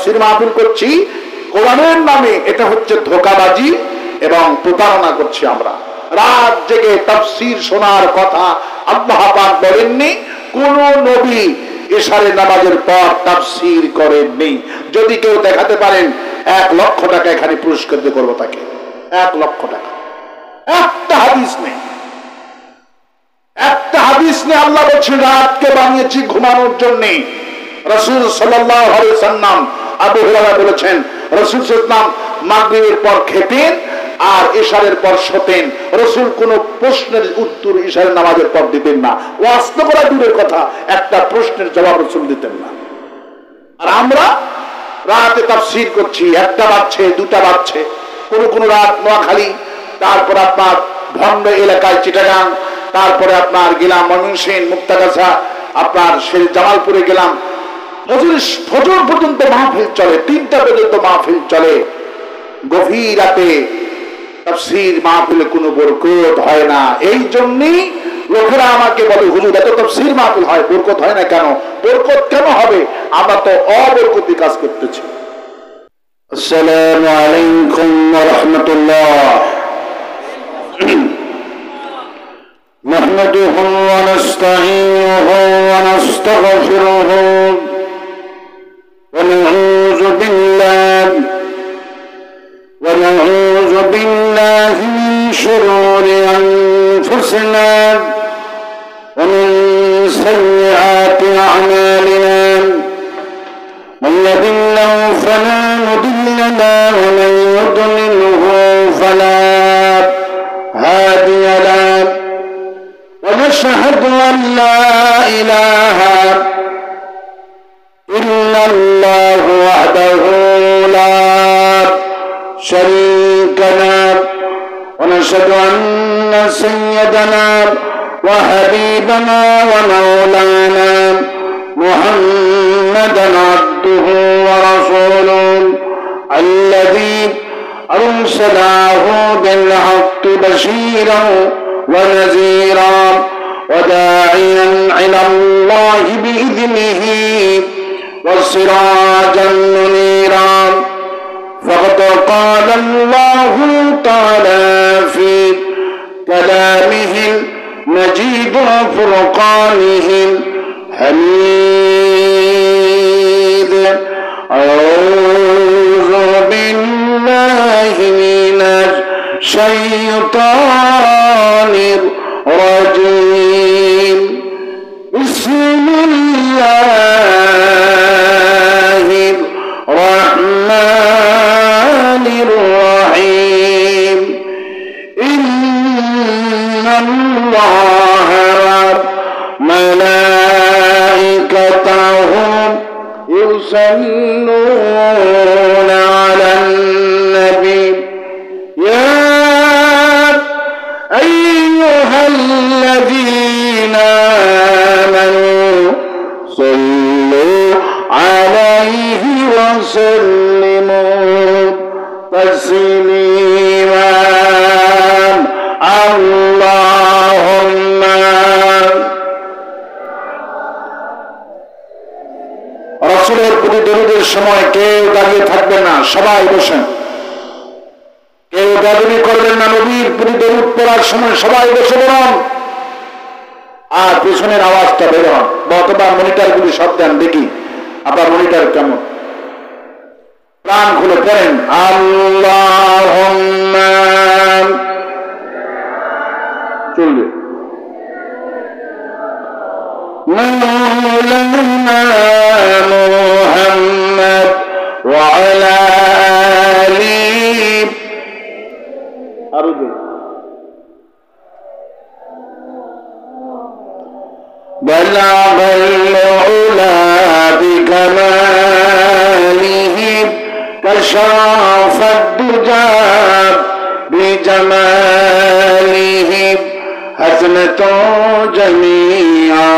তাফসীর মাহফিল করছি কোরআনের নামে, এটা হচ্ছে ধোঁকাবাজি এবং প্রতারণা করছি আমরা। রাত জেগে তাফসীর শোনার কথা আল্লাহ পাক বলেননি, কোন নবী এশারের নামাজের পর তাফসীর করেননি। যদি কেউ দেখাতে পারেন 1 লক্ষ টাকা এখানে পুরস্কৃত করব তাকে। 1 লক্ষ টাকা। একটা হাদিস নেই, একটা হাদিস নেই। আল্লাহ বলছেন রাতকে বানিয়েছি ঘুমানোর জন্য। রাসূল সাল্লাল্লাহু আলাইহি ওয়াসাল্লাম, আবু হুরায়রা বলেছেন রাসূল সাল্লাল্লাহু আলাইহি ওয়াসাল্লাম মাগরিবের পর খেতেন আর ইশারের পর শোতেন। রাসূল কোন প্রশ্নের উত্তর ইশারের নামাজের পর দিতেন না। ওয়াস্ত করা দূরের কথা, একটা প্রশ্নের জবাব রাসূল দিতেন না। আর আমরা রাতে তাফসীর করছি, 1টা বাজছে, 2টা বাজছে, কোন রাত নোয়াখালী, তারপর আপনার ভন্ড এলাকায় চিটাগাং, তারপরে আপনার গেলাম ময়মনসিংহ মুক্তাগাছা, আপনার সেই জামালপুরে গেলাম। ফজর পর্যন্ত মাহফিল চলে, 3টা পর্যন্ত মাহফিল চলে। গভীর রাতে তাফসীর মাহফিলে কোনো বরকত হয় না। এই জন্যই লোকেরা আমাকে বলে হুজুর এত তাফসীর মাহফিল হয়, বরকত হয় না কেন? বরকত কেন হবে? আমরা তো অবরকতি কাজ করতেছি। আসসালামু আলাইকুম ওয়া রাহমাতুল্লাহ। নাহমাদুহু ওয়া নাস্তাঈনুহু ওয়া নাস্তাগফিরুহু ওয়া নাউযু বিল্লাহি মিন শুরুরি আনফুসিনা ওয়া মিন সাইয়্যাতি আ'মালিনা মান ইয়াহদিহিল্লাহু ফালা মুদিল্লা লাহু ওয়া মান يضلله فلا هادي له ونشهد أن لا إله إلا الله وحده لا شريك له ونشهد أن سيدنا وحبيبنا ومولانا محمدا عبده ورسوله الذي أرسله بالحق بشيرا ونذيرا وداعيا إلى الله بإذنه وسراجا منيرا فقد قال الله تعالى في كلامه المجيد وفرقانه الحميد. أعوذ بالله من الشيطان الرجيم. بسم الله الرحمن الرحيم. إن الله وملائكته يصلون على النبي يا أيها الذين آمنوا صلوا عليه وسلموا تسليما. اللهم রাসূলের প্রতি দরুদের সময় কেউ দাঁড়িয়ে থাকবেন না, সবাই বসেন। কেউ দাবি করবেন না। নবীর প্রতি দরুদ পড়ার সময় সবাই বসে পড়ুন আর পিছনের আওয়াজটা বের হন। অথবা মনিটরগুলি সব দেন, দেখি আপনার মনিটর কেমন। প্রাণ খুলে পড়েন আল্লাহুম্মা। চলবে مولانا محمد وعلى آله أرجو بلغ العلا بكماله كشف الدجى بجماله حسنة جميعا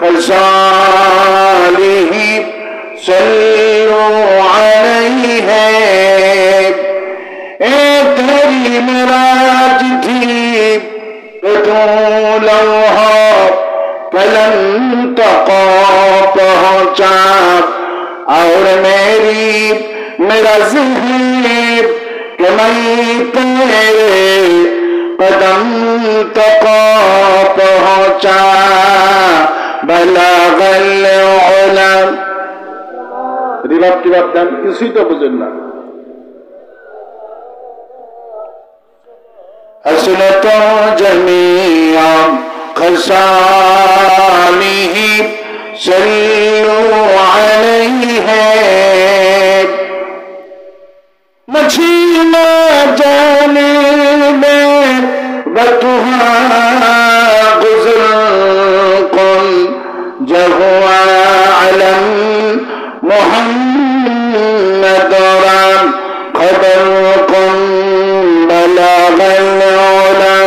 خصاله صلوا عليه. ایک ہری مراج تھی تو لوہا قلم تقا پہنچا और मेरा ज़हन कि मैं तेरे कदम तक पहुंचा बलगल उला। रिवाब की बात दान इसी तो बुझें ना। हसनतो जमीआ खसालिही सल्लु अलैहि। मछीना जाने में बतुहा गुज़र कुन जहुआ अलम मोहम्मद राम खबर कुन बलगल उला।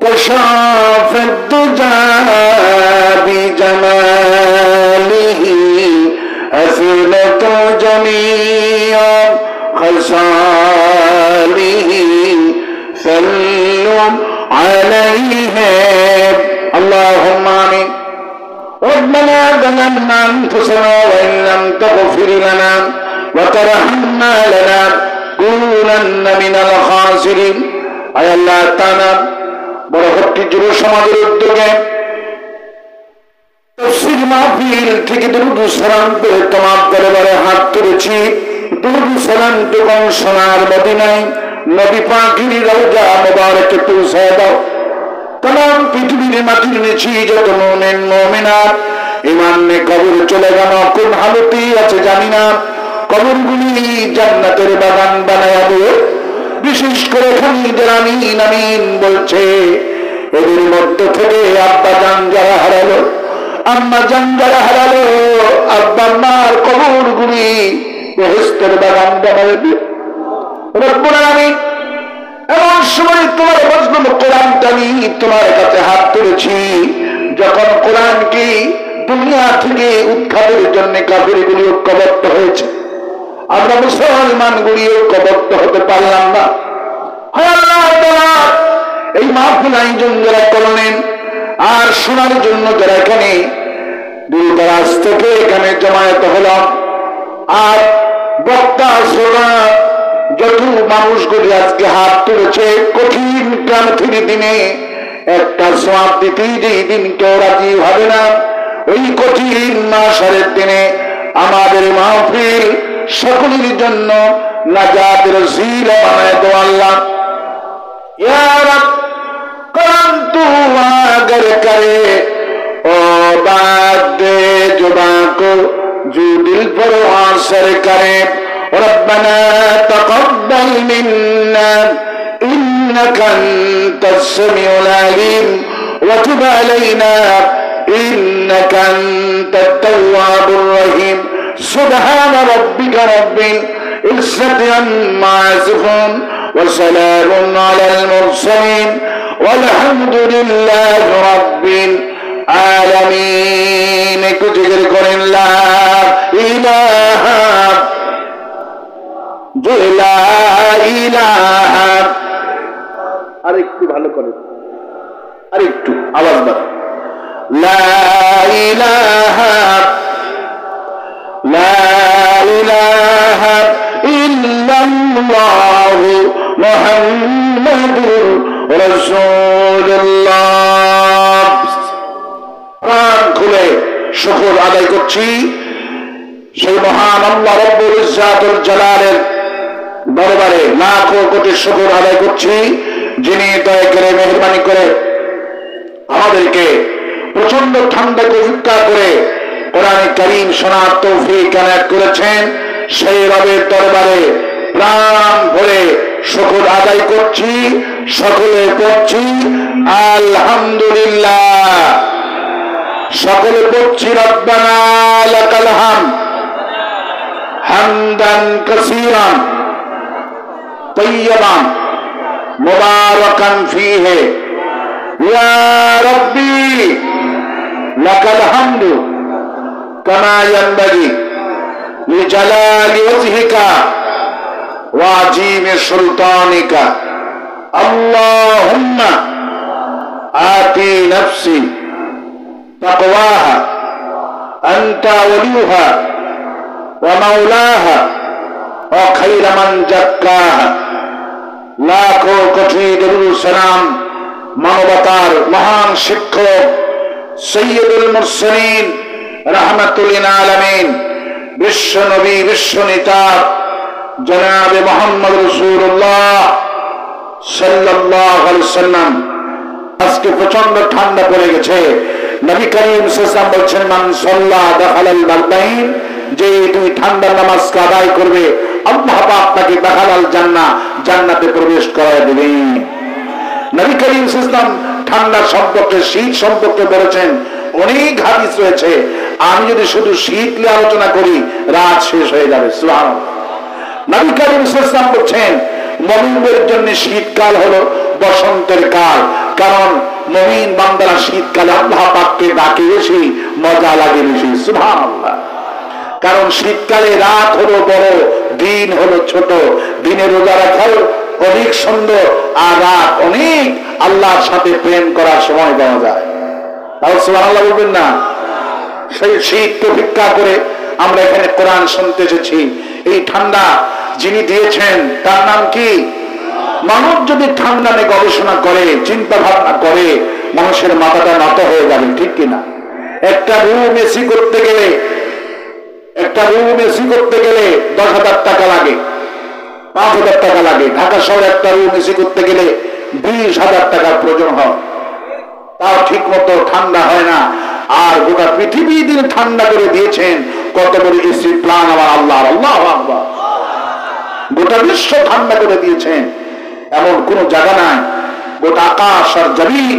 कशाफ दुजा बिजमालिही हसीनतो जमीआ खसालिही सल्लु अलैहि। अल्लाहुम्मा आमीन। रब्बना ज़लमना अनफुसना व इन लम तग़फिर लना व तरहमना लनकुनन्ना मिनल खासिरिन। आय अल्लाह ताआला बड़ भक्ति যুব সমাজের উদ্যোগে तफसीर महफिल থেকে দুরূদ সালাম পেয়ে তোমার দরবারে হাত তুলেছি। দুরূদ সালাম যখন সোনার মদিনায় নবী পাকের রওজা মুবারকে পৌঁছায় দাও। तमाम পৃথিবীর মাটির নিচে যত মুমিন মুমিনাত ঈমান নিয়ে কবরে চলে গেল, কোন হালতে আছে জানি না, কবরগুলি জান্নাতের বাগান বানায়া দিও। বিশেষ করে খালি যারা আমিন আমিন বলছে, এদের মধ্য থেকে আব্বা জান যারা হারালো, আম্মা জান যারা হারালো, আব্বা আম্মার কবরগুলি বেহেশতের বাগান বানায়া দিও রব্বুল আলামিন। এমন সময় তোমার মজলুম কোরআনটা আমি তোমার কাছে হাত তুলেছি, যখন কোরআনকে দুনিয়া থেকে উৎখাতের জন্য কাফিরগুলি ঐক্যবদ্ধ হয়েছে, আমরা মুসলমানগুলি ঐক্যবদ্ধ হতে পারলাম না। এই মাহফিল আয়োজন যারা করলেন আর শোনার জন্য যারা এখানে দূর দরাজ থেকে এখানে জমায়েত হলাম, আর বক্তা শ্রোতা যত মানুষগুলি আজকে হাত তুলেছে, কঠিন ক্লান্তির দিনে একটা সওয়াব দিতেই যেই দিন কেউ রাজি হবে না, ওই কঠিন মাসের দিনে আমাদের মাহফিল সকলের জন্য নাজাতের ওসিলা বানায় দাও আল্লাহ। ইয়া রব করম তু আগর করে ও বাত দে जुबा को जो दिल पर असर करे। रब्बना तक़ब्बल मिन्ना इन्नका अंतस समीउल अलीम व तुब अलैना इन्नका अंतत तव्वाबुर रहीम। सुब्हान रब्बिका रब्बिल इज्जति अम्मा यसिफून व सलामुन अलल मुरसलीन वल्हम्दुलिल्लाहि रब्बिल आलमीन। कुछ जिक्र करें ला इलाहा जो ला इलाहा। আরেকটু ভালো করে, আরেকটু আওয়াজ দাও। লা ইলাহা ইল্লাল্লাহু মুহাম্মাদুর রাসূলুল্লাহ। প্রাণ খুলে শুকর আদায় করছি সেই মহান আল্লাহ রব্বুল ইজ্জাতুল জালালের দরবারে, লাখো কোটি শুকর আদায় করছি যিনি দয়া করে মেহেরবানি করে আমাদেরকে প্রচন্ড ঠান্ডাকে উপেক্ষা করে কোরআন কারীম শোনার তৌফিক এনায়েত করেছেন। সেই রবের দরবারে প্রাণ ভরে শুকর আদায় করছি, সকলে পড়ছি আলহামদুলিল্লাহ, সকলে পড়ছি রব্বানা লাকাল হামদ হামদান কাসীরান তয়্যিবান মুবারাকান ফীহি ইয়া রাব্বি লাকাল হামদু কামা ইয়ানবাগি লিজালালি ওয়াজহিকা ওয়া আযীমি সুলতানিকা। আল্লাহুম্মা আতি নাফসি তাকওয়াহা আনতা ওয়ালিউহা ওয়া মাওলাহা ওয়া খায়রা মান যাক্কাহা। লাখো কোটি দরুদ সালাম মানবতার মহান শিক্ষক সৈয়দুল মুরসালিন রাহমাতুল লিল আলামিন বিশ্ব নবী বিশ্ব নেতা জনাবে মুহাম্মদ রাসূলুল্লাহ সাল্লাল্লাহু আলাইহি ওয়াসাল্লাম। আজকে প্রচন্ড ঠান্ডা পড়ে গেছে। নবী করিম সাল্লাল্লাহু আলাইহি ওয়াসাল্লাম বলেছেন, মান সাল্লা দাখালাল বারদাইন, যে তুমি ঠান্ডার নামাজ আদায় করবে আল্লাহ পাক তাকে দাখালাল জান্নাহ, জান্নাতে প্রবেশ করায় দিবেন। নবী করিম সাল্লাল্লাহু আলাইহি ওয়াসাল্লাম ঠান্ডা সম্পর্কে শীত সম্পর্কে বলেছেন অনেক হাদিস রয়েছে। আমি যদি শুধু শীত নিয়ে আলোচনা করি রাত শেষ হয়ে যাবে। সুবহানাল্লাহ। নবী করিম সাল্লাল্লাহু আলাইহি ওয়াসাল্লাম বলেছেন মুমিনদের জন্য শীতকাল হলো বসন্তের কাল, কারণ মুমিন বান্দারা শীতকালে আল্লাহ পাককে ডাকে বেশি, মজা লাগে বেশি। সুবহানাল্লাহ। কারণ শীতকালে রাত হলো বড়, দিন হলো ছোট। দিনে রোজা রাখাও অনেক সুন্দর, আর রাত অনেক আল্লাহর সাথে প্রেম করার সময় পাওয়া যায়। তাহলে সুবহানাল্লাহ বলবেন না? সেই শীতকে ভিক্ষা করে আমরা এখানে কোরআন শুনতে এসেছি। এই ঠান্ডা যিনি দিয়েছেন তার নাম কি? মানুষ যদি ঠান্ডা নিয়ে গবেষণা করে, চিন্তা ভাবনা করে, মানুষের মাথাটা নত হয়ে যাবে, ঠিক কিনা? একটা রুম এসি করতে গেলে 10,000 টাকা লাগে, 5,000 টাকা লাগে। ঢাকা শহরে একটা রুম এসি করতে গেলে 20,000 টাকার প্রয়োজন হয়, তাও ঠিক মতো ঠান্ডা হয় না। আর গোটা পৃথিবী দিন ঠান্ডা করে দিয়েছেন। কত বড় এসি প্ল্যান আমার আল্লাহর! আল্লাহু আকবার। গোটা বিশ্ব ঠান্ডা করে দিয়েছেন, এমন কোন জায়গা নাই। গোটা আকাশ আর জমিন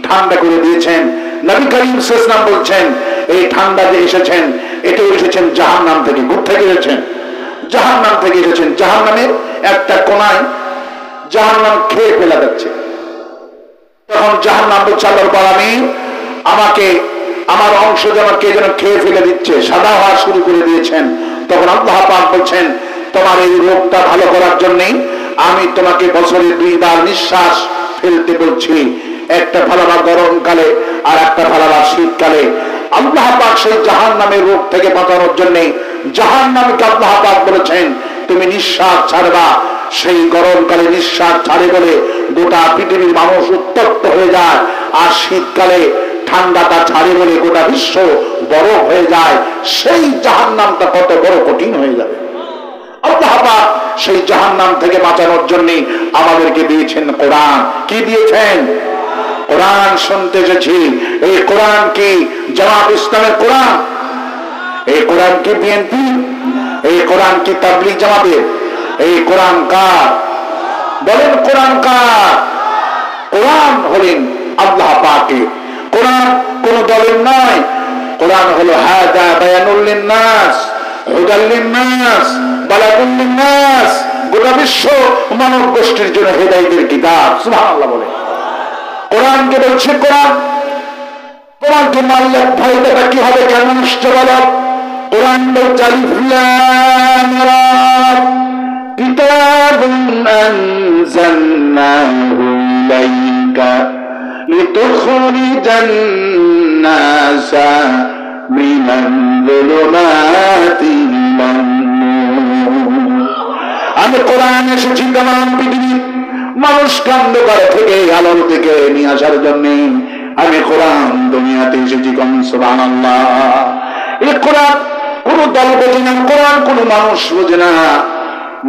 ঠান্ডা করে দিয়েছেন। নবী করিম সাল্লাল্লাহু আলাইহি ওয়াসাল্লাম বলছেন এই ঠান্ডা যে এসেছেন এটা এসেছেন জাহান্নাম থেকে। কোথা থেকে এসেছেন? জাহান্নাম থেকে এসেছেন। জাহান্নামের একটা কোনায় জাহান্নাম খেয়ে ফেলা যাচ্ছে। তখন জাহান্নাম বলছে, আল্লাহর পালামি আমাকে আমার অংশ যেন কে যেন খেয়ে ফেলে দিচ্ছে, সাদা হওয়া শুরু করে দিয়েছেন। তখন আল্লাহ পাক বলছেন, তোমার এই রোগটা ভালো করার জন্যই আমি তোমাকে বছরে 2 বার নিঃশ্বাস ফেলতে বলছি, একটা ফেলাবার গরমকালে আর একটা ফেলাবার শীতকালে। আল্লাহ পাক সেই জাহান্নামের রোগ থেকে বাঁচানোর জন্য জাহান্নামকে আল্লাহ পাক বলেছেন তুমি নিঃশ্বাস ছাড়বা। সেই গরমকালে নিঃশ্বাস ছাড়ে বলে গোটা পৃথিবীর মানুষ উত্তপ্ত হয়ে যায়, আর শীতকালে ঠান্ডাটা ছাড়ে বলে গোটা বিশ্ব বরফ হয়ে যায়। সেই জাহান্নামটা কত বড় কঠিন হয়ে যাবে। আল্লাহ পাক সেই জাহান্নাম থেকে বাঁচানোর জন্য আমাদেরকে দিয়েছেন কোরআন। কি দিয়েছেন? কোরআন শুনতে এসেছি। এই কোরআন কি জামাত ইসলামের কোরআন? এই কোরআন কি বিএনপি? এই কোরআন কি তাবলীগ জামাতের? এই কোরআন কার? বলেন কোরআন কার? কোরআন হলেন আল্লাহ পাকের। কোরআন কোন দলের নয়। কোরআন হলো হাদা বায়ানুল লিন্নাস হুদাল লিন্নাস বালাগুল লিন্নাস, গোটা বিশ্ব মানব গোষ্ঠীর জন্য হেদায়েতের কিতাব। সুবহানাল্লাহ বলে। কোরআনকে বলছে কোরআন। কোরআনকে মানলে ফায়দাটা কি হবে? কেন নষ্ট বলো? কোরআন বলছে আলিফ লাম রা কিতাবুন আনজালনাহু ইলাইকা লিতুখরিজান নাসা মিনাল যুলুমাতি ইলান নূর। আমি কোরআন এসেছি তমাম পৃথিবীর মানুষকে অন্ধকার থেকে আলোর দিকে নিয়ে আসার জন্য। আমি কোরআন দুনিয়াতে এসেছি। সুবহানাল্লাহ। এই কোরআন কোন দল বোঝে না, কোরআন কোন মানুষ বোঝে না।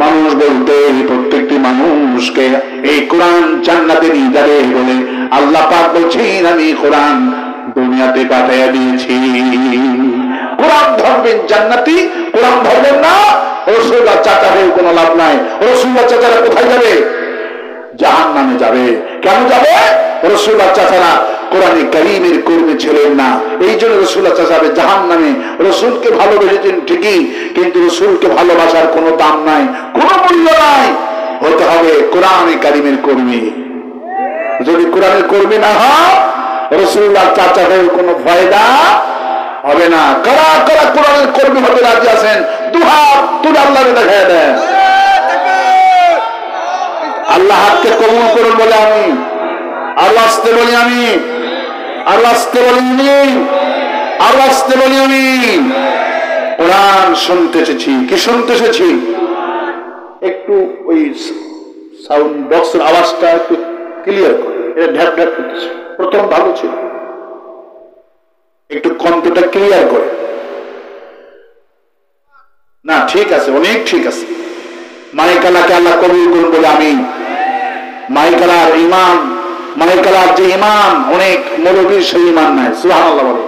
মানুষ বলতে প্রত্যেকটি মানুষকে এই কোরআন জান্নাতে নিয়ে যাবে বলে আল্লাহ পাক বলছেন আমি কোরআন দুনিয়াতে পাঠিয়ে দিয়েছি। কোরআন ধরবেন জান্নাতি, কোরআন ধরবেন না রাসূলুল্লাহ চাচা হয়ে কোনো লাভ নাই। রাসূলুল্লাহ চাচারা কোথায় যাবে? জাহান্নামে যাবে। কেন যাবে? রাসূলুল্লাহ চাচারা কোরআনে কারীমের কর্মী ছিলেন না, এই জন্য রাসূলুল্লাহ চাচা যাবে জাহান্নামে। রাসূলকে ভালোবেসেছেন ঠিকই, কিন্তু রাসূলকে ভালোবাসার কোনো দাম নাই, কোনো মূল্য নাই। হতে হবে কোরআনে কারীমের কর্মী। যদি কোরআনের কর্মী না হয় রাসূলুল্লাহ চাচা হয়ে কোনো ফায়দা হবে না। কারা কারা কোরআনের কর্মী হতে রাজি আছেন? দুহাত তুলে আল্লাহকে দেখায় দেন। আল্লাহ হাতকে কবুল করুন বলে আমি, আল্লাহ আসতে বলি আমি, আল্লাহ আসতে বলি আমি। আর আসতে বলি আমি কোরআন শুনতে এসেছি। কি শুনতে এসেছি? একটু ওই সাউন্ড বক্সের আওয়াজটা একটু ক্লিয়ার করে, এটা ঢ্যাপ ঢ্যাপ করতেছে। প্রথম ভালো ছিল, একটু কণ্ঠটা ক্লিয়ার করে। না ঠিক আছে, অনেক ঠিক আছে। মাইকালাকে আল্লাহ কবুল করুন বলে আমি। মাইকালার ইমান, মাইকালার যে ইমান, অনেক মৌলবীর সেই ইমান নাই। সুবহানাল্লাহ বলে।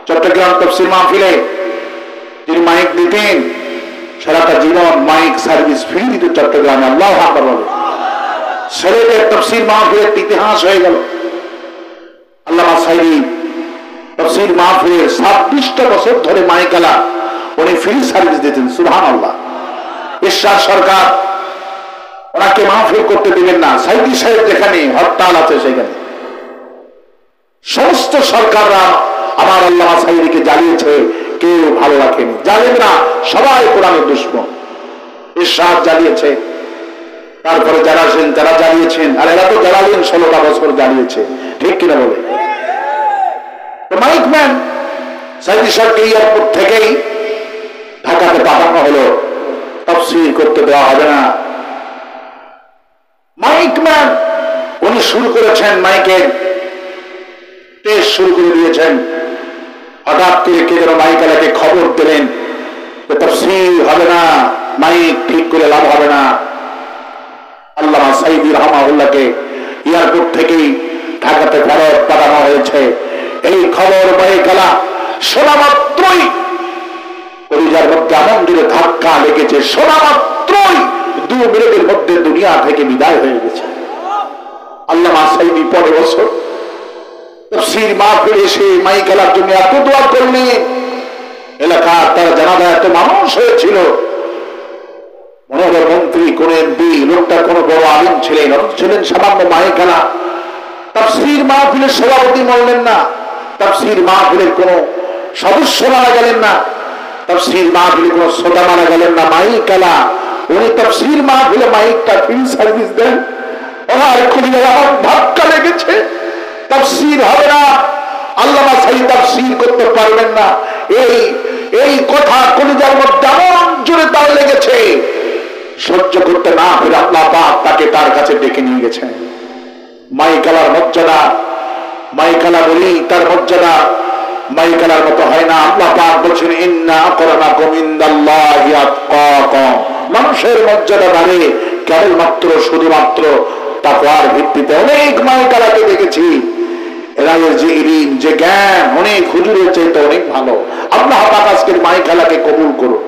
চট্টগ্রাম তাফসীর মাহফিলে যিনি মাইক দিতেন, সারাটা জীবন মাইক সার্ভিস ফ্রি দিত চট্টগ্রামে। আল্লাহু আকবার বলে। ছেলেদের তাফসীর মাহফিলের ইতিহাস হয়ে গেল। আল্লামা সাইদি তাফসীর মাহফিলে 26টা বছর ধরে মাইকালা উনি ফ্রি সার্ভিস দিতেন। সুবহানাল্লাহ। ঈশ্বর সরকার ওনাকে মাহফিল করতে দিবেন না। সাইদি সাহেব যেখানে হরতাল আছে সেখানে সমস্ত সরকাররা আমার আল্লামা সাইদিকে জ্বালিয়েছে, কেউ ভালো রাখেনি। জালেমরা সবাই কোরআনের দুশমন। ঈশ্বর জ্বালিয়েছে, তারপরে যারা আছেন তারা জ্বালিয়েছেন, আর এরা তো জ্বালালেন 16টা বছর জ্বালিয়েছে। ঠিক কিনা বলে? মাইকম্যান সাইদি সাহেবকে এয়ারপোর্ট থেকেই ঢাকাতে পাঠানো হলো, তাফসীর করতে দেওয়া হবে না। মাইকম্যান উনি শুরু করেছেন, মাইকের টেস্ট শুরু করে দিয়েছেন। হঠাৎ করে কে যেন মাইকালাকে খবর দিলেন যে তাফসীর হবে না, মাইক ঠিক করে লাভ হবে না। আল্লামা সাইদি রাহমাহুল্লাহকে এয়ারপোর্ট থেকেই ঢাকাতে ফেরত পাঠানো হয়েছে। এই খবর মাইকালা শোনা মাত্রই পরিজার মধ্যে এমন জোরে ধাক্কা লেগেছে, শোনা মাত্রই 2 মিনিটের মধ্যে দুনিয়া থেকে বিদায় হয়ে গেছে। আল্লামা সাইদি পরের বছর তাফসীর মাহফিলে এসে মাইকালার জন্য এত দোয়া করলেন। এলাকার তার জানাজা এত মানুষ হয়েছিল। মনোহর মন্ত্রী, কোন এমপি, লোকটা কোন বড় আলিম ছিলেন, ছিলেন সামান্য মাইকালা। তাফসীর মাহফিলের সভাপতি বললেন না, তাফসীর মাহফিলের কোন সদস্য মারা গেলেন না, তাফসীর মাহফিলে কোন শ্রোতা মারা গেলেন না। মাইকালা উনি তাফসীর মাহফিলে মাইকটা ফ্রি সার্ভিস দেন। ওনার খুলে আমার ধাক্কা লেগেছে, তাফসীর হবে না, আল্লামা সাইদি তাফসীর করতে পারবেন না। এই কথা কলিজার মধ্যে এমন জোরে তার লেগেছে, সহ্য করতে না পেরে আল্লাহ পাক তাকে তার কাছে ডেকে নিয়ে গেছেন। মাইকালার মর্যাদা, মাইকালা বলি তার মর্যাদা মাইকালার মতো হয় না। আল্লাহ পাক বলছেন ইন্না আকরামাকুম ইনদাল্লাহি আতকাকুম। মানুষের মর্যাদা বাড়ে কেবলমাত্র শুধুমাত্র তাকওয়ার ভিত্তিতে। অনেক মাইকালাকে দেখেছি, এরা যে ইলম, যে জ্ঞান অনেক হুজুরের চাইতে অনেক ভালো। আল্লাহ পাক আজকের মাইকালাকে কবুল করুন।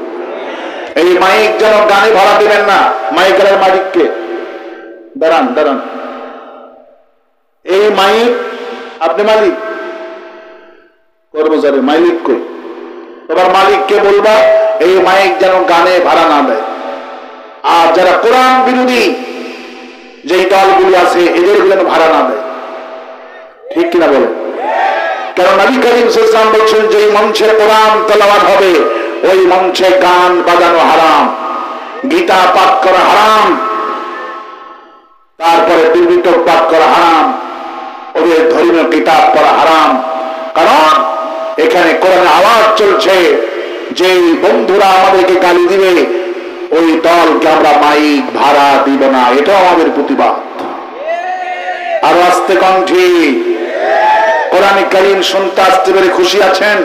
এই মাইক যেন গানে ভরা দিবেন না। মাইকালার মালিককে দাঁড়ান দাঁড়ান, এই মাইক আপনি মালিক, কর্মচারী মালিক কই? তোমার মালিককে বলবা এই মাইক যেন গানে ভাড়া না দেয়। আর যারা কোরআন বিরোধী যেই দলগুলি আছে এদের যেন ভাড়া না দেয়। ঠিক কিনা বলে? কারণ নবী করিম সাল্লাল্লাহু আলাইহি ওয়াসাল্লাম বলেছেন যে মঞ্চে কোরআন তেলাওয়াত হবে ওই মঞ্চে গান বাজানো হারাম, গীতা পাঠ করা হারাম, তারপরে বিবৃত পাঠ করা হারাম, ওদের ধর্মীয় কিতাব পড়া হারাম। কারণ এখানে কোরআনের আওয়াজ চলছে। যে বন্ধুরা আমাদেরকে গালি দিবে ওই দলকে আমরা মাইক ভাড়া দিব না, এটাও আমাদের প্রতিবাদ। আরো আস্তে কণ্ঠে কোরআন কারীম শুনতে আসতে পেরে খুশি আছেন?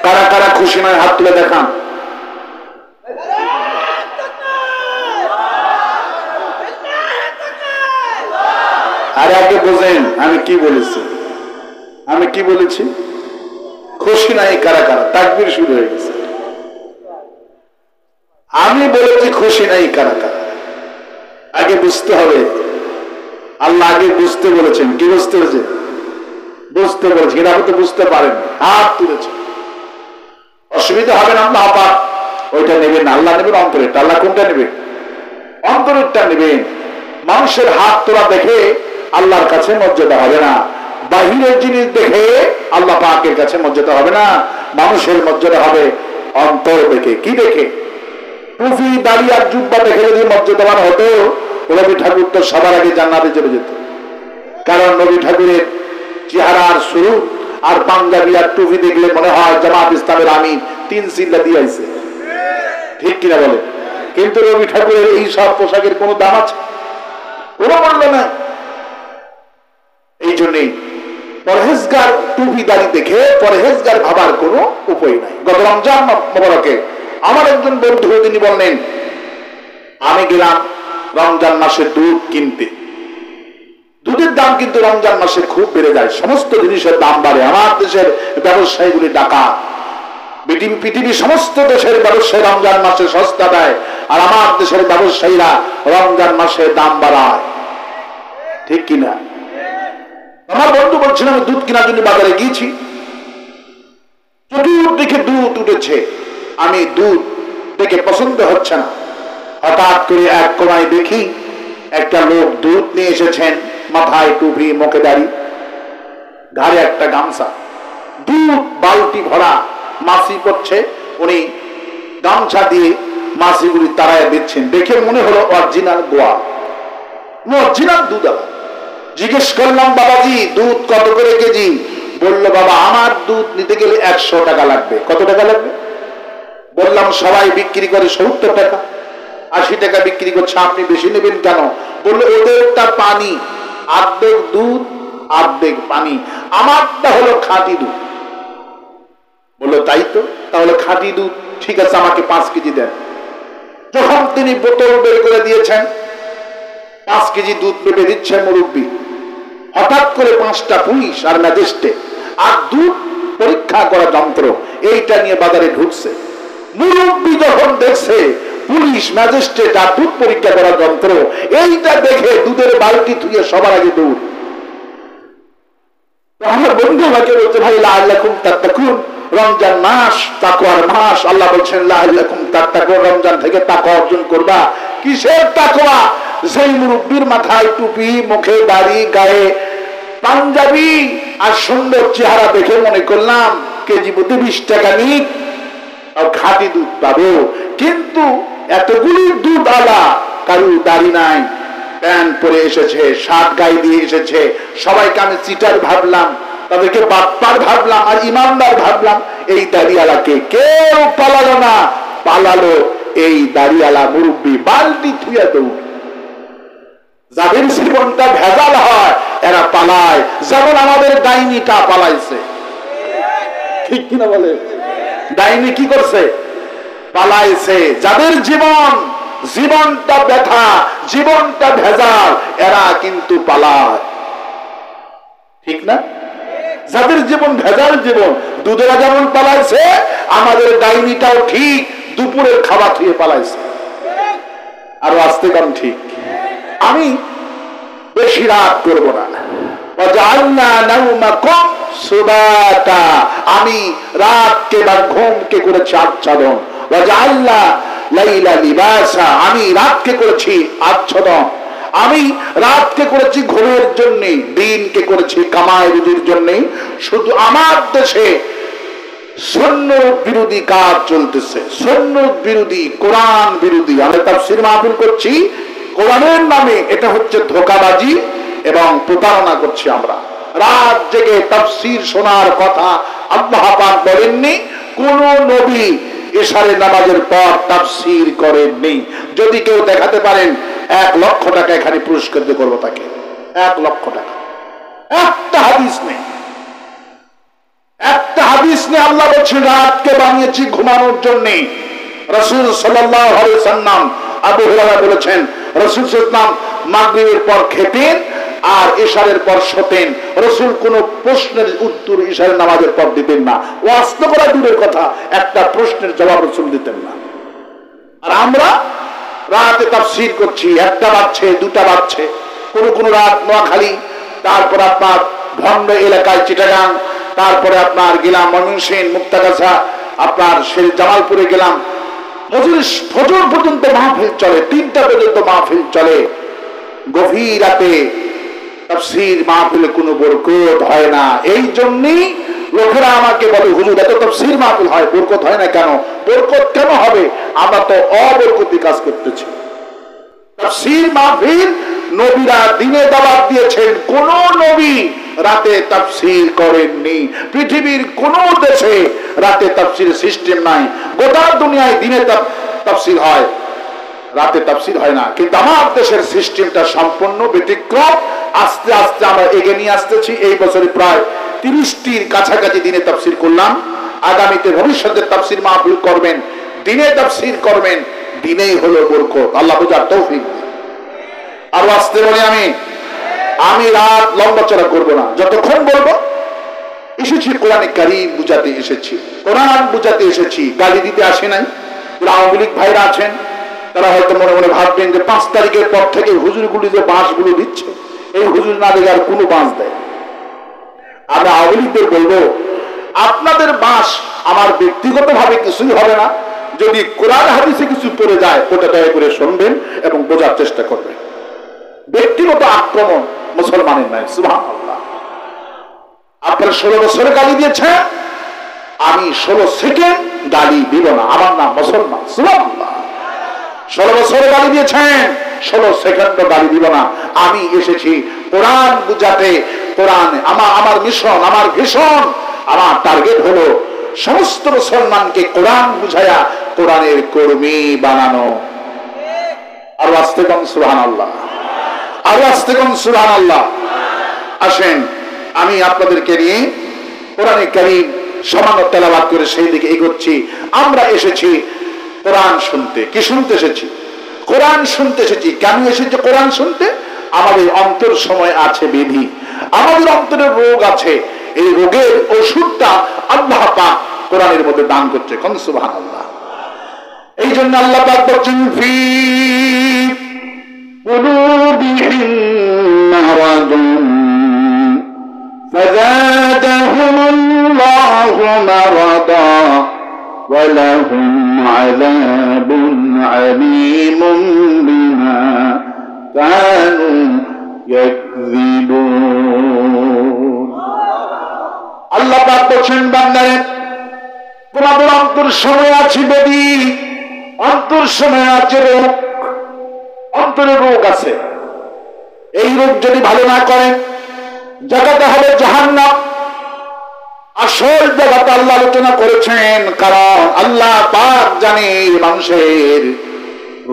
কারা কারা খুশি নয় হাত তুলে দেখান। আরে আগে বোঝেন আমি কি বলেছি, আমি কি বলেছি? খুশি নাই কারা কারা? তাকবীর শুরু হয়ে গেছে। আমি বলেছি খুশি নাই কারা কারা। আগে বুঝতে হবে, আল্লাহ আগে বুঝতে বলেছেন। কি বুঝতে হয়েছে? বুঝতে বলেছে, এটা হয়তো বুঝতে পারেন, হাত তুলেছে। অসুবিধা হবে না, আল্লাহ পাক ওইটা নেবেন না। আল্লাহ নেবেন অন্তরেরটা। আল্লাহ কোনটা নেবেন? অন্তরেরটা নেবেন। মানুষের হাত তোলা দেখে আল্লাহর কাছে মর্যাদা হবে না, বাহিরের জিনিস দেখে আল্লাহ পাকের কাছে মর্যাদা হবে না। মানুষের মর্যাদা হবে অন্তর দেখে। কি দেখে? টুপি দাড়ি আর জুব্বা দেখে যদি মর্যাদাবান হতো, নবী ঠাকুর তো সবার আগে জান্নাতে চলে যেত। কারণ নবী ঠাকুরের চেহারার স্বরূপ আর পাঞ্জাবি আর টুপি দেখলে মনে হয় জামাত ইসলামের আমিন, 3 চিল্লা দিয়ে আইছে, ঠিক কিনা বলে? কিন্তু রবি ঠাকুরের এই সব পোশাকের কোনো দাম আছে? ওরা বললো না। এই জন্যই পরহেজগার টুপি দাড়ি দেখে পরহেজগার ভাবার কোনো উপায় নাই। গত রমজান মোবারকে আমার একজন বন্ধু, তিনি বললেন, আমি গেলাম রমজান মাসে দুধ কিনতে। দুধের দাম কিন্তু রমজান মাসে খুব বেড়ে যায়, সমস্ত জিনিসের দাম বাড়ে। আমার দেশের ব্যবসায়ীগুলি ডাকাত, পৃথিবীর সমস্ত দেশের ব্যবসায়ী রমজান মাসে সস্তা দেয়, আর আমার দেশের ব্যবসায়ীরা রমজান মাসে দাম বাড়ায়, ঠিক কিনা? আমার বন্ধু বলছেন, আমি দুধ কেনার জন্য বাজারে গিয়েছি, চতুর্দিকে দুধ উঠেছে, আমি দুধ দেখে পছন্দ হচ্ছে না। হঠাৎ করে এক কোনায় দেখি একটা লোক দুধ নিয়ে এসেছেন, মাথায় টুপি, মুখে দাড়ি, ঘাড়ে একটা গামছা, দুধ বালতি ভরা মাছি পড়ছে, উনি গামছা দিয়ে মাছিগুলি তাড়ায় দিচ্ছেন। দেখে মনে হলো অরিজিনাল গোয়া, অরিজিনাল দুধ। জিজ্ঞেস করলাম, বাবাজি দুধ কত করে কেজি? বললো, বাবা আমার দুধ নিতে গেলে 100 টাকা লাগবে। কত টাকা লাগবে? বললাম, সবাই বিক্রি করে 70 টাকা, 80 টাকা বিক্রি করছে, আপনি বেশি নেবেন কেন? বললো, ওদেরটা পানি, অর্ধেক দুধ অর্ধেক পানি, আমারটা হলো খাঁটি দুধ। বললো, তাই তো, তাহলে খাঁটি দুধ ঠিক আছে, আমাকে 5 কেজি দেন। যখন তিনি বোতল বের করে দিয়েছেন, 5 কেজি দুধ পেপে দিচ্ছে মুরব্বী, হঠাৎ করে 5টা পুলিশ আর ম্যাজিস্ট্রেট আর দুধ পরীক্ষা করা যন্ত্র এইটা নিয়ে বাজারে ঢুকছে। মুরব্বী যখন দেখছে পুলিশ, ম্যাজিস্ট্রেট আর দুধ পরীক্ষা করা যন্ত্র, এইটা দেখে দুধের বালতি ধুয়ে সবার আগে দৌড়। আমার বন্ধু আমাকে বলছে, ভাই লাআল্লাকুম তাত্তাকুন, রমজান মাস তাকওয়ার মাস, আল্লাহ বলছেন লাআল্লাকুম তাত্তাকুন, রমজান থেকে তাকওয়া অর্জন করবা। কিসের তাকওয়া? সেই মুরব্বির মাথায় টুপি, মুখে দাড়ি, গায়ে পাঞ্জাবি আর সুন্দর চেহারা দেখে মনে করলাম কেজি প্রতি 20 টাকা নিক, আর খাঁটি দুধ পাবো। কিন্তু এতগুলি দুধ আলা, কারু দাড়ি নাই, প্যান্ট পরে এসেছে, শার্ট গায়ে দিয়ে এসেছে, সবাইকে আমি চিটার ভাবলাম, তাদেরকে বাপ্পার ভাবলাম আর ইমানদার ভাবলাম। এই দাড়িওয়ালাকে কেউ পালালো না, পালালো এই দাড়িওয়ালা মুরব্বী, বালতি থুয়া দৌড়। যাদের জীবনটা ভেজাল হয় এরা পালায়, যেমন আমাদের ডাইনিটা পালাইছে, ঠিক কিনা বলে? ডাইনি কি করছে? পালাইছে। যাদের জীবনটা ব্যথা, জীবনটা ভেজাল, এরা কিন্তু পালায়, ঠিক না? যাদের জীবন ভেজাল জীবন, দুধেরা যেমন পালাইছে, আমাদের ডাইনিটাও ঠিক দুপুরের খাবার খেয়ে পালাইছে। আর আসতে কারণ ঠিক। আমি বেশি রাত করব না। আমি রাতকে বা ঘুমকে করেছি আচ্ছাদন, আমি রাতকে করেছি আচ্ছাদন, আমি রাতকে করেছি ঘুমের জন্য, দিনকে করেছি কামাই রুজির জন্য। শুধু আমার দেশে সুন্নত বিরোধী কাজ চলতেছে, সুন্নত বিরোধী, কোরআন বিরোধী। আমরা তাফসীর মাহফিল করছি কোরআনের নামে, এটা হচ্ছে ধোঁকাবাজি এবং প্রতারণা করছি আমরা। রাত জেগে তাফসীর শোনার কথা আল্লাহ পাক বলেননি, কোন নবী এশারের নামাজের পর তাফসীর করেননি। যদি কেউ দেখাতে পারেন 1 লক্ষ টাকা এখানে পুরস্কৃত করবো তাকে, 1 লক্ষ টাকা। একটা হাদিস নেই, একটা হাদিস নেই। আল্লাহ বলছেন রাতকে বানিয়েছি ঘুমানোর জন্য। রাসূল সাল্লাল্লাহু আলাইহি ওয়াসাল্লাম, আবু হুরায়রা বলেছেন, রাসূল সাল্লাল্লাহু মাগরিবের পর খেতেন আর ইশারের পর শোতেন। রাসূল কোন প্রশ্নের উত্তর ইশারের নামাজের পর দিতেন না। ওয়াজ করা দূরের কথা, একটা প্রশ্নের জবাব রাসূল দিতেন না। আর আমরা রাতে তাফসীর করছি, 1টা বাজছে, 2টা বাজছে, কোন রাত নোয়াখালী, তারপর আপনার ভন্ড এলাকায় চিটাগাং, তারপরে আপনার গেলাম ময়মনসিংহ, মুক্তাগাছা, আপনার সেই জামালপুরে গেলাম। ফজর পর্যন্ত মাহফিল চলে, 3টা পর্যন্ত মাহফিল চলে। গভীর রাতে তাফসীর মাহফিলে কোনো বরকত হয় না। এই জন্যই লোকেরা আমাকে বলে, হুজুর এত তাফসীর মাহফিল হয়, বরকত হয় না কেন? বরকত কেন হবে? আমরা তো অবরকতি কাজ করতেছি। তাফসীর মাহফিল নবীরা দিনে দাওয়াত দিয়েছেন, কোন নবী রাতে তাফসীর করেননি। পৃথিবীর কোন দেশে রাতে তাফসীর সিস্টেম নাই। গোটা দুনিয়ায় দিনে তাফসীর হয়, রাতে তাফসীর হয় না। কিন্তু আমার দেশের সিস্টেমটা সম্পূর্ণ ব্যতিক্রম। আস্তে আস্তে আমরা এগিয়ে নিয়ে আসতেছি। এই বছরে প্রায় 30টির কাছাকাছি দিনে তাফসীর করলাম। আগামীতে ভবিষ্যতে তাফসীর মাহফিল করবেন, দিনে তাফসীর করবেন। দিনেই হলো বরকত। আল্লাহ বুঝার তৌফিক। আর আসতে বলি আমি রাত লম্বা চড়া করবো না, যতক্ষণ বলবো। এসেছি কোরআনে কারীম বুঝাতে এসেছি, কোরআন বুঝাতে এসেছি, গালি দিতে আসে নাই। আওয়ামী লীগ ভাইরা আছেন, তারা হয়তো মনে মনে ভাববেন যে 5 তারিখের পর থেকে হুজুরগুলি যে বাঁশগুলো দিচ্ছে, এই হুজুর না দিলে আর কোনো বাঁশ দেয়। আমরা আওয়ামী লীগদের বলবো, আপনাদের বাঁশ আমার ব্যক্তিগত ভাবে কিছুই হবে না। যদি কোরআন হাদিসে কিছু পড়ে যায়, ওটা দয়া করে শুনবেন এবং বোঝার চেষ্টা করবেন। ব্যক্তিগত আক্রমণ মুসলমানের নাই। সুবহানাল্লাহ। আপনারা 16 বছরে গালি দিয়েছেন, আমি 16 সেকেন্ড গালি দিব না। আমার নাম মুসলমান। সুবহানাল্লাহ। 16 বছরে গালি দিয়েছেন, 16 সেকেন্ড গালি দিব না। আমি এসেছি কোরআন বুঝাতে। কোরআন আমার মিশন, আমার ভিশন, আমার টার্গেট হলো সমস্ত মুসলমানকে কোরআন বুঝায়া কোরআনের কর্মী বানানো। আর আস্তে কোন সুবহানাল্লাহ, আর আস্তে কোন সুবহানাল্লাহ। আসেন আমি আপনাদেরকে নিয়ে কোরআনে কারীম সামান্য তেলাওয়াত করে সেই দিকে এগোচ্ছি। আমরা এসেছি কোরআন শুনতে। কি শুনতে এসেছি? কোরআন শুনতে এসেছি। কেন এসেছি কোরআন শুনতে? আমাদের অন্তর সময় আছে বিধি, আমাদের অন্তরে রোগ আছে। এই রোগের ওষুধটা আল্লাহ পাক কোরআনের মধ্যে দান করছে। কোন সুবহানাল্লাহ। এই জন্য আল্লাহ পাক বলেন, ফি কুলুবিহিম মারাদুন ফাযাদাহুমুল্লাহু মারাদা ওয়া লাহুম আযাবুন আলীমুন বিমা কানু ইয়াকযিবুন। আল্লাহ পাক বলেন, বান্দারে তোমাদের অন্তর সময় আছে বেদি, অন্তর সময় আছে রোগ, অন্তরে রোগ আছে। এই রোগ যদি ভালো না করেন, জায়গাটা হবে জাহান্নাম। আসল জায়গাটা আল্লাহ আলোচনা করেছেন, কারণ আল্লাহ পাক জানে মানুষের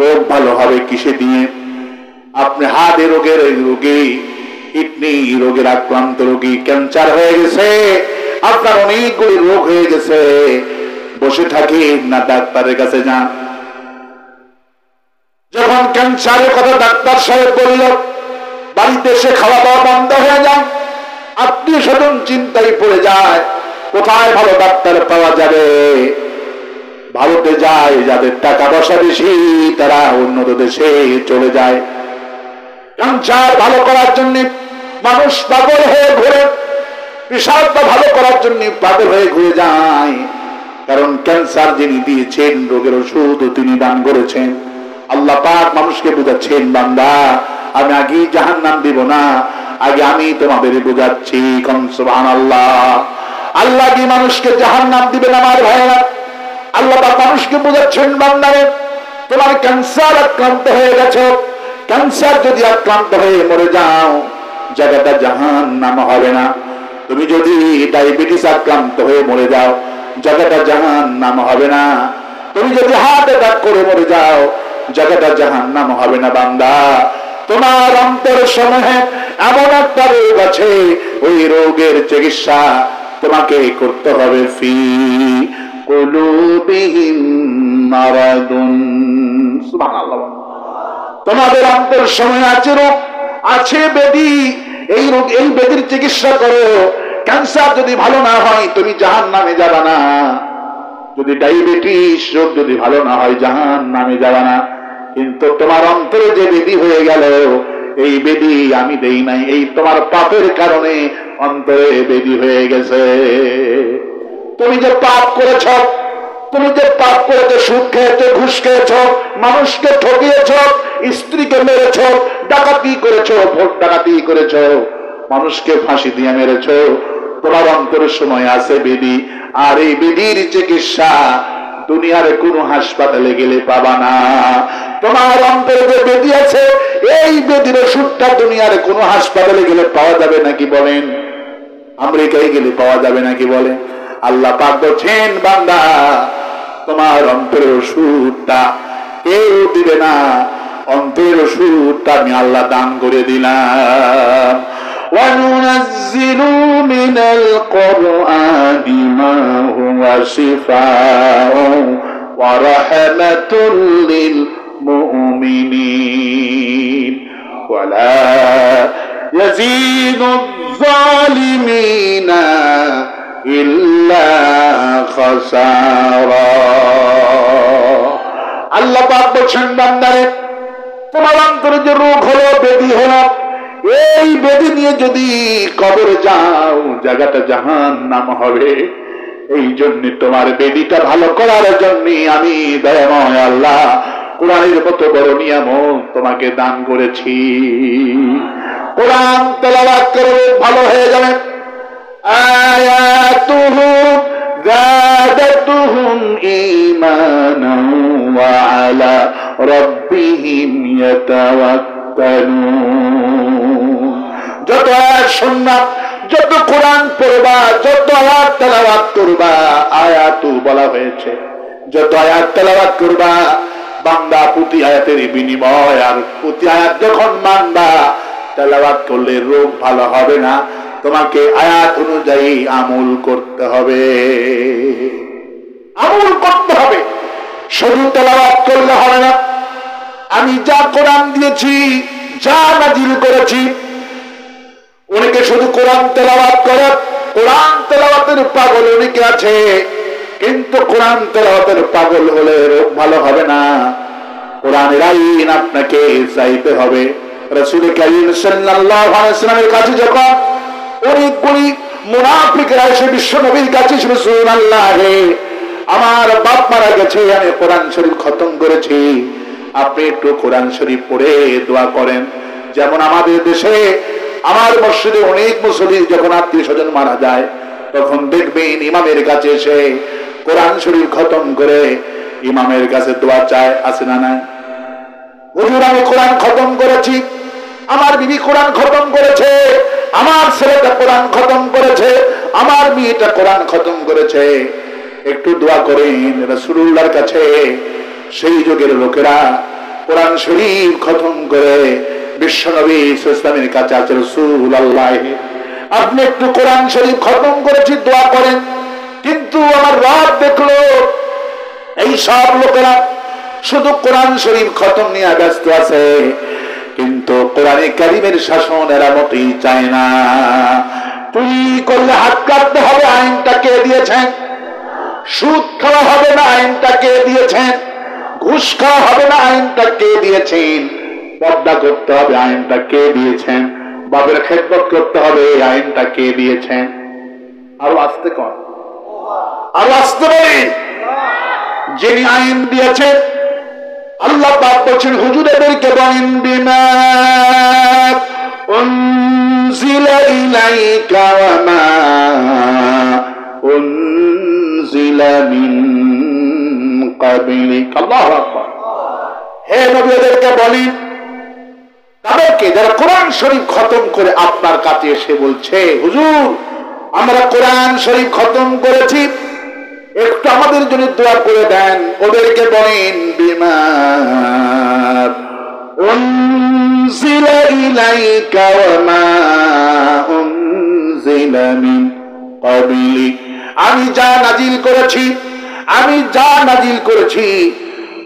রোগ ভালো হবে কিসে দিয়ে। আপনি হার্টের রোগের রোগী, কিডনি রোগের আক্রান্ত রোগী, ক্যান্সার হয়ে গেছে, আপনার অনেকগুলি রোগ হয়ে গেছে, বসে থাকেন না ডাক্তারের কাছে যান। যখন ক্যান্সারের কথা ডাক্তার সাহেব বলল, বাড়িতে এসে খাওয়া দাওয়া বন্ধ হয়ে যায়, আত্মীয় স্বজন চিন্তায় পড়ে যায়, কোথায় ভালো ডাক্তার পাওয়া যাবে। ভারতে যায় যাদের টাকা পয়সা বেশি, তারা উন্নত দেশে চলে যায়। ক্যান্সার ভালো করার জন্য মানুষ পাগল হয়ে ঘুরে, পেশাবটা ভালো করার জন্য পাগল হয়ে ঘুরে যায়। কারণ ক্যান্সার যিনি দিয়েছেন, রোগের ওষুধ তিনি দান করেছেন। আল্লাহ পাক মানুষকে বুঝাচ্ছেন, বান্দা আমি আগেই জাহান্নাম দিব না, আগে আমি তোমাদের বুঝাচ্ছি। কোন সুবহানাল্লাহ। আল্লাহ কি মানুষকে জাহান্নাম দিবেন আমার ভাইরা? আল্লাহ পাক মানুষকে বুঝাচ্ছেন, বান্দারে তোমার ক্যান্সার আক্রান্ত হয়ে গেছে, ক্যান্সার যদি আক্রান্ত হয়ে মরে যাও, জায়গাটা জাহান্নাম হবে না। তুমি যদি ডায়াবেটিস আক্রান্ত হয়ে মরে যাও, জায়গাটা জাহান্নাম হবে না। তুমি যদি হার্ট অ্যাটাক করে মরে যাও, জায়গাটা জাহান্নাম হবে না। বান্দা তোমার অন্তরের সময়ে এমন একটা রোগ আছে, ওই রোগের চিকিৎসা তোমাকে করতে হবে। ফি কুলুবিহিম মারাদুন। সুবহানাল্লাহ। তোমাদের অন্তর সময় আছে রোগ, আছে বেদি। এই রোগ, এই বেদির চিকিৎসা করো। ক্যান্সার যদি ভালো না হয়, তুমি জাহান্নামে যাবে না। যদি ডায়াবেটিস রোগ যদি ভালো না হয়, জাহান্নামে যাবে না। কিন্তু তোমার অন্তরে যে বেদি হয়ে গেল, এই বেদি আমি দেই নাই, এই তোমার পাপের কারণে অন্তরে বেদি হয়ে গেছে। তুমি যে পাপ করেছ, তুমি যে পাপ করেছ, সুদ খেয়েছ, ঘুষ খেয়েছ, মানুষকে ঠকিয়েছ, স্ত্রীকে মেরেছ, ডাকাতি করেছ, ভোট ডাকাতি করেছ, মানুষকে ফাঁসি দিয়ে মেরেছ, তোমার অন্তরের সময় আছে বেদি। আর এই বেদির চিকিৎসা দুনিয়ার কোনো হাসপাতালে গেলে পাবা না। তোমার অন্তরে যে বেদি আছে, এই বেদির ওষুধটা দুনিয়ার কোনো হাসপাতালে গেলে পাওয়া যাবে নাকি বলেন? আমেরিকায় গেলে পাওয়া যাবে নাকি বলে? আল্লাহ পাক বলছেন, বান্দা তোমার অন্তরের ওষুধটা কেউ দিবে না, অন্তরের ওষুধটা আমি আল্লাহ দান করে দিলাম। وَنُنَزِّلُ مِنَ الْقُرْآنِ مَا هُوَ شِفَاءٌ وَرَحْمَةٌ لِلْمُؤْمِنِينَ وَلَا يَزِيدُ الظَّالِمِينَ إِلَّا خَسَارًا। আল্লাহ পাক বলছেন, বান্দারে তোমার অন্তরে যে রোগ হলো, ব্যাধি হলো, এই ব্যাধি নিয়ে যদি কবরে যাও জায়গাটা জাহান্নাম হবে। এই জন্য তোমার ব্যাধিটা ভালো করার জন্য আমি দয়াময় আল্লাহ কোরআনের মতো বড় নিয়ামত তোমাকে দান করেছি। কোরআন তেলাওয়াত করে ভালো হয়ে যাবে। আয়াতুহু যাদাতুহুম ঈমানান ওয়া আলা রাব্বিহিম ইয়াতাওয়াক্কালুন। যত আয়াত শুনবা, যত কোরআন পড়বা, যত আয়াত তেলাওয়াত করবা, আয়াতু বলা হয়েছে, যত আয়াত তেলাওয়াত করবা বান্দা প্রতি আয়াতের বিনিময়, আর প্রতি আয়াত যখন মানবা তেলাওয়াত করলে রোগ ভালো হবে না, তোমাকে আয়াত অনুযায়ী আমল করতে হবে, আমল করতে হবে। শুধু তেলাওয়াত করলে হবে না। আমি যা কোরআন দিয়েছি, যা নাজিল করেছি, অনেকে শুধু কোরআন তেলাওয়াত করে, কোরআন তেলাওয়াতের পাগল অনেকে আছে, কিন্তু কোরআন তেলাওয়াতের পাগল হলে রোগ ভালো হবে না। কোরআনের আইন আপনাকে চাইতে হবে। রাসূল কারীম সাল্লাল্লাহু আলাইহি ওয়াসাল্লামের কাছে যখন অনেকগুলি মুনাফিকরা এসে বিশ্ব নবীর কাছে, রাসূলুল্লাহ আমার বাপ মারা গেছে, আমি কোরআন শরীফ খতম করেছি, আপনি একটু কোরআন শরীফ পড়ে দোয়া করেন। যেমন আমাদের দেশে আমার মসজিদে অনেক মুসল্লি যখন আত্মীয় স্বজন মারা যায় তখন দেখবেন ইমামের কাছে এসে কোরআন শরীফ খতম করে ইমামের কাছে দোয়া চায়, আছে না নাই? হুজুর আমি কোরআন খতম করেছি, আমার বিবি কোরআন খতম করেছে, আমার ছেলেটা কোরআন খতম করেছে, আমার মেয়েটা কোরআন খতম করেছে, একটু দোয়া করেন। রাসূলুল্লাহর কাছে সেই যুগের লোকেরা কোরআন শরীফ খতম করে বিশ্ব নবী ইসলামের কাছে আছে, রাসূলুল্লাহ আপনি একটু কোরআন শরীফ খতম করেছি, দোয়া করেন। কিন্তু আমার রব দেখলো এই সব লোকেরা শুধু কোরআন শরীফ খতম নিয়ে ব্যস্ত আছে, কিন্তু কোরআনে কারীমের শাসন এরা মোটেই চায় না। তুই করলে হাত কাটতে হবে, আইনটা কে দিয়েছেন? সুদ খাওয়া হবে না, আইনটা কে দিয়েছেন? ঘুষ খাওয়া হবে না, আইনটা কে দিয়েছেন? পর্দা করতে হবে, আইনটা কে দিয়েছেন? বাপের খেদমত করতে হবে, আইনটা কে দিয়েছেন? আরো আসতে কর, আরো আসতে বলি। যিনি আইন দিয়েছেন আল্লাহ পাক বলছেন, হুজুরদেরকে বলেন, বিমা উনজিলা ইলাইকা ওয়া মা উনজিলা মিন ক্বাবলিক। আল্লাহু আকবার। হে নবীদেরকে বলেন, তাদেরকে যারা কোরআন শরীফ খতম করে আপনার কাছে এসে বলছে, হুজুর আমরা কোরআন শরীফ খতম করেছি, একটু আমাদের জন্য দোয়া করে দেন। ওদেরকে বলেন, বিমা উনজিলা ইলাইকা ওয়া মা উনজিলা মিন ক্বাবলিক। আমি যা নাজিল করেছি, আমি যা নাজিল করেছি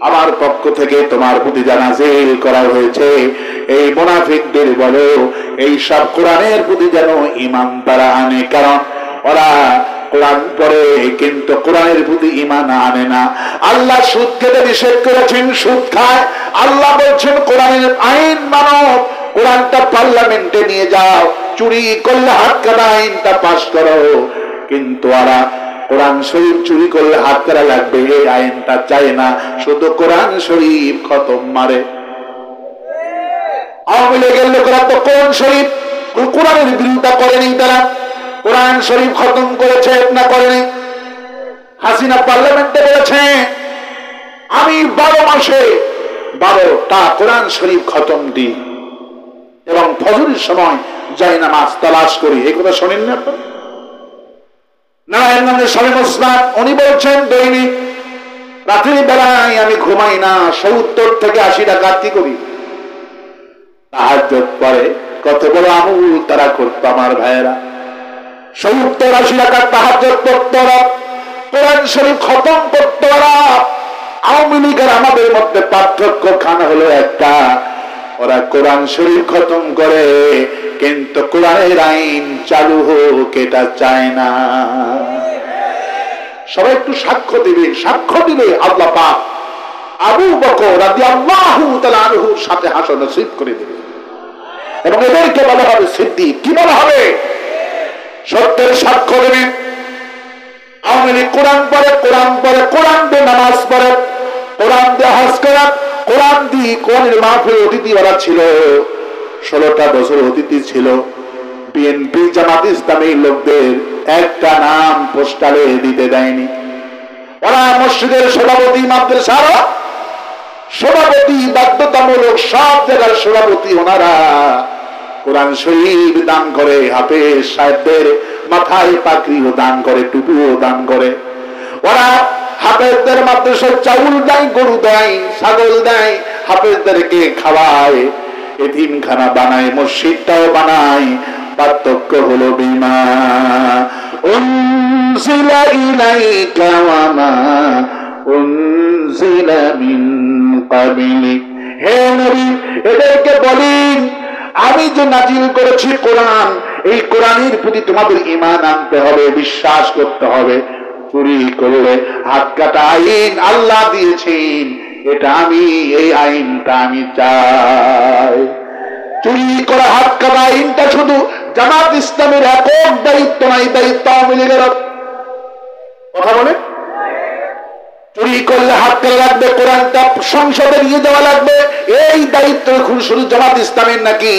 আমার পক্ষ থেকে তোমার প্রতি যা নাজিল করা হয়েছে, এই মুনাফিকদের বলো এই সব কোরআনের প্রতি যেন ঈমান তারা আনে, কারণ ওরা কোরআন পড়ে কিন্তু কোরআনের প্রতি ঈমান আনে না। আল্লাহ সুদ খেতে নিষেধ করেছেন, সুদ খায়। আল্লাহ বলছেন কোরআনের আইন মানো, কোরআনটা পার্লামেন্টে নিয়ে যাও, চুরি করলে হাত কাটা আইনটা পাস করো। কিন্তু ওরা কোরআন শরীফ চুরি করলে হাত কাটা লাগবে এই আইনটা চায় না, শুধু কোরআন শরীফ খতম মারে। আওয়ামী লীগের লোকেরা তো কোরআন শরীফ কোরআনের বিরোধিতা করেনি, তারা কোরআন শরীফ খতম করেছে না করেনি? হাসিনা পার্লামেন্টে বলেছে আমি 12 মাসে 12টা কোরআন শরীফ খতম দিই এবং ফজরের সময় যাই নামাজ তালাশ করি। এই কথা শোনেননি আপনারা? নারায়ণগঞ্জের সাহেব মুসলাম উনি বলছেন দৈনিক রাত্রি বেলায় আমি ঘুমাই না, 70 থেকে 80 রাকাত কি করি তাহাজ্জুদ পড়ে। কত বড় আমল তারা করতো আমার ভাইয়েরা, 70-80 রাকাত তাহাজ্জুদ পড়তো, কোরআন শরীফ খতম করতো। আওয়ামী লীগের আমাদের মধ্যে পার্থক্য খানা হলো একটা, ওরা কোরআন শরীফ খতম করে কিন্তু কোরআনের আইন চালু হোক এটা চায় না। সবাই একটু সাক্ষ্য দিবে, সাক্ষ্য দিলে আল্লাহ পাক আবু বকর রাদিয়াল্লাহু তাআলা আনহুর সাথে হাসর নসিব করে দিবে এবং এদেরকে বলা হবে সিদ্দিক। কি বলা হবে? সত্যের সাক্ষ্য দেবে। আওয়ামী লীগ কোরআন পড়ে, কোরআন পড়ে, কোরআন দিয়ে নামাজ পড়ে, কোরআন দিয়ে হজ করে, কোরআন দিয়ে কোরআনের মাহফিলে অতিথি ওরা ছিল, 16টা বছর অতিথি ছিল। বিএনপি জামাত ইসলামী লোকদের একটা নাম পোস্টালে দিতে দেয়নি। ওরা মসজিদের সভাপতি, মাদ্রাসার সভাপতি, বাধ্যতামূলক সব জায়গার সভাপতি ওনারা কোরআন শরীফ দান করে, হাফেজ সাহেবদের মাথায় পাগড়িও দান করে, টুপিও দান করে। ওরা হাফেজদের মাদ্রাসায় চাউল দেয়, গরু দেয়, ছাগল দেয়, হাফেজদেরকে খাওয়ায়, এতিমখানা বানায়, মসজিদটাও বানায়। পার্থক্য হলো বিমা উনজিলা ইলাইকা ওয়া মা উনজিলা মিন ক্বাবলিক। হে নবী, এদেরকে বলেন আমি যে নাজিল করেছি কোরআন, এই কোরআনের প্রতি তোমাদের ঈমান আনতে হবে, বিশ্বাস করতে হবে। চুরি করলে হাত কাটা আইন আল্লাহ দিয়েছেন, এটা আমি, এই আইনটা আমি চাই। চুরি করা হাত কাটা আইনটা শুধু জামাত ইসলামের একক দায়িত্ব নাই, দায়িত্ব আওয়ামী লীগের। কথা বলে চুরি করলে হাত কাটা লাগবে, কোরআনটা সংসদে নিয়ে যাওয়া লাগবে, এই দায়িত্ব শুধু জামাত ইসলামের নাকি?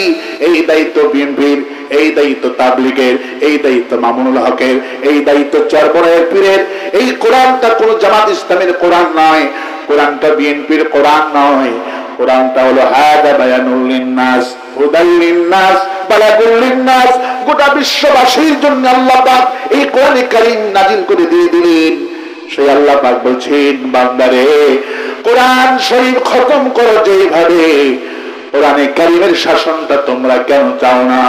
এই দায়িত্ব বিএনপির, এই দায়িত্ব তাবলীগের, এই দায়িত্ব মামুনুল হকের, এই দায়িত্ব চরবরের পীরের। এই কোরআনটা কোন জামাত ইসলামের কোরআন নয়, কোরআনটা বিএনপির কোরআন নয়। কোরআনটা হলো হাদা বায়ানুল লিন্নাস হুদাল লিন্নাস বালাগুল লিন্নাস। গোটা বিশ্ববাসীর জন্য আল্লাহ পাক এই কোরআনে কারীম নাজিল করে দিয়ে দিলেন। সেই আল্লাহ পাক বলছেন, বান্দারে কোরআন শরীফ খতম করো যেভাবে, কোরআনে কারীমের শাসনটা তোমরা কেন চাও না?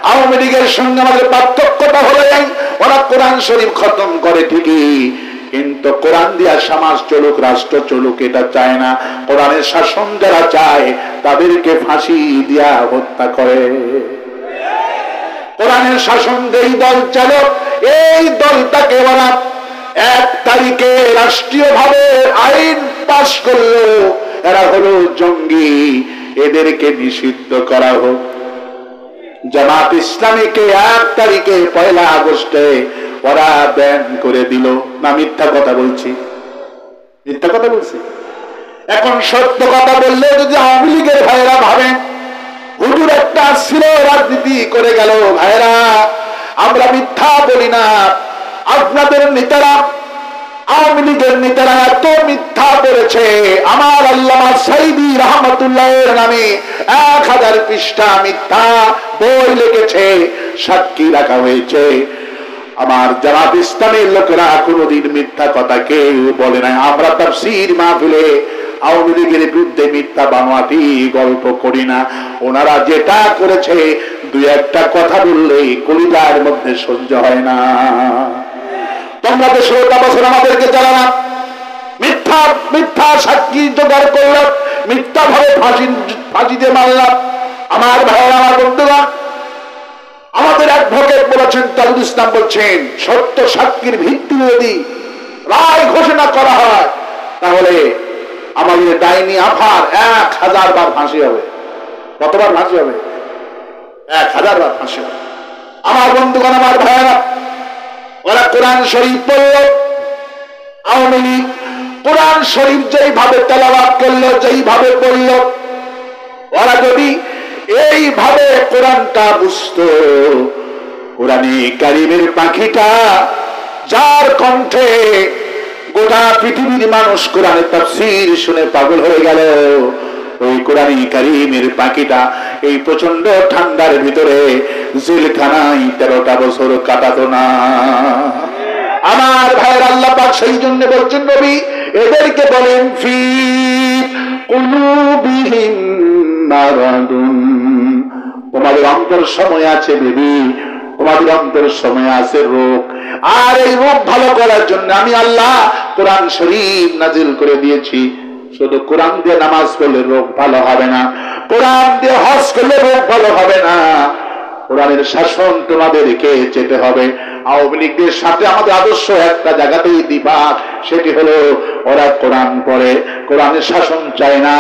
আওয়ামী লীগের সঙ্গে আমাদের পার্থক্যটা হলো এই, ওরা কোরআন শরীফ খতম করে ঠিকই কিন্তু কোরআন দিয়া সমাজ চলুক, রাষ্ট্র চলুক এটা চায় না। কোরআনের শাসন যারা চায় তাদেরকে ফাঁসি দিয়া হত্যা করে। কোরআনের শাসন যেই দল চালক, এই দলটাকে ওরা 1 তারিখে রাষ্ট্রীয়ভাবে আইন পাশ করলো, এরা হলো জঙ্গি, এদেরকে নিষিদ্ধ করা হোক। জামাত ইসলামীকে 1 তারিখে 1 আগস্টে ওরা ব্যান করে দিল। না মিথ্যা কথা বলছি? মিথ্যা কথা বলছি? এখন সত্য কথা বললে যদি আওয়ামী লীগের ভাইয়েরা ভাবেন হুজুর একটা ছিল রাজনীতি করে গেল, ভাইয়েরা আমরা মিথ্যা বলি না। আপনাদের নেতারা, আওয়ামী লীগের নেতারা এত মিথ্যা বলেছে, আমার আল্লামা সাইদি রহমাতুল্লাহের নামে 1000 পৃষ্ঠা মিথ্যা বই লিখেছে, সাক্ষী রাখা হয়েছে। আমার জামাত ইসলামের লোকেরা কোনদিন মিথ্যা কথা কেউ বলে না। আমরা তাফসীর মাহফিলে আওয়ামী লীগের বিরুদ্ধে মিথ্যা বানোয়াটি গল্প করি না। ওনারা যেটা করেছে 2-1টা কথা বললে কলিজার মধ্যে সহ্য হয় না। তোমরা তো 16টা বছর আমাদেরকে জানালাম, মিথ্যা মিথ্যা সাক্ষী জোগাড় করলাম, মিথ্যা ভাবে ফাঁসিতে মারলাম। আমার ভাইয়েরা, আমার বন্ধুরা, আমাদের অ্যাডভোকেট বলেছেন, তাজুল ইসলাম বলছেন, সত্য সাক্ষীর ভিত্তিতে যদি রায় ঘোষণা করা হয় তাহলে আমাদের ডাইনি আফার 1000 বার ফাঁসি হবে। কতবার ফাঁসি হবে? 1000 বার ফাঁসি হবে। আমার বন্ধুগণ, আমার ভাইয়েরা, ওরা কোরআন শরীফ পড়ল, আওয়ামী লীগ কোরআন শরীফ যেইভাবে তেলাওয়াত করলো, যেইভাবে পড়ল, ওরা যদি এইভাবে কোরআনটা বুঝতো, কোরআনে কারীমের পাখিটা যার কণ্ঠে গোটা পৃথিবীর মানুষ কোরআনের তাফসীর শুনে পাগল হয়ে গেল, ওই কোরআন কারীমের পাখিটা এই প্রচন্ড ঠান্ডার ভিতরে জেলখানায় 13টা বছর কাটাতো না। আমার ভাইয়ের আল্লাহ পাক সেই জন্য বলছেন নবী এদেরকে বলেন ফি কুলুবিহিম মারাদুন, তোমাদের অন্তর সময় আছে বেবি, তোমাদের অন্তর সময় আছে রোগ, আর এই রোগ ভালো করার জন্য আমি আল্লাহ কোরআন শরীফ নাজিল করে দিয়েছি। শুধু কোরআন দিয়ে নামাজ পড়লে রোগ ভালো হবে না, কোরআন দিয়ে হজ করলে রোগ ভালো হবে না, কোরআনের শাসন তোমাদেরকে যেতে হবে। আওয়ামী লীগের সাথে আমাদের আদর্শ একটা জায়গাতেই দিবা, সেটি হলো ওরা কোরআন পড়ে, কোরআনের শাসন চায় না।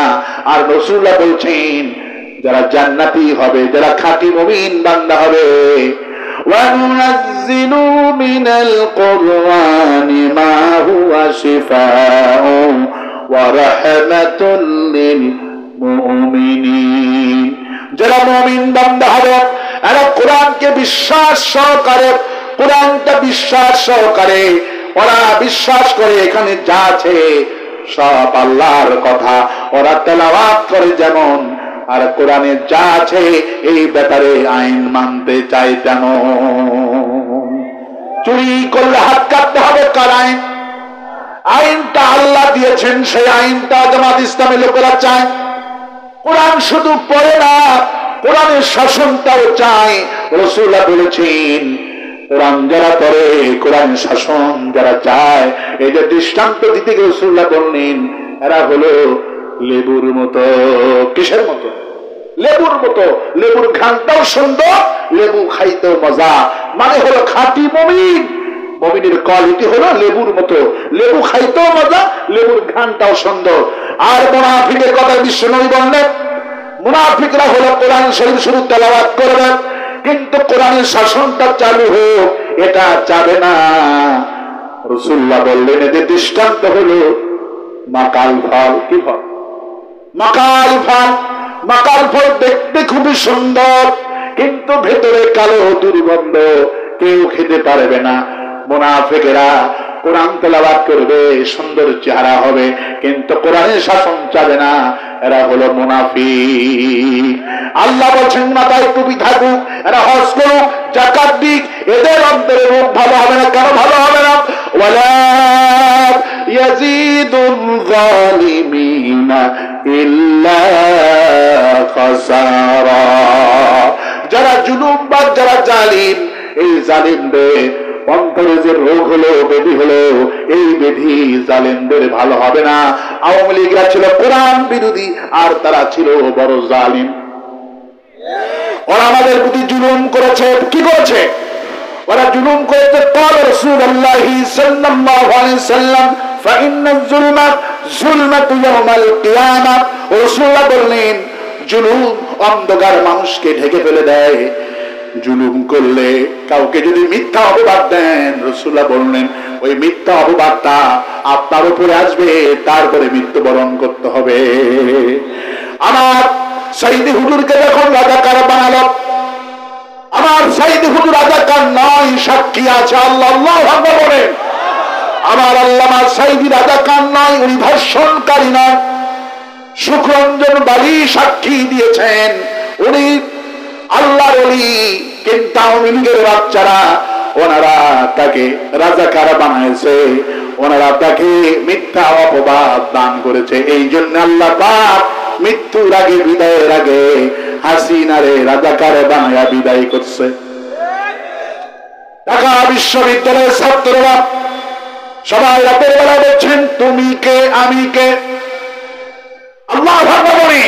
আর রাসূলুল্লাহ বলছেন যারা জান্নাতি হবে, যারা খাঁটি মুমিন বান্দা হবে, وَنُنَزِّلُ مِنَ الْقُرْآنِ مَا هُوَ شِفَاءٌ وَرَحْمَةٌ لِلْمُؤْمِنِينَ। যারা মুমিন বান্দা হবে এরা কোরআনকে বিশ্বাস সহকারে, কোরআনটা বিশ্বাস সহকারে ওরা বিশ্বাস করে এখানে যা আছে সব আল্লাহর কথা, ওরা তেলাওয়াত করে যেমন, আর কোরআনে যা আছে এই ব্যাপারে আইন মানতে চাই তেমন। চুরি করলে হাত কাটতে হবে কার আইন? আইনটা আল্লাহ দিয়েছেন, সেই আইনটা জামাত ইসলামী লোকেরা চায়। কোরআন শুধু পড়ে না, কোরআনের শাসনটাও চায়। রাসূলুল্লাহ বলেছেন কোরআন যারা পড়ে, কোরআনের শাসন যারা চায়, এই যে দৃষ্টান্ত দিতে গিয়ে রাসূলুল্লাহ বললেন এরা হলো লেবুর মতো। কিসের মতো? লেবুর মতো। লেবুর ঘ্রাণটাও সুন্দর, লেবু খাইতেও মজা, মানে হলো খাঁটি মুমিন। মুমিনের কোয়ালিটি হলো লেবুর মতো, লেবু খাইতেও মজা, লেবুর ঘ্রাণটাও সুন্দর। আর মুনাফিকের কথা বিশ্বনবী বললেন মুনাফিকরা হলো কোরআন শরীফ শুরু তেলাওয়াত করবে কিন্তু কোরআনের শাসনটা চালু হোক এটা চাবে না। রাসূলুল্লাহ বললেন এদের দৃষ্টান্ত হলো মাকাল ফল। কি ফল? মাকাল ফল। মাকাল ফল দেখতে খুবই সুন্দর কিন্তু ভেতরে কালো দুর্গন্ধ, কেউ খেতে পারবে না। মুনাফিকেরা কোরআন তেলাওয়াত করবে, সুন্দর চেহারা হবে কিন্তু কোরআনের শাসন চাবে না, এরা হলো মুনাফিক। আল্লাহ বলছেন মাথায় টুপি থাকুক, এরা হজ করুক, যাকাত দিক, এদের অন্তরে রূপ ভালো হবে না। কেন ভালো হবে না? ওয়ালা ইয়াজিদুল যালিমিনা ইল্লা খাসারা। যারা জুলুমবাজ, যারা জালিম, এই জালিমদের অন্তরে যে রোগ হলো, ব্যাধি হলো, এই ব্যাধি জালিমদের ভালো হবে না। আওয়ামী লীগরা ছিল কোরআন বিরোধী আর তারা ছিল বড় জালিম। ওরা আমাদের প্রতি জুলুম করেছে। কি করেছে? ওরা জুলুম করেছে। قال رسول الله صلى الله عليه وسلم فإن الظلم ظلمة يوم القيامة। রাসূলুল্লাহ বললেন জুলুম অন্ধকার মানুষকে ঢেকে ফেলে দেয়। জুলুম করলে কাউকে যদি মিথ্যা অপবাদ দেন, রাসূলুল্লাহ বললেন ওই মিথ্যা অপবাদটা আপনার উপরে আসবে, তারপরে মৃত্যুবরণ করতে হবে। আমার সাইদি হুজুরকে যখন রাজাকার বানালো, আমার সাইদি হুজুর রাজাকার নয়, সাক্ষী আছে আল্লাহ। আল্লাহু আকবার বলেন। আমার আল্লামা সাইদি রাজাকার নয়, উনি ধর্ষণকারী নয়। সুখরঞ্জন বালি সাক্ষী দিয়েছেন উনি আল্লাহর ওলি, কিন্তু আওয়ামী লীগের বাচ্চারা ওনারা তাকে রাজাকার বানাইছে, ওনারা তাকে মিথ্যা অপবাদ দান করেছে। এই জন্য আল্লাহ পাক মৃত্যুর আগে, বিদায়ের আগে হাসিনারে রাজাকার বানায়া বিদায় করছে। ঢাকা বিশ্ববিদ্যালয়ের ছাত্ররা সবাই রাতের বেলা বলছেন তুমি কে আমি কে। আল্লাহ ভালো বলি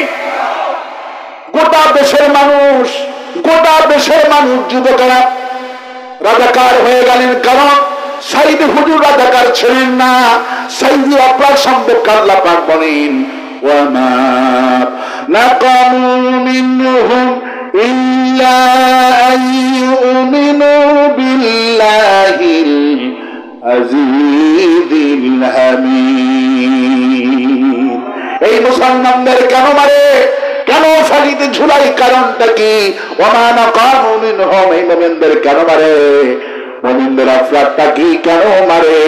গোটা দেশের মানুষ, গোটা দেশের মানুষ যুবকেরা রাজাকার হয়ে গেলেন। কারণ সাইদি হুজুর রাজাকার ছিলেন না। সাইদি অপরাধ সম্পর্কে আল্লাহ পাক বলেন ওয়ামা নাকামু মিনহুম ইল্লা আইয়ুমিনু বিল্লাহিল আজিজিল হামিদ। এই মুসলমানদের কেন মারে, কেন ফাঁসিতে ঝুলাই? কারণটা কি? ওমা নাকামু মিনহুম, এই মুমিনদের কেন মারে? মুমিনদের অপরাধটা কি? কেন মারে?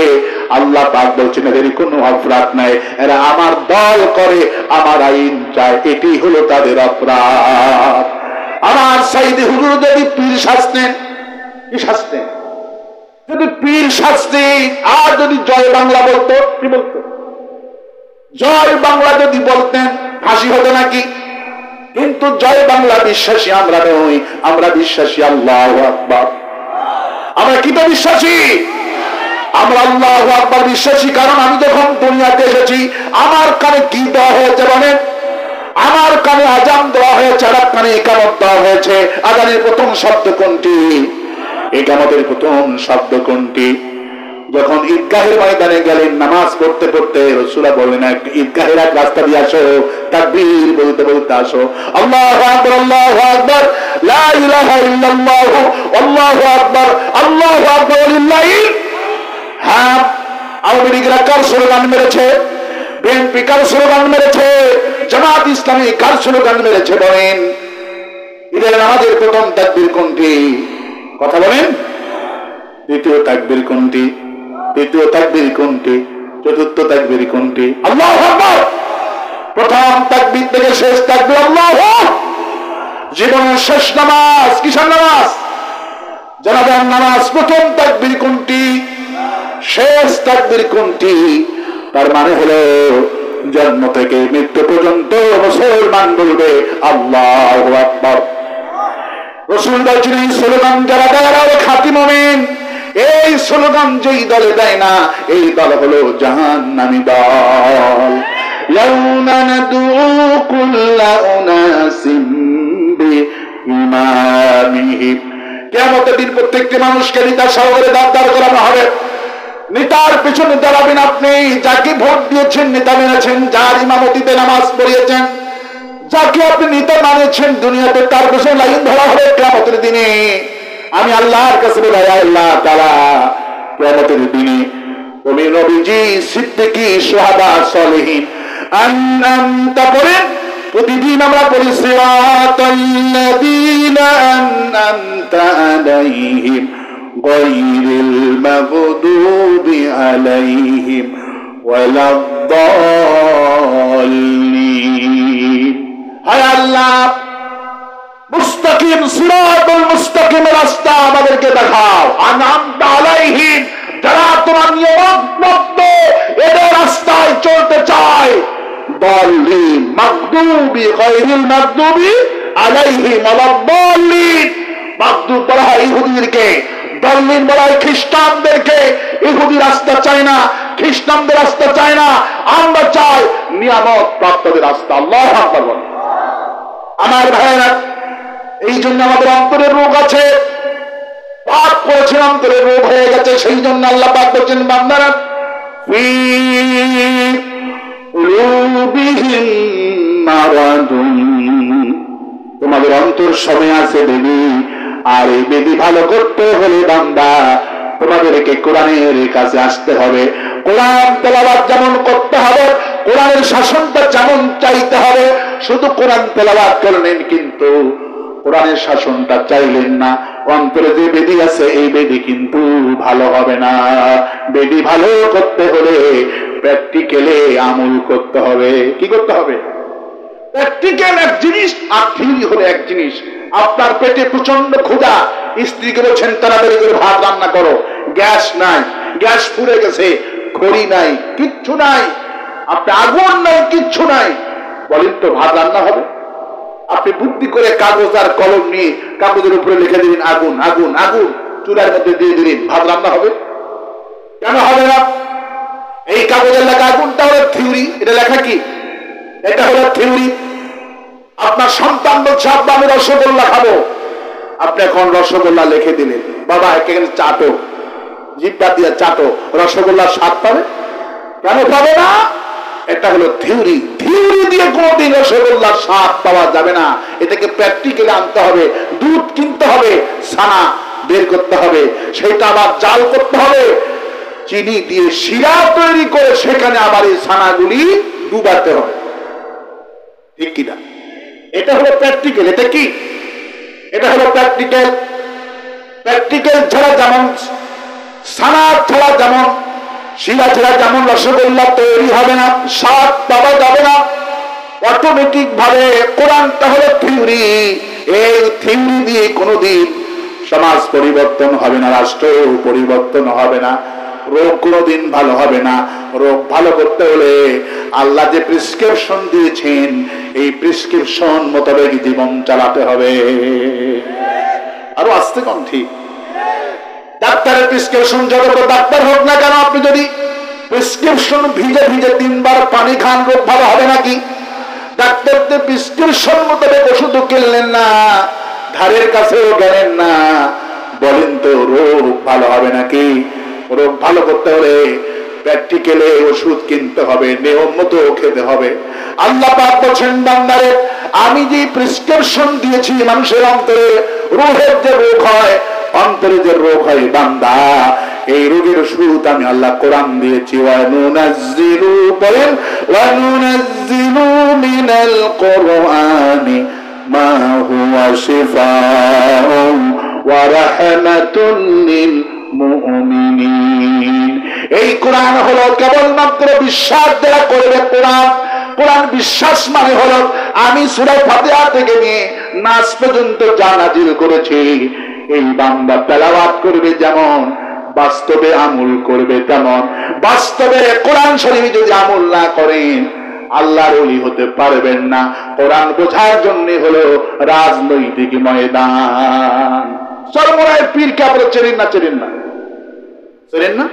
আল্লাহ পাক বলছেন এদের কোনো অপরাধ নাই, এরা আমার দল করে, আমার আইন চায়, এটি হলো তাদের অপরাধ। আমার সাইদি হুজুর যদি পীর শাস্তেন, কি শাস্তেন? যদি পীর শাস্তি আর যদি জয় বাংলা বলতো, কি বলতো? জয় বাংলা যদি বলতেন হাসি হতো নাকি? কিন্তু জয় বাংলা বিশ্বাসী আমরা নই, আমরা বিশ্বাসী আল্লাহু আকবার। আমরা কি তো বিশ্বাসী? আমরা আল্লাহু আকবার বিশ্বাসী। কারণ আমি যখন দুনিয়াতে এসেছি আমার কানে কি দেওয়া হয়েছে বলেন? আমার কানে আজান দেওয়া হয়েছে, আর কানে ইকামত দেওয়া হয়েছে। আজানের প্রথম শব্দ কোনটি? ইকামতের প্রথম শব্দ কোনটি? যখন ঈদগাহের ময়দানে গেলেন নামাজ পড়তে পড়তে রাসূল বললেন ঈদগাহের এক রাস্তা দিয়ে আসো, তাকবীর বলতে বলতে আসো, আল্লাহু আকবার, আল্লাহু আকবার, লা ইলাহা ইল্লাল্লাহ, আল্লাহু আকবার, আল্লাহু আকবার লিল্লাহিল হামদ। আওয়ামী লীগরা কার স্লোগান মেরেছে? বিএনপি কার স্লোগান মেরেছে? জামাত ইসলামী কার স্লোগান মেরেছে বলেন? ঈদের নামাজের প্রথম তাকবীর কোনটি? কথা বলেন। দ্বিতীয় তাকবীর কোনটি? তৃতীয় তাকবীর কোনটি? চতুর্থ তাকবীর কোনটি? আল্লাহু আকবার। প্রথম তাকবীর থেকে শেষ তাকবীর আল্লাহু। জীবনের শেষ নামাজ কিসের নামাজ? জানাজার নামাজ। প্রথম তাকবীর কোনটি? শেষ তাকবীর কোনটি? তার মানে হলো জন্ম থেকে মৃত্যু পর্যন্ত মুসলমান বলবে আল্লাহু আকবার। রাসূল বলেছেন এই স্লোগান যারা দেয় ওরা খাঁটি মুমিন। এই স্লোগান যেই দলে দেয় না এই দল হলো জাহান্নামী দল। ইয়াউমা নাদউ কুল্লা উনাসিম বিইমামিহিম। কিয়ামতের দিন প্রত্যেকটি মানুষকে নেতা সহকারে দাঁড় করানো হবে। নেতার পেছনে দাঁড়াবেন আপনি, যাকে ভোট দিয়েছেন নেতা মেনেছেন, যার ইমামতিতে নামাজ পড়িয়েছেন, যাকে আপনি নেতা মানেছেন দুনিয়াতে, তার পেছনে লাইন ধরা হবে কিয়ামতের দিনে। আমি আল্লাহর কাছে বলি আল্লাহ তাআলা কিয়ামতের দিনে তুমি নবীজি, সিদ্দিকী, শুহাদা, সালেহীন আনআমতা পড়েন। প্রতিদিন আমরা পড়ি সিরাতাল্লাযীনা আনআমতা আলাইহিম গায়রিল মাগদুবি আলাইহিম ওয়ালাদ-দাল্লিন। হায় আল্লাহ, মুস্তাকিম সিরাতুল মুস্তাকিমের রাস্তা আমাদেরকে দেখাও। আনআমতা আলাইহিম, যারা তোমার নিয়মবদ্ধ এদের রাস্তায় চলতে চায়। দাল্লিন, মাগদুবি, গায়রিল মাগদুবি আলাইহিম ওয়ালাদ-দাল্লিন। মাগদুব বলা হয় ইহুদিদেরকে, দাল্লিন বলা হয় খ্রিস্টানদেরকে। ইহুদি রাস্তা চায় না, খ্রিস্টানদের রাস্তা চায় না, আমরা চাই নিয়ামত প্রাপ্তদের রাস্তা। আল্লাহু আকবার। আমার ভাইয়েরা, এই জন্য আমাদের অন্তরের রোগ আছে, পাপ করেছেন অন্তরের রোগ হয়ে গেছে। সেই জন্য আল্লাহ পাক বলেছেন বান্দারা ফি কুলুবিহিম মারাদুন, তোমাদের অন্তর সময় আছে বেবি। আর এই বেবি ভালো করতে হলে বান্দা তোমাদেরকে কোরআনের কাছে আসতে হবে। কোরআন তেলাওয়াত যেমন করতে হবে, কোরআনের শাসনটা যেমন চাইতে হবে। শুধু কোরআন তেলাওয়াত করলেন কিন্তু কোরআনের শাসনটা চাইলেন না, অন্তরে যে বেদি আছে এই বেদি কিন্তু ভালো হবে না। বেদি ভালো করতে হলে প্র্যাকটিক্যালে আমল করতে হবে। কি করতে হবে? প্র্যাকটিক্যাল এক জিনিস আর থিওরি হলো এক জিনিস। আপনার পেটে প্রচন্ড ক্ষুধা, স্ত্রীকে বলছেন তাড়াতাড়ি করে ভাত রান্না করো, গ্যাস নাই, গ্যাস পুড়ে গেছে, খড়ি নাই, কিচ্ছু নাই, আপনি আগুন নাই, কিচ্ছু নাই, বলেন তো ভাত রান্না হবে? আপনি বুদ্ধি করে কাগজ আর কলম নিয়ে কাগজের উপরে লিখে দিলেন আগুন আগুন আগুন, চুলার মধ্যে দিয়ে দিলেন, ভাত রান্না হবে? কেন হবে না? এই কাগজের লেখা আগুনটা হলো থিওরি। এটা লেখা কি? এটা হলো থিওরি। আপনার সন্তান বলছে আব্বা আমি রসগোল্লা খাবো, আপনি এখন রসগোল্লা লিখে দিলেন, বাবা এখানে চাটো, জিভটা দিয়ে চাটো, রসগোল্লার স্বাদ পাবে? কেন পাবে না? এটা হলো থিওরি। থিওরি দিয়ে কোনদিন রসগোল্লার স্বাদ পাওয়া যাবে না। এটাকে প্র্যাকটিক্যালি আনতে হবে। দুধ কিনতে হবে, ছানা বের করতে হবে, সেটা আবার জাল করতে হবে, চিনি দিয়ে শিরা তৈরি করে সেখানে আবার এই ছানাগুলি ডুবাতে হবে। ঠিক কিনা? এটা হলো প্র্যাকটিক্যাল। এটা কি? এটা হলো প্র্যাকটিক্যাল। প্র্যাকটিক্যাল ছাড়া যেমন, ছানা ছাড়া যেমন শিরা যেমন রসগোল্লা তৈরি হবে না, স্বাদ পাওয়া যাবে না, অটোমেটিক ভাবে কোরআনটা হলো থিওরি। এই থিওরি দিয়ে কোনোদিন সমাজ পরিবর্তন হবে না, রাষ্ট্র পরিবর্তন হবে না, রোগ কোনোদিন ভালো হবে না। রোগ ভালো করতে হলে আল্লাহ যে প্রেসক্রিপশন দিয়েছেন এই প্রেসক্রিপশন মোতাবেক জীবন চালাতে হবে। আরো আসতে কম ঠিক। ডাক্তারের প্রেসক্রিপশন যত বড় ডাক্তার হোক না কেন, আপনি যদি প্রেসক্রিপশন ভিজে ভিজে 3 বার পানি খান, রোগ ভালো হবে নাকি? ডাক্তারদের প্রেসক্রিপশন মোতাবেক ওষুধও কিনলেন না, ধারের কাছেও গেলেন না, বলেন তো রোগ ভালো হবে নাকি? রোগ ভালো করতে হলে প্র্যাকটিক্যালে ওষুধ কিনতে হবে, নিয়ম মতো খেতে হবে। আল্লাহ পাক বলেন, বান্দারে আমি যে প্রেসক্রিপশন দিয়েছি মানুষের অন্তরে রোগের যে রোগ হয়, অন্তরে যে রোগ হয় বান্দা, এই রোগের ওষুধ আমি আল্লাহ কোরআন দিয়েছি। ওয়ানুনাজ্জিলু বলেন ওয়ানুনাজ্জিলু মিনাল কোরআনি মা হুয়া শিফাউন ওয়া রাহমাতুল লিল মুমিনিন। এই কোরআন হলো কেবলমাত্র বিশ্বাস যারা করবে কোরআন। কোরআন বিশ্বাস মানে হলো আমি সূরা ফাতিহা থেকে নিয়ে নাস পর্যন্ত যা নাজিল করেছি, এই বান্দা তেলাওয়াত করবে যেমন, বাস্তবে আমল করবে তেমন। বাস্তবে কোরআন শরীফ যদি আমল না করেন আল্লাহর ওলি হতে পারবেন না। কোরআন বোঝার জন্য হলো রাজনৈতিক ময়দান। সরমরায়ের পীরকে আপনারা চেনেন না? চেনেন না? চেনেন না?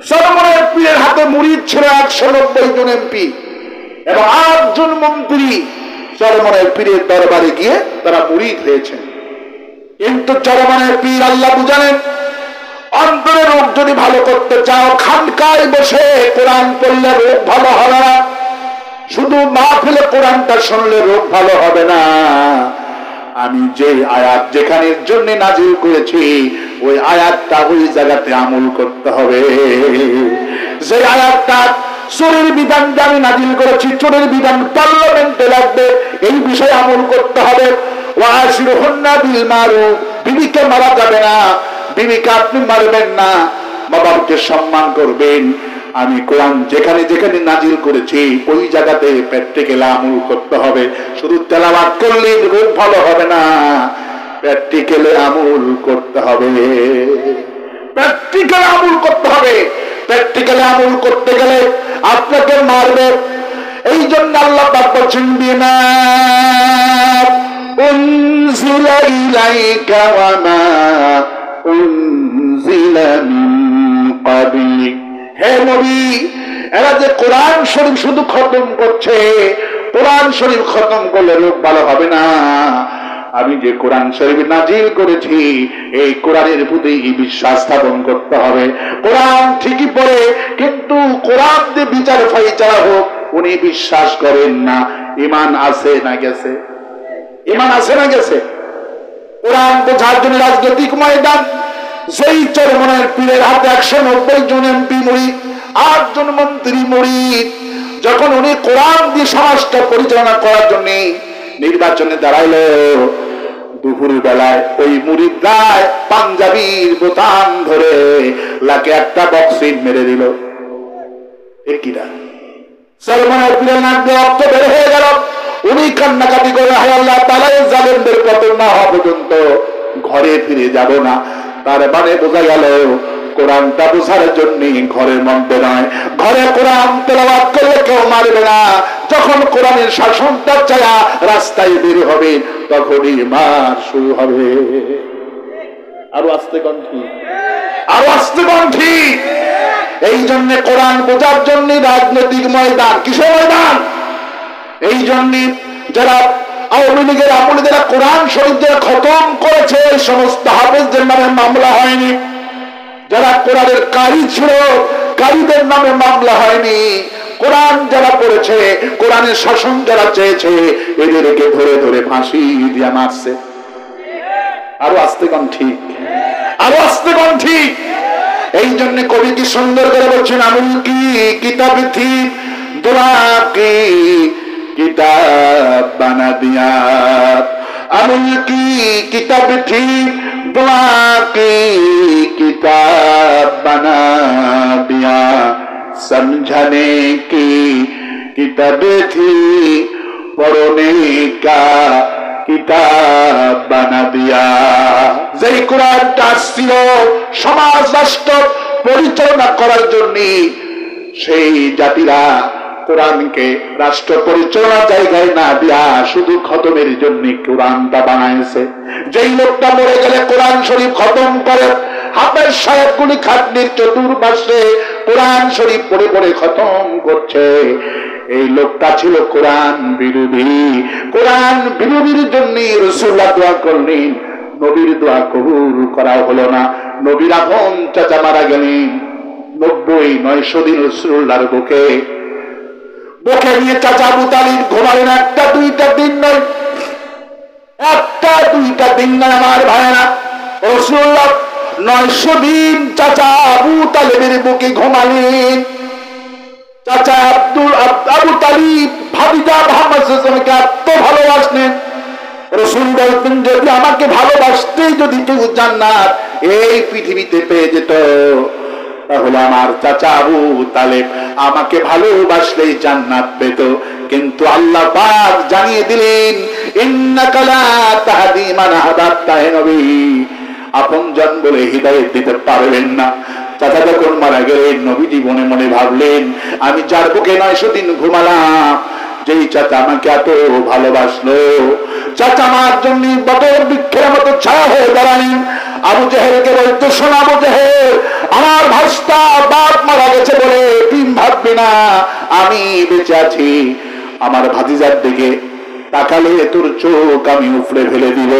সরমরায়ের পীরের হাতে মুরিদ ছিল 190 জন এমপি এবং 8 জন মন্ত্রী। সরমরায়ের পীরের দরবারে গিয়ে তারা মুরিদ হয়েছেন। কিন্তু চরমনের পীর আল্লাহ বুঝালেন, অন্তরের রোগ যদি ভালো করতে চাও খানকায় বসে কোরআন পড়লে রোগ ভালো হবে না, শুধু মাহফিলে কোরআনটা শুনলে রোগ ভালো হবে না। আমি যে আয়াত যেখানের জন্য নাজিল করেছি ওই আয়াতটা ওই জায়গাতে আমল করতে হবে। যে আয়াতটা চোরের বিধান আমি নাজিল করেছি, চোরের বিধান পার্লামেন্টে লাগবে, এই বিষয়ে আমল করতে হবে। ওয়াশিরুহুন্না বিল মারুফ, বিবিকে মারা যাবে না, বিবিকে আপনি মারবেন না, মা বাবাকে সম্মান করবেন। আমি কোরআন যেখানে যেখানে নাজিল করেছি ওই জায়গাতে প্র্যাকটিক্যাল আমল করতে হবে। শুধু তেলাওয়াত করলে রোগ ভালো হবে না, প্র্যাকটিক্যালে আমল করতে হবে। প্র্যাকটিক্যাল আমল করতে হবে। প্র্যাকটিক্যালে আমল করতে গেলে আপনাকে মারবে। এই জন্য আল্লাহ পাক বলেছেন, বিমা উনজিলা ইলাইকা ওয়া মা উনজিলা মিন ক্বাবলিক। হে নবী, এরা যে কোরআন শরীফ শুধু খতম করছে, কোরআন শরীফ খতম করলে রোগ ভালো হবে না। আমি যে কোরআন শরীফ নাজিল করেছি এই কোরআনের প্রতি বিশ্বাস স্থাপন করতে হবে। কোরআন ঠিকই পড়ে, কিন্তু কোরআন দিয়ে বিচার ফাইচারা হোক উনি বিশ্বাস করেন না। ঈমান আছে না গেছে? ঈমান আছে না গেছে? কোরআন বোঝার জন্য রাজনৈতিক ময়দান। সেই চরমনের পীরের হাতে 190 জন এমপি মুরিদ, 8 জন মন্ত্রী মুরিদ। যখন উনি কোরআন দিয়ে সমাজটা পরিচালনা করার জন্য নির্বাচনে দাঁড়াইল, দুপুরের বেলায় ওই মুরিদরায় পাঞ্জাবির বোতাম ধরে লাকে একটা বক্সিং মেরে দিল। একিরা চরমনের পীরের নাক দিয়ে রক্ত বের হয়ে গেল। উনি কান্নাকাটি করে, হায় আল্লাহ, তারাই জালেমদের পতন না হওয়া পর্যন্ত ঘরে ফিরে যাব না। তার মানে বোঝা গেল কোরআনটা বোঝার জন্য ঘরের মধ্যে নয়, ঘরে কোরআন তেলাওয়াত করলে কেউ মারবে না। যখন কোরআনের শাসনটা চায়া রাস্তায় বের হবে তখনই মার শুরু হবে। আরো আস্তে কণ্ঠী, আরো আস্তে কণ্ঠী। এই জন্য কোরআন বোঝার জন্য রাজনৈতিক ময়দান। কিসের ময়দান? এই জন্য যারা আওয়ামী লীগের আমলে যারা কোরআন শরীফ যারা খতম করেছে এই সমস্ত হাফেজদের নামে মামলা হয়নি। যারা কোরআনের কারি ছিল কারিদের নামে মামলা হয়নি। কোরআন যারা পড়েছে, কোরআনের শাসন যারা চেয়েছে, এদেরকে ধরে ধরে ফাঁসি দিয়ে মারছে। আরো আস্তে কন ঠিক, আরো আস্তে কন ঠিক। এই জন্য কবি কি সুন্দর করে বলছেন, আমুল কি কিতাব থি দুআ কি किताब बना दिया, अमुल की किताब थी इतलाकी किताब बना दिया, समझने की किताब थी, पढ़ने का কিতাব বানা দিয়া। যেই কোরআনটা ছিল সমাজ রাষ্ট্র পরিচালনা করার জন্য, সেই জাতিরা কোরআনকে রাষ্ট্র পরিচালনার জায়গায় না দিয়া শুধু খতমের জন্য কোরআনটা বানাইছে। যেই লোকটা মরে গেলে কোরআন শরীফ খতম করে, হাফেজ সাহেবগুলি খাটনির চতুর্পাশে কোরআন শরীফ পড়ে পড়ে খতম করছে, এই লোকটা ছিল কোরআন বিরোধী। কোরআন বিরোধীর জন্য রাসূলুল্লাহ দোয়া করলেন, নবীর দোয়া কবুল করা হলো না। নবীর আপন চাচা মারা গেলেন, ৯০-৯০০ দিন রাসূলুল্লাহর বুকে নিয়ে চাচা আবু তালিব ঘুমালেন। একটা দুইটা দিন নয়, একটা দুইটা দিন নয় আমার ভাইরা, রাসূলুল্লাহ ৯০০ দিন চাচা আবু তালিবের বুকে ঘুমালেন। চাচা আবু তালিব ভাবিজা মুহাম্মদ সাল্লাল্লাহু আলাইহি ওয়াসাল্লামকে এত ভালোবাসলেন, রাসূল বলতেন যদি আমাকে ভালোবাসতে যদি কেউ জান্নাত এই পৃথিবীতে পেয়ে যেত, তাহলে আমার চাচা আবু তালেব আমাকে ভালোবাসলেই জান্নাত পেত। কিন্তু আল্লাহ পাক জানিয়ে দিলেন, ইন্নাকা লা তাহদি মান আহবাবতা, হে নবী আপনজন বলে হিদায়াত দিতে পারবেন না। চাচা যখন মারা গেলেন, নবীজি মনে মনে ভাবলেন, আমি যার বুকে ৯০০ দিন ঘুমালাম, যেই চাচা আমাকে এত ভালোবাসলো, চাচা আমার জন্য বটর বৃক্ষের মতো ছায়া হয়ে দাঁড়ালেন। আবু জেহেলকে বলতো, শোন আবু জেহেল, আমার ভাস্তা বাপ মারা গেছে বলে তুই ভাববি না আমি বেঁচে আছি। আমার ভাতিজার দিকে তাকালে তোর চোখ আমি উপড়ে ফেলে দিব।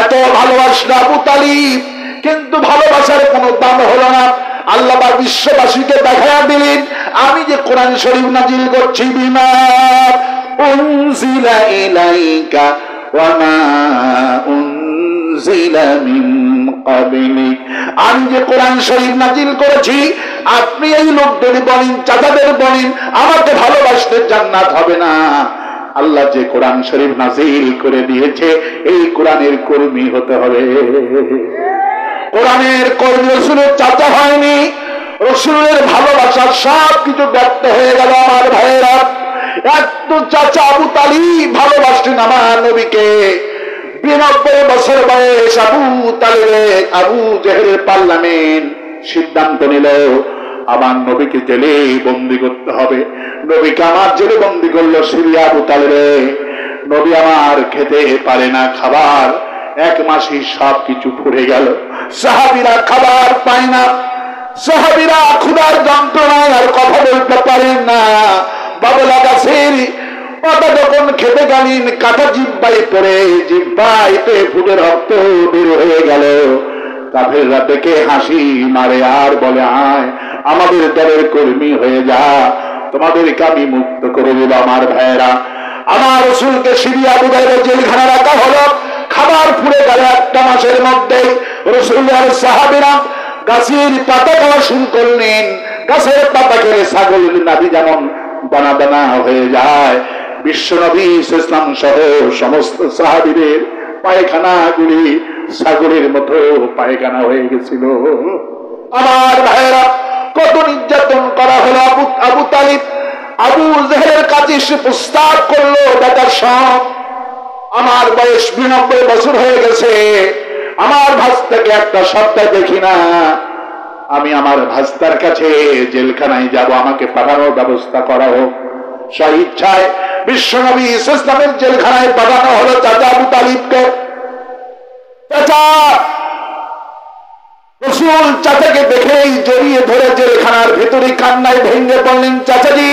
এত ভালোবাসলো আবু তালিব, কিন্তু ভালোবাসার কোনো দাম হলো না। আল্লাহ বিশ্ববাসীকে দেখায়া দিলেন, আমি যে কোরআন শরীফ নাজিল করছি, বিমা উনজিলা ইলাইকা ওয়া মা উনজিলা মিন ক্বাবলিক, আমি যে কোরআন শরীফ নাজিল করেছি, আপনি এই লোকদের বলেন, চাচাদের বলেন, আমাকে ভালোবাসলে জান্নাত হবে না। আল্লাহ যে কোরআন শরীফ নাজিল করে দিয়েছে, এই কোরআনের কর্মী হতে হবে। কোরআনের কর্মী রাসূলের চাচা হয়নি, রাসূলের ভালোবাসার সব কিছু ব্যক্ত হয়ে গেল। আমার ভাইয়েরা, এত চাচা আবু তালিব ভালোবাসতেন আমার নবীকে। ৯২ বছর বয়স আবু তালিবের আবু জেহেলের পার্লামেন্ট সিদ্ধান্ত নিল, আমার নবীকে জেলে বন্দী করতে হবে। নবীকে আমার জেলে বন্দী করলো সিরিয়া আবু তালিবে। নবী আমার খেতে পারে না খাবার, ১ মাসই সব কিছু ফুরে গেল। সাহাবীরা খাবার পায় না, সাহাবীরা ক্ষুধার যন্ত্রণায় আর কথা বলতে পারেন না। বাবলা গাছের পাতা যখন খেতে গেলেন, কাঁটা জিহ্বায় পড়ে জিহ্বাইতে ফুটে রক্ত বের হয়ে গেল। কাফেররা দেখে হাসি মারে আর বলে, আয় আমাদের দলের কর্মী হয়ে যা, তোমাদেরকে আমি মুক্ত করে দেব। আমার ভাইয়েরা, আমার রাসূলকে সিরিয়া আবু তালিবের জেলখানা রাখা হলো। খাবার ফুরে গেল ১ মাসের মধ্যে। রাসূল আর সাহাবীরা গাছের পাতা খাওয়া শুরু করলেন। গাছের পাতা খেলে ছাগলের নাভি যেমন দানা দানা হয়ে যায়, বিশ্বনবী ইসলাম সহ সমস্ত সাহাবীদের পায়খানাগুলি ছাগলের মতো পায়খানা হয়ে গেছিল। আমার ভাইয়েরা, কত নির্যাতন করা হলো। আবু তালিব আবু জেহেলের কাছে এসে প্রস্তাব করলো, বেটার সব আমার বয়স ৯২ বছর হয়ে গেছে, আমার ভাস্তাকে একটা সপ্তাহ দেখি না, আমি আমার ভাস্তার কাছে জেলখানায় যাব, আমাকে পাঠানোর ব্যবস্থা করা হোক। স্বইচ্ছায় বিশ্বনবী ইসলামের জেলখানায় পাঠানো হলো চাচা আবু তালিবকে। চাচা রাসূল চাচাকে দেখেই জড়িয়ে ধরে জেলখানার ভিতরে কান্নায় ভেঙে পড়লেন, চাচাজি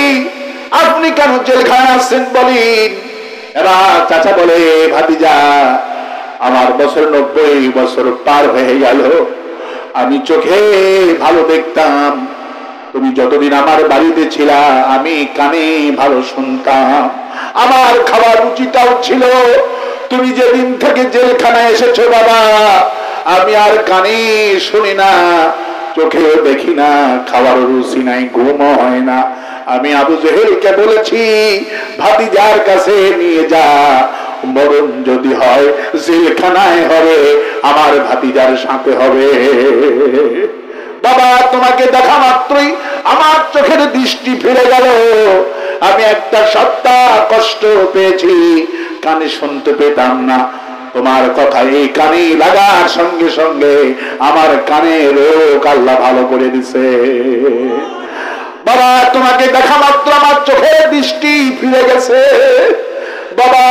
আপনি কেন জেলখানায় আসছেন বলেন। এরা চাচা বলে, ভাতিজা আমার বছর ৯০ বছর পার হয়ে গেল, আমি চোখে ভালো দেখতাম, তুমি যতদিন আমার বাড়িতে ছিলা আমি কানে ভালো শুনতাম, আমার খাবার রুচিটাও ছিল। তুমি যেদিন থেকে জেলখানায় এসেছো বাবা, আমি আর কানে শুনি না, চোখেও দেখি না, খাবার রুচি নাই, ঘুমও হয় না। আমি আবু জেহেলকে বলেছি ভাতিজার কাছে নিয়ে যা, মরণ যদি হয় জেলখানায় হবে, আমার ভাতিজার সাথে হবে। বাবা, তোমাকে দেখা মাত্রই আমার চোখের দৃষ্টি ফিরে গেল। আমি একটা সপ্তাহ কষ্ট পেয়েছি, কানে শুনতে পেতাম না। তোমার কথা এই কানে লাগার সঙ্গে সঙ্গে আমার কানের রোগ আল্লাহ ভালো করে দিছে। বাবা, তোমাকে দেখা মাত্র আমার চোখের দৃষ্টি ফিরে গেছে। বাবা,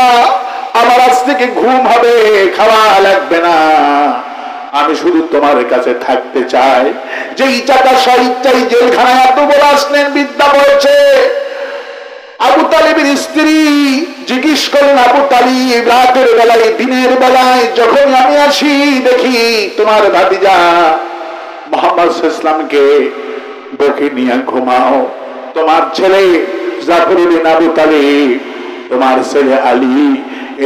আমার আজ থেকে ঘুম হবে, খাওয়া লাগবে না। আমি শুধু তোমার কাছে থাকতে চাই। যে ইচ্ছাটা স্বইচ্ছাই জেলখানায় এত বড় আসলেন, বিদ্যা বলছে। আবু তালিবের স্ত্রী জিজ্ঞেস করলেন, আবু তালিব, রাতের বেলায় দিনের বেলায় যখন আমি আসি দেখি তোমার ভাতিজা মুহাম্মদ ইসলামকে বুকে নিয়ে ঘুমাও। তোমার ছেলে জাফরুদ্দিন, আবু তালিব, তোমার ছেলে আলী,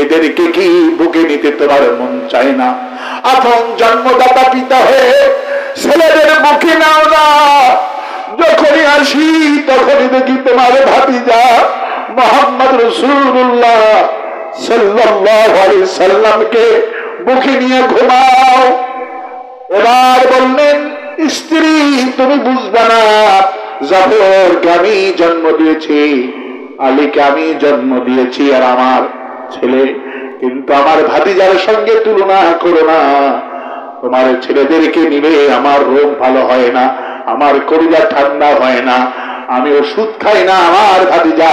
এদেরকে কি বুকে নিতে তোমার মন চায় না? আপন জন্মদাতা পিতা হয়ে ছেলেদের বুকে নাও না। যখনই আসি তখনই দেখি তোমার ভাতিজা মুহাম্মদ রাসূলুল্লাহ সাল্লাল্লাহু আলাইহি সাল্লামকে বুকে নিয়ে ঘুমাও। এবার বললেন, স্ত্রী তুমি বুঝবে না, জাফরকে আমি জন্ম দিয়েছি, আলীকে আমি জন্ম দিয়েছি, আর আমার ছেলে, কিন্তু আমার ভাতিজার সঙ্গে তুলনা করো না। তোমার ছেলেদেরকে নিলে আমার রোগ ভালো হয় না, আমার কলিজা ঠান্ডা হয় না, আমি ওষুধ খাই না। আমার ভাতিজা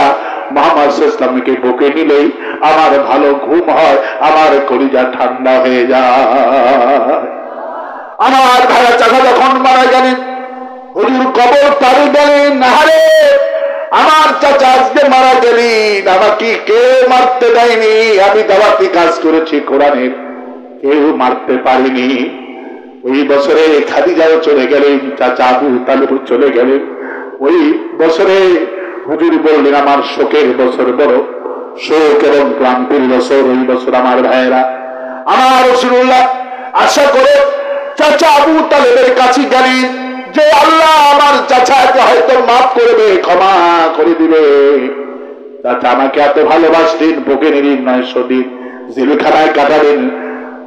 মুহাম্মদ ইসলামকে বুকে নিলেই আমার ভালো ঘুম হয়, আমার কলিজা ঠান্ডা হয়ে যায়। আমার ভাইয়া চাচা যখন মারা গেলেন, হুজুর কবর পাড়ি গেলেন, নাহারে আমার চাচা আজকে মারা গেলেন, আমাকে কেউ মারতে দেয়নি, আমি দাওয়াতি কাজ করেছি কোরআনের, কেউ মারতে পারিনি। ওই বছরে খাদিজাও চলে গেলেন, চাচা আবু তালিব চলে গেলেন। ওই বছরে হুজুর বললেন, আমার শোকের বছর, বড় শোক এবং ক্লান্তির বছর। ওই বছর আমার ভাইয়েরা, আমার রাসূলুল্লাহ আশা করে চাচা আবু তালেবের কাছে গেলেন যে আল্লাহ আমার চাচাকে হয়তো মাফ করবে, ক্ষমা করে দিবে। চাচা আমাকে এত ভালোবাসতেন, বুকে নিলেন 900 দিন, জেলখানায় কাটালেন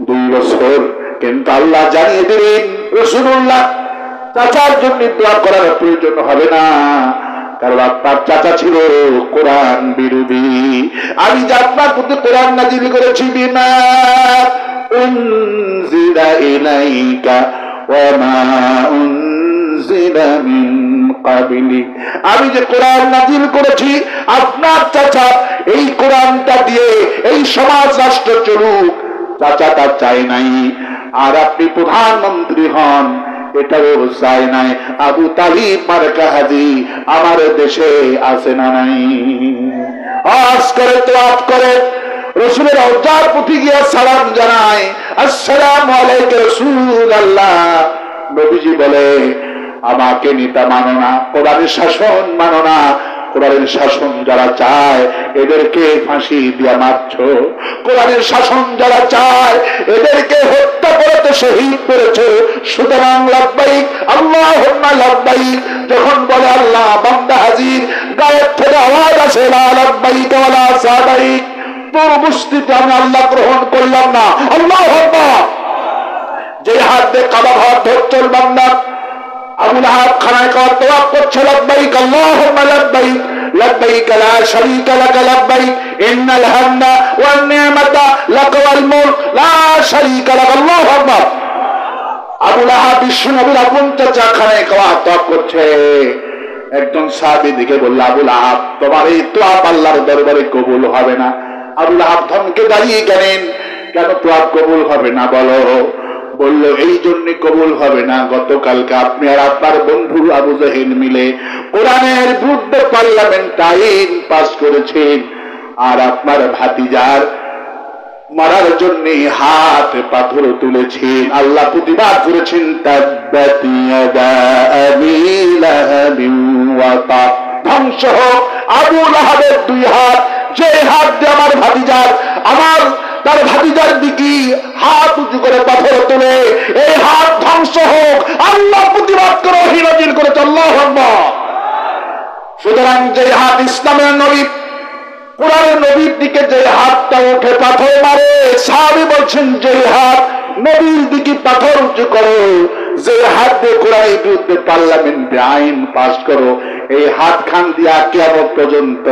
2 বছর, কিন্তু আল্লাহ জানিয়ে দিলেন রাসূলুল্লাহ চাচার জন্য দোয়া করার প্রয়োজন হবে না, কারণ আপনার চাচা ছিল কোরআন বিরোধী। আমি যে আপনার প্রতি কোরআন নাযিল করেছি, বিমা উনজিলা ইলাইকা ওয়া মা উনজিলা মিন ক্বাবলিক, আমি যে কোরআন নাযিল করেছি আপনার চাচা এই কোরআনটা দিয়ে এই সমাজ রাষ্ট্র চলুক, চাচাটা চাই নাই। আর আপনি প্রধানমন্ত্রী হন, এটাও চাই নাই। আবু তালিব মার্কা হাজি আমার দেশে আছে না নাই? আজ করে তো আপ করে রাসূলের রওজার প্রতি গিয়ে সালাম জানায়, আসসালামু আলাইকা রাসূলুল্লাহ। নবীজি বলে, আমাকে নেতা মানো না, কোরআনের শাসন মানো না, কোরআনের শাসন যারা চায় এদেরকে ফাঁসি দিয়া মারছো, কোরআনের শাসন যারা চায় এদেরকে হত্যা করতে শহীদ করেছো। সুতরাং লাব্বাইক আল্লাহুম্মা লাব্বাইক যখন বলে আল্লাহ, বান্দা হাজির, গায়ের থেকে আওয়াজ আসে লা লাব্বাইক ওয়া লা সাদাইক, তোর উপস্থিতি আমি আল্লাহ গ্রহণ করলাম না। আল্লাহুম্মা, যে হাত দিয়ে কাবা ঘর ধরছে বান্দা, আবু লাহাব খানায় কাবা তওয়াফ করছে, লাব্বাইক আল্লাহুম্মা লাব্বাইক লাব্বাইক লা শারীকা লাক লাব্বাইক ইন্নাল হামদা ওয়ান নি'মাতা লাক ওয়াল মুলক লা শারীকা লাক। আল্লাহুম্মা। আবু লাহাব বিশ্বনবীর আপন চাচা খানায় কাবা তওয়াফ করছে। একজন সাহাবী দিকে বলল, আবু লাহাব, তোমার এই তওয়াফ আল্লাহর দরবারে কবুল হবে না। আবু লাহাব ধমকে দাঁড়িয়ে গেলেন, কেন তওয়াফ কবুল হবে না বলো? বলল, এই জন্য কবুল হবে না, গতকালকে আপনি আর আপনার বন্ধু আবু জাহেল মিলে কোরআনের বিরুদ্ধে পার্লামেন্ট আইন পাস করেছেন, আর আপনার ভাতিজার মারার জন্য হাত পাথর তুলেছেন, আল্লাহ প্রতিবাদ করেছেন, তাব্বাত ইয়াদা আবি লাহাবিন ওয়া তাব, ধ্বংস হোক আবু লাহাবের 2 হাত, যে হাত দিয়ে আমার ভাতিজার, আমার তার ভাতিজার দিকে হাত উঁচু করে পাথর তুলে, এই হাত ধ্বংস হোক, আল্লাহ প্রতিবাদ করে ওহী নাযিল করেছে। আল্লাহু আকবার। সুতরাং যে হাত ইসলামের নবী কোরআনের নবীর দিকে যে হাতটা উঠে পাথর মারে, সাহাবী বলছেন যে হাত নবীর দিকে পাথর উঁচু করো, যে হাত দিয়ে কোরআনের বিরুদ্ধে পার্লামেন্টে আইন পাস করো, এই হাত খান দিয়া কিয়ামত পর্যন্ত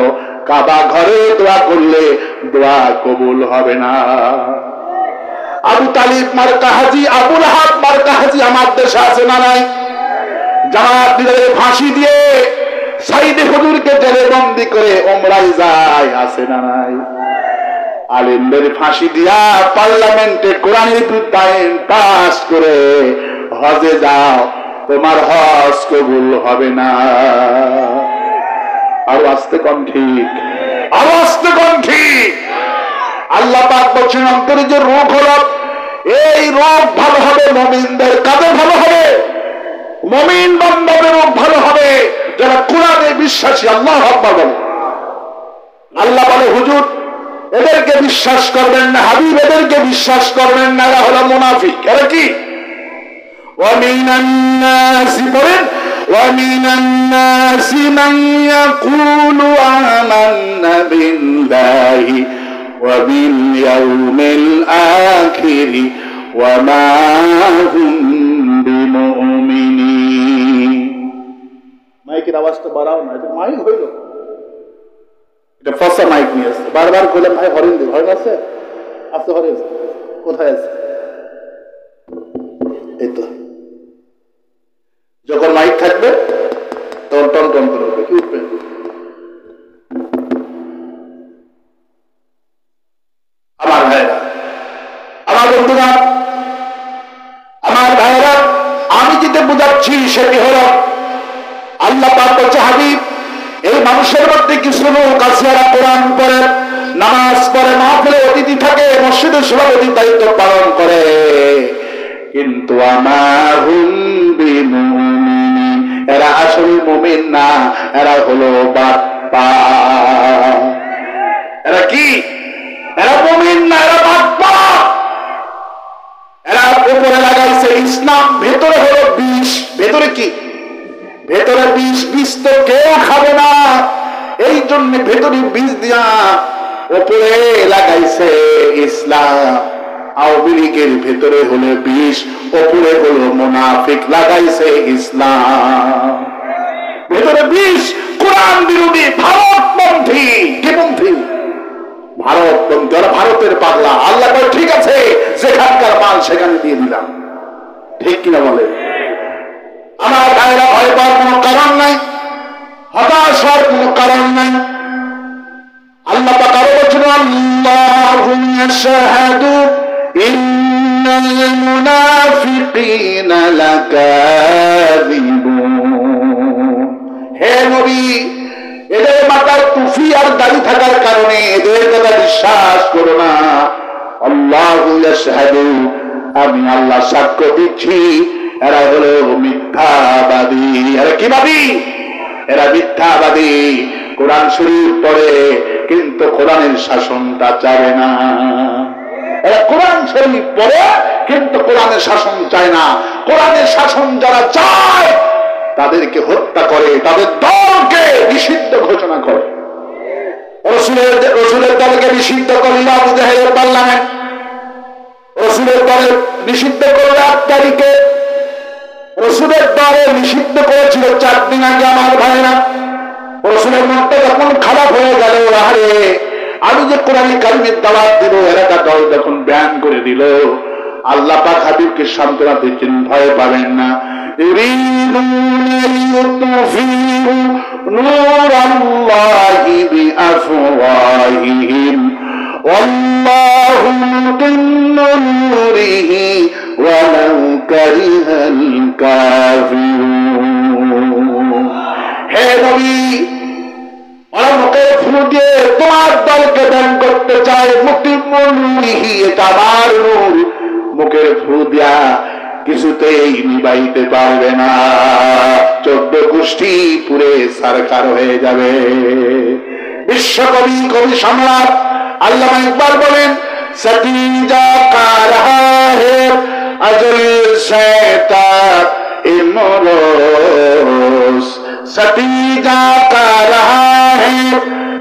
কাবা ঘরে দোয়া করলে দোয়া কবুল হবে না। আবু তালিব মার্কা হাজি, আবুল হাব মার্কা হাজি আমার দেশে আছে না নাই? জামাত দিলে ফাঁসি দিয়ে সাইদে হুজুরকে জেলে বন্দি করে ওমরায় যায়, আছে না নাই? আলেমদের ফাঁসি দিয়া পার্লামেন্টে কোরআনের বিরুদ্ধে আইন পাস করে হজে যাও, তোমার হজ কবুল হবে না। আর আসতে কোন ঠিক, আর আসতে কোন ঠিক। আল্লাহ পাক বলছেন অন্তরে যে রোগ হলো, এই রোগ ভালো হবে মুমিনদের। কাদের ভালো হবে? মুমিন বান্দাদের রোগ ভালো হবে যারা কোরআনে বিশ্বাসী। আল্লাহু আকবার বলেন। আল্লাহ বলে হুজুর এদেরকে বিশ্বাস করবেন না, হাবিব এদেরকে বিশ্বাস করবেন না, এরা হলো মুনাফিক। এরা কি? وَمِنَ النَّاسِ وَمِنَ النَّاسِ مَن يَقُولُ آمَنَّا بِاللَّهِ وَبِالْيَوْمِ الْآخِرِ وَمَا هُمْ بِمُؤْمِنِينَ। মাইকের আওয়াজটা বাড়াও না, এটা মাইক হইল, এটা ফসা মাইক নিয়ে আসছে। বারবার বললাম ভাই হরেন দিন, হরেন আছে? আছে হরেন, কোথায় আছে? এই তো, যখন মাইক থাকবে তখন টন টন করে উঠবে। কি উঠবে? আমার ভাইরা, আমার বন্ধুরা, আমার ভাইরা, আমি যেটা বুঝাচ্ছি সেটি হল আল্লাহ পাক বলছে হাবিব এই মানুষের মধ্যে কিছু লোক আছে যারা কোরআন পড়ে, নামাজ পড়ে, মাহফিলে অতিথি থাকে, মসজিদে সভাপতির দায়িত্ব পালন করে, কিন্তু আমার এরা আসলে মুমিন না, এরা হলো বাপ্পা। এরা কি? এরা মুমিন না, এরা বাপ্পা। এরা উপরে লাগাইছে ইসলাম, ভেতরে হলো বিষ। ভেতরে কি? ভেতরে বিষ। বিষ তো কেউ খাবে না, এই জন্য ভেতরে বিষ দিয়া উপরে লাগাইছে ইসলাম। আওয়ামী লীগের ভেতরে হলো বিষ, উপরে হলো মুনাফিক, লাগাইছে ইসলাম। ভেতরে বিষ, কোরআন বিরোধী, ভারতপন্থী। কি পন্থী? ভারতপন্থী। ওরা ভারতের পাগলা। আল্লাহ বলে ঠিক আছে, যেখানকার মাল সেখানে দিয়ে দিলাম। ঠিক কিনা বলে? আমার ভাইরা, ভয় পাওয়ার কোনো কারণ নাই, হতাশ হওয়ার কোনো কারণ নাই। আল্লাহ পাক আরো বলছেন আল্লাহু ইয়াশহাদু ইন্নাল মুনাফিকিনা লাকাযিবুন। হে নবী, এদের মাথায় টুপি আর দাড়ি থাকার কারণে এদের কথা বিশ্বাস করো না। আল্লাহু ইয়াশহাদু, আমি আল্লাহ সাক্ষ্য দিচ্ছি, এরা হলো মিথ্যাবাদী। এরা কি বাদী? এরা মিথ্যাবাদী। কোরআন শরীফ পড়ে কিন্তু কোরআনের শাসনটা চায় না। এরা কোরআন শরীফ পড়ে কিন্তু কোরআনের শাসন চায় না। কোরআনের শাসন যারা চায় তাদেরকে হত্যা করে, তাদের দলকে নিষিদ্ধ ঘোষণা করে। রসুলের দলকে নিষিদ্ধ করল আবু জাহেলের পার্লামেন্ট। রসুলের দলে নিষিদ্ধ করল 8 তারিখে। রসুলের দলে নিষিদ্ধ করেছিল 4 দিন আগে। আমার ভাইরা, রসুলের মনটা যখন খারাপ হয়ে গেল, আরে আমি যে কোরআনে কারিমের দাওয়াত দিব, এলাকা দল যখন ব্যান করে দিল, আল্লাহ পাক হাবিবকে সান্ত্বনা দিচ্ছেন, ভয় পাবেন না। নূরাল্লাহি বিআফওয়াহিহিম ওয়াল্লাহু মুতিম্মু নূরিহি ওয়ালাউ কারিহাল কাফিরুন। হে নবী, ওরা মুখে ফু দিয়ে তোমার দলকে দান করতে চায়। মুতিম্মু নূরিহি, এটা আমার নূর, মুখের ফু দিয়া কিছুতেই নিবাইতে পারবে না। 14 গোষ্ঠী পুরে সরকার হয়ে যাবে। বিশ্বকবি, কবি সম্রাট আল্লামা ইকবাল বলেন, সতীজা কা রহা হে আজল সে তাক ইমরোজ, সতীজা কা রহা হে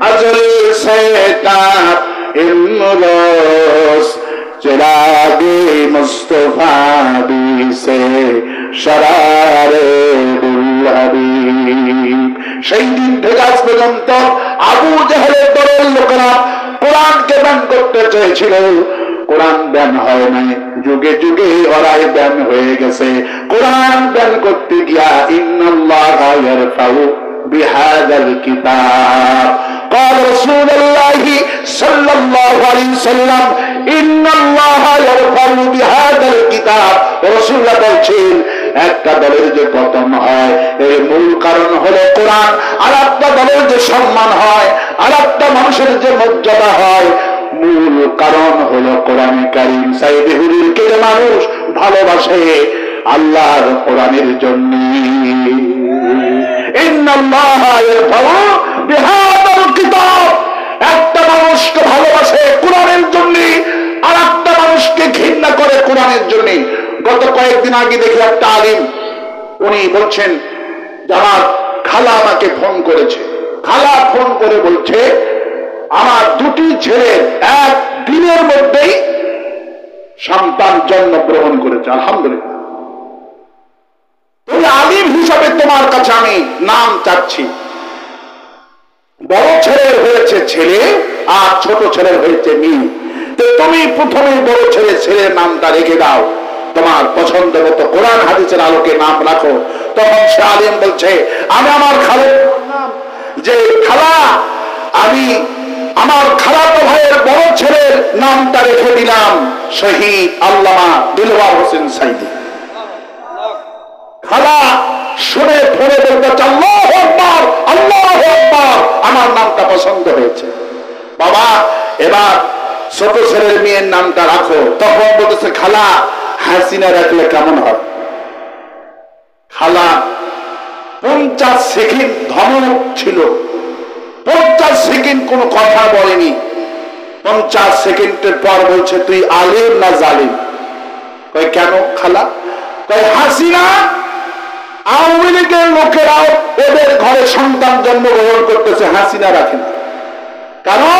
अजल से का इमरोज चिरागे मुस्तफा भी से शरारे সেই দিন থেকে আজ পর্যন্ত আবু জাহেলের দলের লোকেরা কোরআনকে ব্যান করতে চেয়েছিল, কোরআন ব্যান হয় নাই, যুগে যুগে ওরাই ব্যান হয়ে গেছে। কোরআন ব্যান করতে গিয়া ইন্নাল্লাহা ইয়ারফাউ বিহাদাল কিতাব قال رسول الله صلى الله عليه وسلم ان الله يرفع بهذا الكتاب। রাসূলুল্লাহ বলেছেন একটা দলের যে পতন হয় এর মূল কারণ হলো কোরআন, আর একটা দলের যে সম্মান হয়, আর একটা মানুষের যে মর্যাদা হয়, মূল কারণ হলো কোরআন কারীম। সাইয়েদে হুজুরকে যে মানুষ ভালোবাসে আল্লাহর কোরআনের জন্য। ইন্নাল্লাহা ইয়ারফাউ বিহাদাল কিতাব, একটা মানুষকে ভালোবাসে কোরআনের জন্য, আর একটা মানুষকে ঘৃণা করে কোরআনের জন্য। গত কয়েকদিন আগে দেখি একটা আলিম, উনি বলছেন যে আমার খালা আমাকে ফোন করেছে, খালা ফোন করে বলছে আমার দুটি ছেলের এক দিনের মধ্যেই সন্তান জন্মগ্রহণ করেছে। আলহামদুলিল্লাহ। তুমি আলিম হিসাবে তোমার কাছে আমি নাম চাচ্ছি, বড় ছেলের হয়েছে ছেলে আর ছোট ছেলের হয়েছে মেয়ে, তো তুমি প্রথমে বড় ছেলের নামটা রেখে দাও, তোমার পছন্দ মতো কোরআন হাদিসের আলোকে নাম রাখো। তখন সে আলিম বলছে আমি আমার খালের নাম যে খালা, আমি আমার খালাতো ভাইয়ের বড় ছেলের নামটা রেখে দিলাম শহীদ আল্লামা দিলওয়ার হোসেন সাইদি। খালা শুনে ফোনে বলতে আল্লাহু আকবার, আল্লাহু আকবার, আমার নামটা পছন্দ হয়েছে। বাবা এবার ছোট ছেলের মেয়ের নামটা রাখো। তখন বলতেছে খালা হাসিনা রাখলে কেমন হয়? খালা 50 সেকেন্ড ধমক ছিল, 50 সেকেন্ড কোনো কথা বলেনি। 50 সেকেন্ডের পর বলছে তুই আলিম না জালিম? কই কেন খালা? কই হাসিনা আওয়ামী লীগের লোকেরাও ওদের ঘরে সন্তান জন্মগ্রহণ করতেছে, হাসিনা রাখে না। কারণ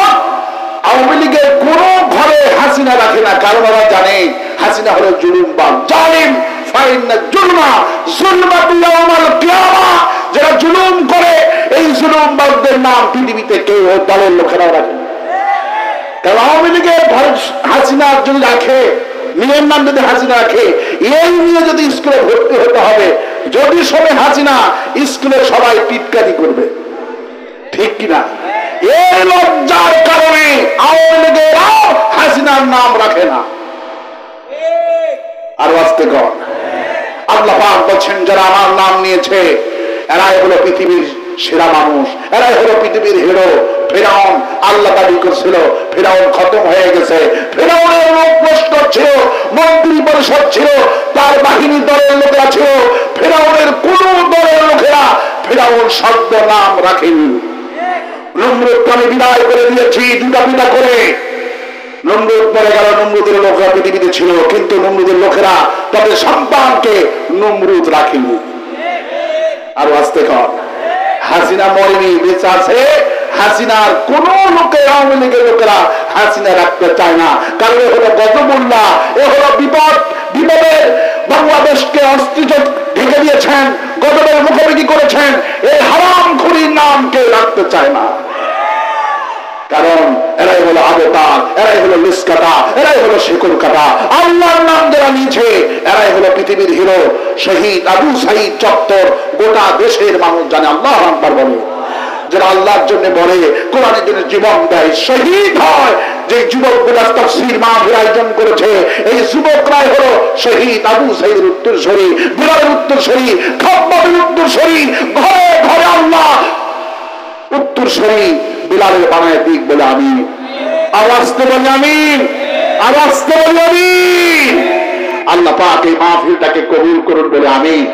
আওয়ামী লীগের কোন ঘরে হাসিনা রাখে না, কারণ ওরা জানে হাসিনা হলো জুলুমবাজ, জালিম। ফাইন্না জুলমা যুলমাতু ইয়াউমাল কিয়ামা, যারা জুলুম করে এই জুলুমবাজদের নাম পৃথিবীতে কেউ দলের লোকেরা রাখে না। কারণ আওয়ামী লীগের ঘরে হাসিনা যদি রাখে, মেয়ের নাম যদি হাসিনা রাখে, এই নিয়ে যদি স্কুলে ভর্তি হতে হবে, যদি সবে হাসিনা স্কুলে সবাই টিটকারি করবে, ঠিক কিনা? এই লজ্জার কারণে আওয়ামী লীগেরাও হাসিনার নাম রাখে না। আর বাঁচতে কর আল্লাহ পাক বলছেন যারা আমার নাম নিয়েছে এরাই হলো পৃথিবীর সেরা মানুষ, এরাই হলো পৃথিবীর হিরো। ফেরাউন আল্লাহ দাবি করছিল, ফেরাউন খতম হয়ে গেছে। ফেরাউনের লোক লস্কর ছিল, মন্ত্রী পরিষদ ছিল, তার বাহিনী দলের লোকেরা ছিল। ফেরাউনের কোন দলের লোকেরা ফেরাউন শব্দ নাম রাখেনি। নমরুদকে আমি বিদায় করে দিয়েছি দুটা পিতা করে। নমরুদ মরে গেল, নমরুদের লোকেরা পৃথিবীতে ছিল, কিন্তু নমরুদের লোকেরা তাদের সন্তানকে নমরুদ রাখেনি। আর আসতে কর হাসিনা মরেনি, বেঁচে আছে। হাসিনার কোন লোকের আওয়ামী লীগের লোকেরা হাসিনা রাখতে চায় না, কারণ এ হলো গজবুল্লাহ, এ হলো বিপদ। বিপদের বাংলাদেশকে অস্তিত্ব ঢেকে দিয়েছেন, গজবের মুখোমুখি করেছেন। এই হারাম খুরির নাম কেউ রাখতে চায় না, কারণ এরাই হলো আবেতার, এরাই হলো লিসকাটা, এরাই হলো শিকল কাটা। আল্লাহর নাম যারা নিয়েছে এরাই হলো পৃথিবীর হিরো। শহীদ আবু সাইদ চত্বর গোটা দেশের মানুষ জানে, আল্লাহু আকবার বলে। যারা আল্লাহর জন্য বলে, কোরআনের জন্য জীবন দেয়, শহীদ হয়। যে যুবকগুলা তাফসীর মাহফিল আয়োজন করেছে, এই যুবকরাই হলো শহীদ আবু সাইদের উত্তরসূরি, বিলালের উত্তরসূরি, খাব্বাবের উত্তরসূরি। ঘরে ঘরে আল্লাহ উত্তরসূরি বিলালের বানায় দিক বলে আমিন। আওয়াজতে বলি আমিন, আওয়াজতে বলি আমিন। আল্লাহ পাক এই মাহফিলটাকে কবুল করুন বলে আমিন।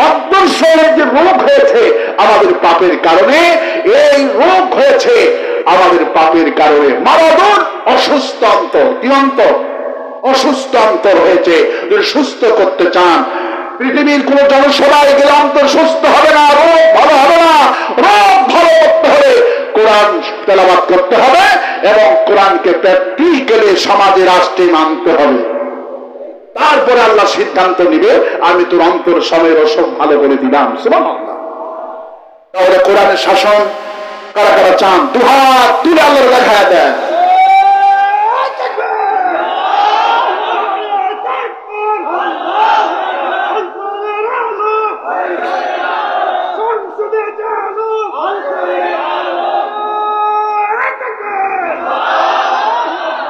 অন্তঃশরীরের যে রোগ হয়েছে আমাদের পাপের কারণে, এই রোগ হয়েছে আমাদের পাপের কারণে। মারাদুন অসুস্থ অন্তর, কি অন্তর? অসুস্থ অন্তর হয়েছে। যদি সুস্থ করতে চান, পৃথিবীর কোন জনসভায় গেলে অন্তর সুস্থ হবে না, রোগ ভালো হবে না। রোগ ভালো করতে হলে কোরআন তেলাওয়াত করতে হবে, এবং কোরআনকে প্র্যাকটিক্যালি সমাজে রাষ্ট্রে মানতে হবে। তারপরে আল্লাহ সিদ্ধান্ত নিবে, আমি তোর অন্তর সময়ের সব ভালো করে দিলাম। সুবহানাল্লাহ। তাহলে কোরআনের শাসন কারা কারা চান? দুহাত তুলে আল্লাহর দেখায় দেন।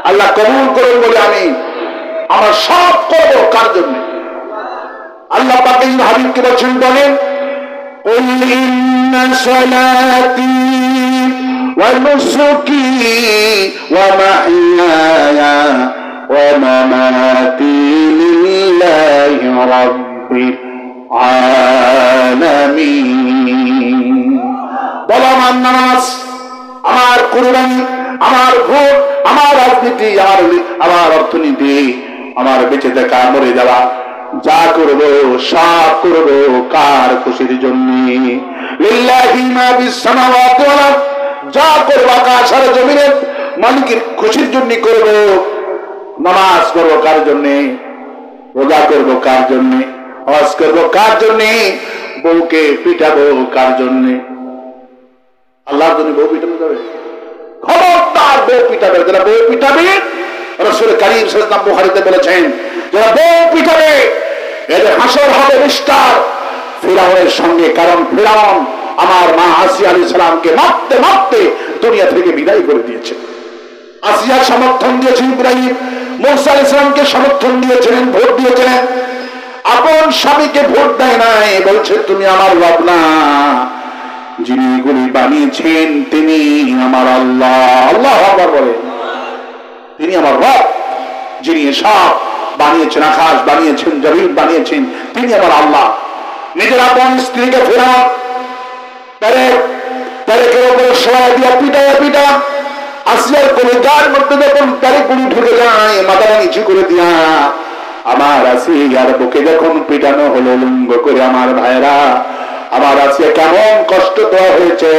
আল্লাহ কবুল করুন বলে আমি আমরা সব করব কার জন্য? আল্লাহ পাক এই হাবিবকে বলছেন, বলেন কুল ইন্না সালাতি ওয়া নুসুকি ওয়া মাহইয়ায়া ওয়া মামাতি লিল্লাহি রাব্বিল আলামিন। বলো আমার নামাজ, আমার কুরবানি, আমার ভোট, আমার রাজনীতি, আমার অর্থনীতি, আমার বেঁচে থাকা, মরে যাওয়া, যা করবো সব করবো কার খুশির জন্য? লিল্লাহি মা বিস সামাওয়াতি ওয়াল আরদ, যা করবো আকাশ আর জমিনের মালিকের খুশির জন্য করবো। নামাজ করবো কার জন্য? রোজা করবো কার জন্য? হজ করবো কার জন্য? বউকে পিটাবো কার জন্য? আল্লাহর জন্য বউ পিটানো যাবে? খবরদার বউ পিটাবে। যারা বউ পিটাবে, রাসূল কারীম সাল্লাল্লাহু আলাইহি ওয়াসাল্লাম বুখারীতে বলেছেন, যারা বউ পিটাবে এদের হাসর হবে মিস্টার ফিরআউনের সঙ্গে। কারণ ফিরআউন আমার মা আসিয়া আলাইহিস সালামকে মারতে মারতে দুনিয়া থেকে বিদায় করে দিয়েছে। আসিয়া সমর্থন দিয়েছেন ইব্রাহিম, মূসা আলাইহিস সালামকে সমর্থন দিয়েছিলেন, ভোট দিয়েছিলেন। আপন স্বামীকে ভোট দেয় নাই, বলছে তুমি আমার রব না, যিনি এগুলি বানিয়েছেন তিনি আমার আল্লাহ। আল্লাহ আকবার বলে, তিনি আমার রব, যিনি সব বানিয়েছেন, আকাশ বানিয়েছেন, জমিন বানিয়েছেন, তিনি আমার আল্লাহ। নিজের আপন স্ত্রীকে ফেরান, তারেকের উপরে শোয়া দিয়া পিটায় পিটা আসিয়ার কলিজার মধ্যে যখন তারে গুলি ঢুকে যায়, মাথাটা নিচু করে দিয়া আমার আসিয়ার বুকে যখন পিটানো হলো লুঙ্গ করে, আমার ভাইরা, আমার আসিয়া কেমন কষ্ট দেওয়া হয়েছে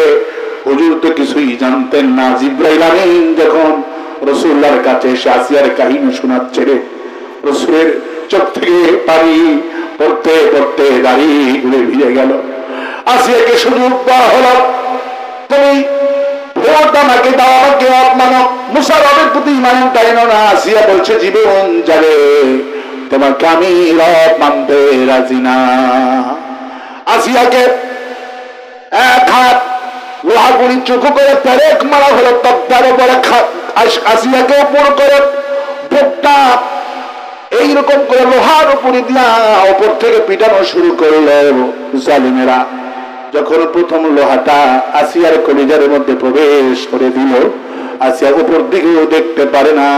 হুজুর তো কিছুই জানতেন না। জিবরাইল আমিন যখন রাসূলুল্লাহর কাছে এসে আসিয়ার কাহিনী শোনাচ্ছে, রাসূলের চোখ থেকে পানি পড়তে পড়তে দাড়ি গুলো ভিজে গেল। আসিয়াকে সুযোগ দেওয়া হলো, তুমি ভোট আমাকে দাও, আমাকে অপমান, মুসা রবের প্রতি ইমান টাইনো না। আসিয়া বলছে জীবন যাবে, তোমাকে আমি রব মানতে রাজি না। আসিয়াকে এক হাত লোহাগুলি চোখু করে পেরেক মারা হলো, তক্তার উপরে আসিয়াকে উপর করে বুকটা এইরকম করে লোহার উপরে দিয়া উপর থেকে পিটানো শুরু করলো জালিমেরা। যখন প্রথম লোহাটা আসিয়ার কলিজার মধ্যে প্রবেশ করে দিল, আসিয়া উপর দিকেও দেখতে পারে না।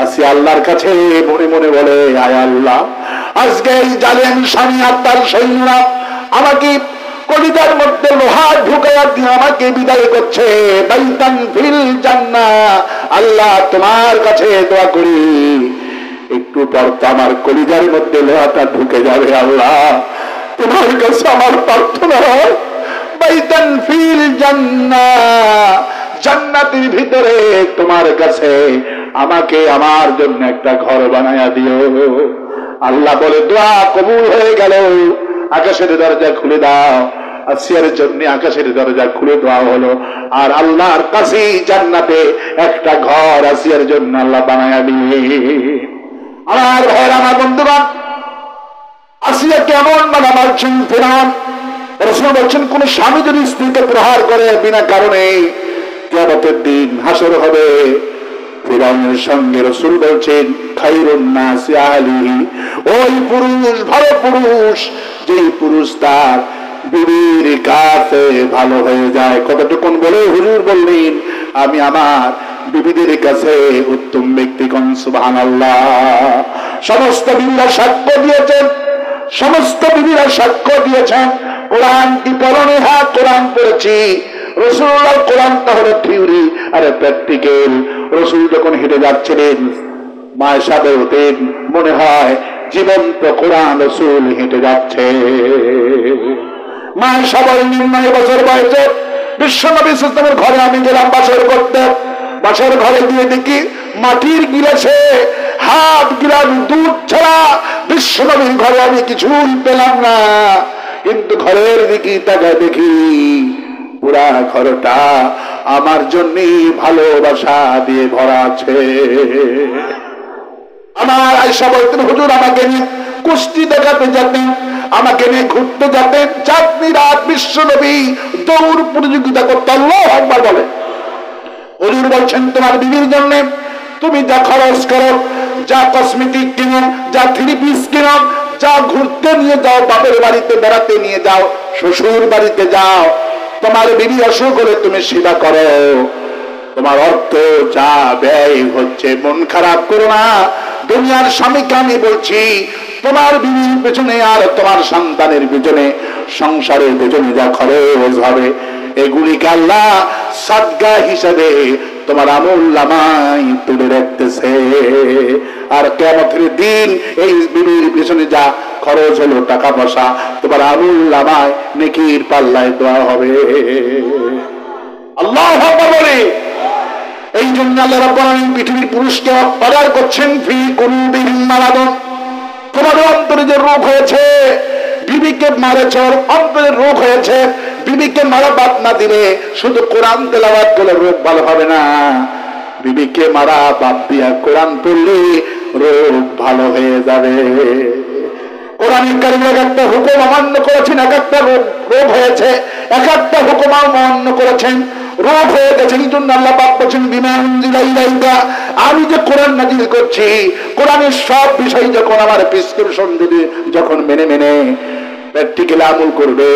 আসিয়া আল্লাহর কাছে মনে মনে বলে, আয় আল্লাহ, আজকে এই জালিম স্বামী আর তার সৈন্যরা আমাকে কলিজার মধ্যে লোহা ঢুকাইয়া দিয়ে আমাকে বিদায় করছে। বাইতান ফিল জান্নাহ, আল্লাহ তোমার কাছে দোয়া করি একটু পর তো আমার কলিজার মধ্যে লোহাটা ঢুকে যাবে। আল্লাহ তোমার কাছে আমার প্রার্থনা, বাইতান ফিল জান্নাহ, জান্নাতের ভিতরে তোমার কাছে আমাকে আমার জন্য একটা ঘর বানায়া দিও। আল্লাহ বলে দোয়া কবুল হয়ে গেল, আকাশের দরজা খুলে দাও। আসিয়ার জন্য আকাশের দরজা খুলে দেওয়া হলো, আর আল্লাহর কাছে জান্নাতে একটা ঘর আসিয়ার জন্য আল্লাহ বানায়া দিলে। আমার ভাইয়ের, আমার বন্ধুগণ, আসিয়া কেমন মানে মারছেন ফিরআউন। রাসূল বলছেন, কোন স্বামী যদি স্ত্রীকে প্রহার করে বিনা কারণে, কিয়ামতের দিন হাসর হবে। ফিরআউনের সঙ্গে রাসূল বলছেন, খায়রুন নাসি আলিহি, ওই পুরুষ, ভালো পুরুষ, যেই পুরুষ তার বিবির কাছে ভালো হয়ে যায়। কতটুকুন বলে হুজুর বললেন, আমি আমার বিবিদের কাছে উত্তম ব্যক্তি। কোন সুবহানাল্লাহ। সমস্ত বিবিরা সাক্ষ্য দিয়েছেন, সমস্ত বিবিরা সাক্ষ্য দিয়েছেন। কোরআন কি পড়নি? হ্যাঁ, কোরআন পড়েছি। রাসূলুল্লাহ কোরআনটা হলো থিওরি আর প্র্যাকটিক্যাল। রাসূল যখন হেঁটে যাচ্ছিলেন, মায়েশা বলতেন মনে হয় জীবন্ত কোরআন রাসূল হেঁটে যাচ্ছে। মায়েশা বলেন 9 বছর বয়সে বিশ্বনবী সাল্লাল্লাহু আলাইহি ওয়াসাল্লামের ঘরে আমি গেলাম বাসর করতে। বাসার ঘরে গিয়ে দেখি মাটির গিলাসে হাফ গিলাস দুধ ছাড়া বিশ্বনবীর ঘরে আমি কিছুই পেলাম না। কিন্তু ঘরের দিকে তাকায় দেখি পুরা ঘরটা আমার জন্য ভালোবাসা দিয়ে ভরা আছে। আমার আয়েশা বলতেন, হুজুর আমাকে নিয়ে কুস্তি দেখাতে যেতেন, আমাকে নিয়ে ঘুরতে যেতেন, চাঁদনি রাত বিশ্বনবী দৌড় প্রতিযোগিতা করতে। আল্লাহু আকবার বলে। হুজুর বলছেন তোমার বিবির জন্য তুমি যা খরচ করো, যা কসমেটিক কিনো, যা থ্রি পিস কিনো, যা ঘুরতে নিয়ে যাও, বাপের বাড়িতে বেড়াতে নিয়ে যাও, শ্বশুর বাড়িতে যাও, তোমার বিবি অসুখ হলে তুমি সেবা করো, তোমার অর্থ যা ব্যয় হচ্ছে মন খারাপ করো না। দুনিয়ার স্বামীকে আমি বলছি, তোমার বিবির পেছনে আর তোমার সন্তানের পেছনে, সংসারের পেছনে যা খরচ হবে এগুলিকে আল্লাহ সাদকা হিসাবে তোমার আমলনামায় তুলে রাখতেছে। আর কিয়ামতের দিন এই বিবির পেছনে যা খরচ হলো টাকা পয়সা তোমার আমলনামায় নেকির পাল্লায় দেওয়া হবে। আল্লাহু আকবার বলে। এই জন্য আল্লাহ রাব্বুল আলামিন পৃথিবীর পুরুষকে অর্ডার করছেন, ফি কুলুবিহিম মারাদুন, তোমার অন্তরে যে রোগ হয়েছে, বিবিকে মারেছ, অন্তরের রোগ হয়েছে, বিবিকে মারা বাদ না দিলে শুধু কোরআন তেলাওয়াত করলে রোগ ভালো হবে না, বিবিকে মারা বাদ দিয়া কোরআন পড়লে রোগ ভালো হয়ে যাবে। কোরআনের কারিম এক একটা হুকুম অমান্য করেছেন, এক একটা রোগ হয়েছে, এক একটা হুকুম অমান্য করেছেন, রোগ হয়ে গেছে। এই জন্য আল্লাহ পাক বলেছেন, বিমা উনজিলা ইলাইকা, আমি যে কোরআন নাযিল করছি, কোরআনের সব বিষয় যখন আমার প্রেসক্রিপশন দিবে, যখন মেনে মেনে প্র্যাকটিক্যালি আমল করবে,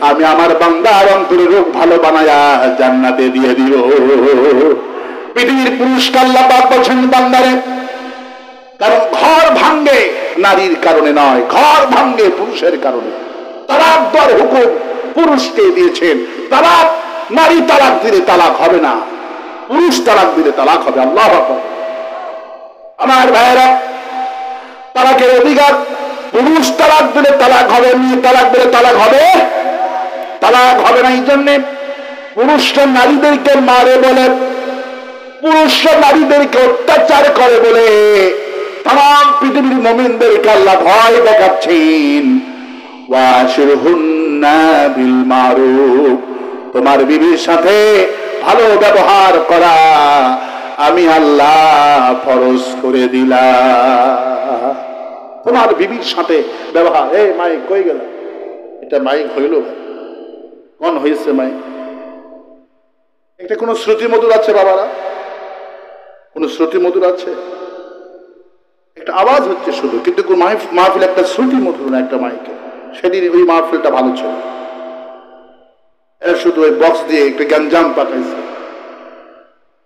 আমি আমার বান্দার অন্তরে রোগ ভালো বানায়া জান্নাতে দিয়ে দিব। পৃথিবীর পুরুষকে আল্লাহ পাক বলেছেন, বান্দারে, কারণ ঘর ভাঙ্গে নারীর কারণে নয়, ঘর ভাঙ্গে পুরুষের কারণে। তালাক দেওয়ার হুকুম পুরুষকে দিয়েছেন। তালাক, নারী তালাক দিলে তালাক হবে না, পুরুষ তালাক দিলে তালাক হবে। আল্লাহু আকবার। আমার ভাইয়েরা, তালাকের অধিকার, পুরুষ তালাক দিলে তালাক হবে, মেয়ে তালাক দিলে তালাক হবে, তালাক হবে না। এই জন্যে পুরুষরা নারীদেরকে মারে বলে, পুরুষরা নারীদেরকে অত্যাচার করে বলে তাম পৃথিবীর মুমিনদেরকে আল্লাহ ভয় দেখাচ্ছেন, ওয়াশিরহুন্না বিল মারুফ, তোমার বিবির সাথে ভালো ব্যবহার করা আমি আল্লাহ ফরজ করে দিলাম। তোমার বিবির সাথে ব্যবহার। এই মাইক কই গেল? এটা মাইক হইল? কোন হয়েছে মাইক? এটা কোন শ্রুতি মধুর আছে বাবারা? কোন শ্রুতি মধুর আছে? একটা আওয়াজ হচ্ছে শুধু, কিন্তু মাহফিল একটা শ্রুতি মধুর না একটা মাইকে। সেদিন ওই মাহফিলটা ভালো ছিল, এরা শুধু ওই বক্স দিয়ে একটা গ্যাঞ্জাম পাকাইছে,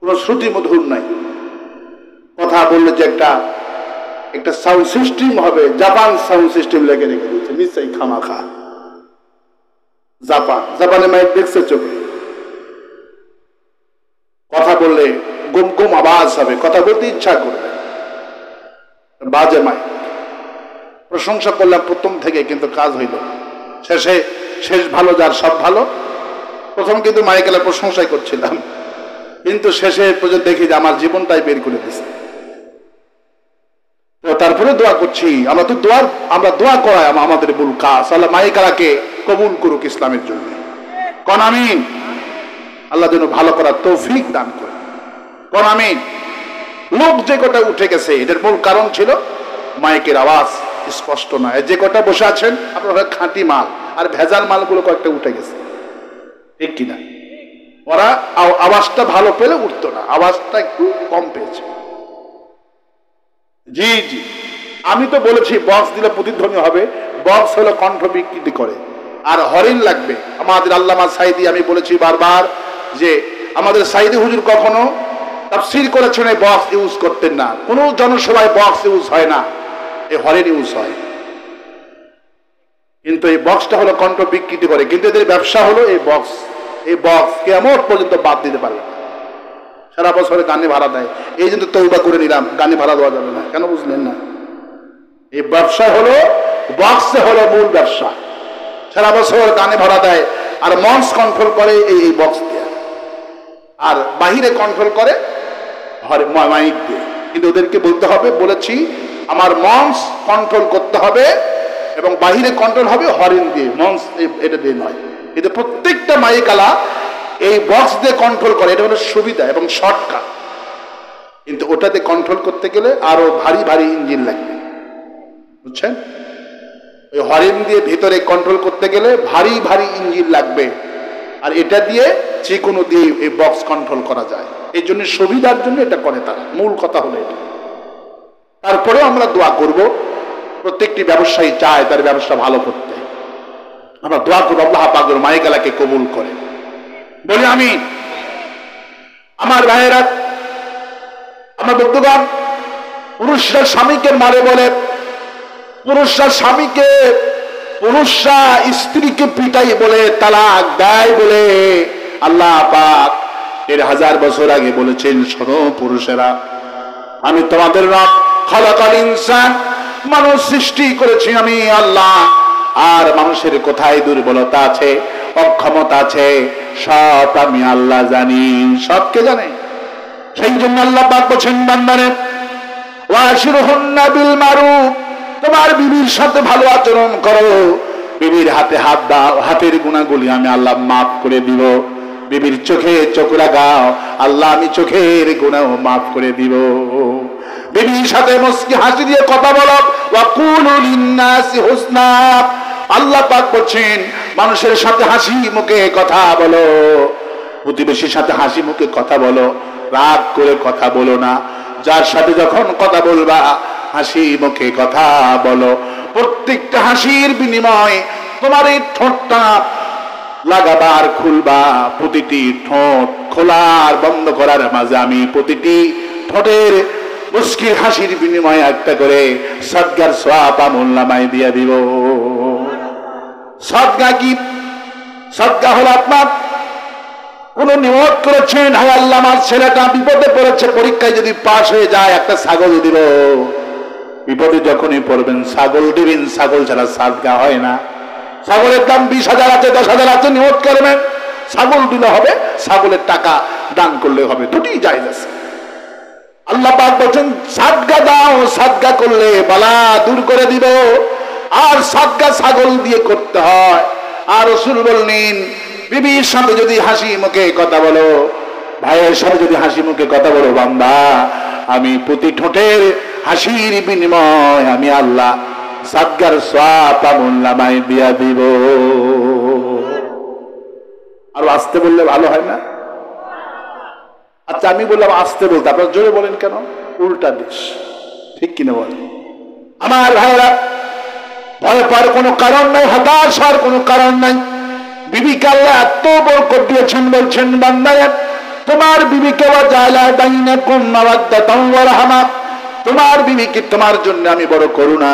কোন শ্রুতি মধুর নাই। কথা বললে যে একটা সাউন্ড সিস্টেম হবে, জাপান সাউন্ড সিস্টেম লেগে রেখে দিচ্ছে নিশ্চয়ই খামাখা। জাপানে মাইক দেখছে চোখে, কথা বললে গুম গুম আওয়াজ হবে, কথা বলতে ইচ্ছা করবে, বাজে মাইক। প্রশংসা করলাম প্রথম থেকে, কিন্তু কাজ হইল শেষ ভালো যার সব ভালো। প্রথম কিন্তু মাইকেলের প্রশংসাই করছিলাম, কিন্তু শেষে পর্যন্ত দেখি যে আমার জীবনটাই বের করে দিচ্ছে। তারপরে দোয়া করছি, আমরা দোয়া করাই আমাদের ভুল কাজ। আল্লাহ মাইকালাকে কবুল করুক ইসলামের জন্য, কোন আমিন। আল্লাহ যেন ভালো করার তৌফিক দান করে, কোন আমিন। লোক যে কটা উঠে গেছে, এটার মূল কারণ ছিল মাইকের আওয়াজ স্পষ্ট নয়। যে কটা বসে আছেন আপনারা খাঁটি মাল, আর ভেজাল মালগুলো কয়েকটা উঠে গেছে, ঠিক কিনা? ওরা আওয়াজটা ভালো পেলে উঠতো না, আওয়াজটা একটু কম পেয়েছে। জি জি, আমি তো বলেছি বক্স দিলে প্রতিধ্বনি হবে, বক্স হলো কণ্ঠ বিকৃতি করে, আর হরিণ লাগবে। আমাদের আল্লামা সাইদি, আমি বলেছি বারবার যে আমাদের সাইদি হুজুর কখনো তাফসীর করেছেন এই বক্স ইউজ করতেন না, কোনো জনসভায় বক্স ইউজ হয় না, এই হরিণ ইউজ হয়। কিন্তু এই বক্সটা হলো কণ্ঠ বিকৃতি করে, কিন্তু এদের ব্যবসা হলো এই বক্স। এই বক্স কিয়ামত পর্যন্ত বাদ দিতে পারবে না, সারা বছরে গানে ভাড়া দেয়। এই জন্য তওবা করে নিলাম, গানে ভাড়া দেওয়া যাবে না। কেন বুঝলেন না? এই ব্যবসা হলো বক্সে হলো মূল ব্যবসা, সারা বছর গানে ভাড়া দেয়, আর মঞ্চ কন্ট্রোল করে এই বক্স দিয়ে, আর বাহিরে কন্ট্রোল করে মাইক দিয়ে, কিন্তু ওদেরকে বলতে হবে, বলেছি আমার মঞ্চ কন্ট্রোল করতে হবে এবং বাহিরে কন্ট্রোল হবে হরেন দিয়ে, মঞ্চ এটা দিয়ে নয়। কিন্তু প্রত্যেকটা মাইকালা এই বক্স দিয়ে কন্ট্রোল করে, এটা হলো সুবিধা এবং শর্টকাট। কিন্তু ওটাতে কন্ট্রোল করতে গেলে আরো ভারী ভারী ইঞ্জিন লাগবে, বুঝছেন? ওই হরেন দিয়ে ভেতরে কন্ট্রোল করতে গেলে ভারী ভারী ইঞ্জিন লাগবে, আর এটা দিয়ে যে কোনো দিয়ে এই বক্স কন্ট্রোল করা যায়। এই জন্য সুবিধার জন্য এটা করে তারা, মূল কথা হলো এটা। তারপরেও আমরা দোয়া করব, প্রত্যেকটি ব্যবসায়ী চায় তার ব্যবসা ভালো করতে, আমরা দোয়া করবো আল্লাহ পাক মাইকালাকে কবুল করে। বলি আমি, আমার ভাইয়েরা, আমার বন্ধুগণ, পুরুষরা স্বামীকে মারে বলে, পুরুষরা স্বামীকে, পুরুষরা স্ত্রীকে পিটাই বলে, তালাক দেয় বলে আল্লাহ পাক 1000 বছর আগে বলেছেন, শোনো পুরুষেরা, আমি তোমাদের রব, খালাকাল ইনসান, মানুষ সৃষ্টি করেছি আমি আল্লাহ, আর মানুষের কোথায় দুর্বলতা আছে, অক্ষমতা আছে, সব আমি আল্লাহ জানি, সবকে জানে। সেই জন্য আল্লাহ পাক বলেন, বান্দারে ওয়াশিরহুন্না বিল মারুফ, তোমার বিবির সাথে ভালো আচরণ করো, বিবির হাতে হাত দাও, হাতের গুনাহগুলি আমি আল্লাহ মাফ করে দিব। বিবির চোখে চোখ লাগাও, আল্লাহ আমি চোখের গুনাহ মাফ করে দিব। বিবির সাথে মুস্কি হাসি দিয়ে কথা বলো, ওয়াকুলু লিন্নাসি হুসনা, আল্লাহ পাক বলেন মানুষের সাথে হাসি মুখে কথা বলো, প্রতিবেশীর সাথে হাসি মুখে কথা বলো, রাগ করে কথা বলো না। যার সাথে যখন কথা বলবা হাসি মুখে কথা বলো। প্রত্যেকটা হাসির বিনিময়ে তোমার এই ঠোঁটটা লাগাবার খুলবা, প্রতিটি ঠোঁট খোলার বন্ধ করার মাঝে আমি প্রতিটি ঠোঁটের মুস্কিল হাসির বিনিময়ে একটা করে সদকার সওয়াব আমলনামায় দিয়ে দিব। সদকা কি? সদকা হলো আপনার কোন নিয়ত করেছেন, হায় আল্লাহ আমার ছেলেটা বিপদে পড়েছে, পরীক্ষায় যদি পাশ হয়ে যায় একটা ছাগল দিব। বিপদে যখনই পড়বেন ছাগল দিবেন, ছাগল ছাড়া সদকা হয় না। ছাগলের দাম 20,000 আছে, 10,000 আছে, নিয়ত করবেন ছাগল দিলে হবে, ছাগলের টাকা দান করলে হবে, দুটোই জায়েজ আছে। আল্লাহ পাক বলেন সদকা দাও, সদকা করলে বালা দূর করে দিব। আর সদকা ছাগল দিয়ে করতে হয়। আর রাসূল বললেন বিবির সাথে যদি হাসি মুখে কথা বলো, ভাইয়ের সাথে যদি হাসি মুখে কথা বলো, বান্দা আমি প্রতি ঠোঁটের হাসির বিনিময় আমি আল্লাহ সদকার সওয়াব আমলনামায় দিয়া দিব। আর আস্তে বললে ভালো হয় না? আচ্ছা আমি বললাম আস্তে বলতে, আপনারা জোরে বলেন কেন? উল্টা দিস, ঠিক কিনা বলেন? আমার ভাইরা, ভয় পাওয়ার কোনো কারণ নাই, হতাশ হওয়ার কোনো কারণ নাই। বিবিকে আল্লাহ এত বরকত দিয়েছেন, বলছেন বান্দারা তোমার বিবিকে ওয়াজালা বাইনাকুম মাওয়াদ্দাতাও ওয়া রাহমা, তোমার বিবিকে তোমার জন্য আমি বড় করুণা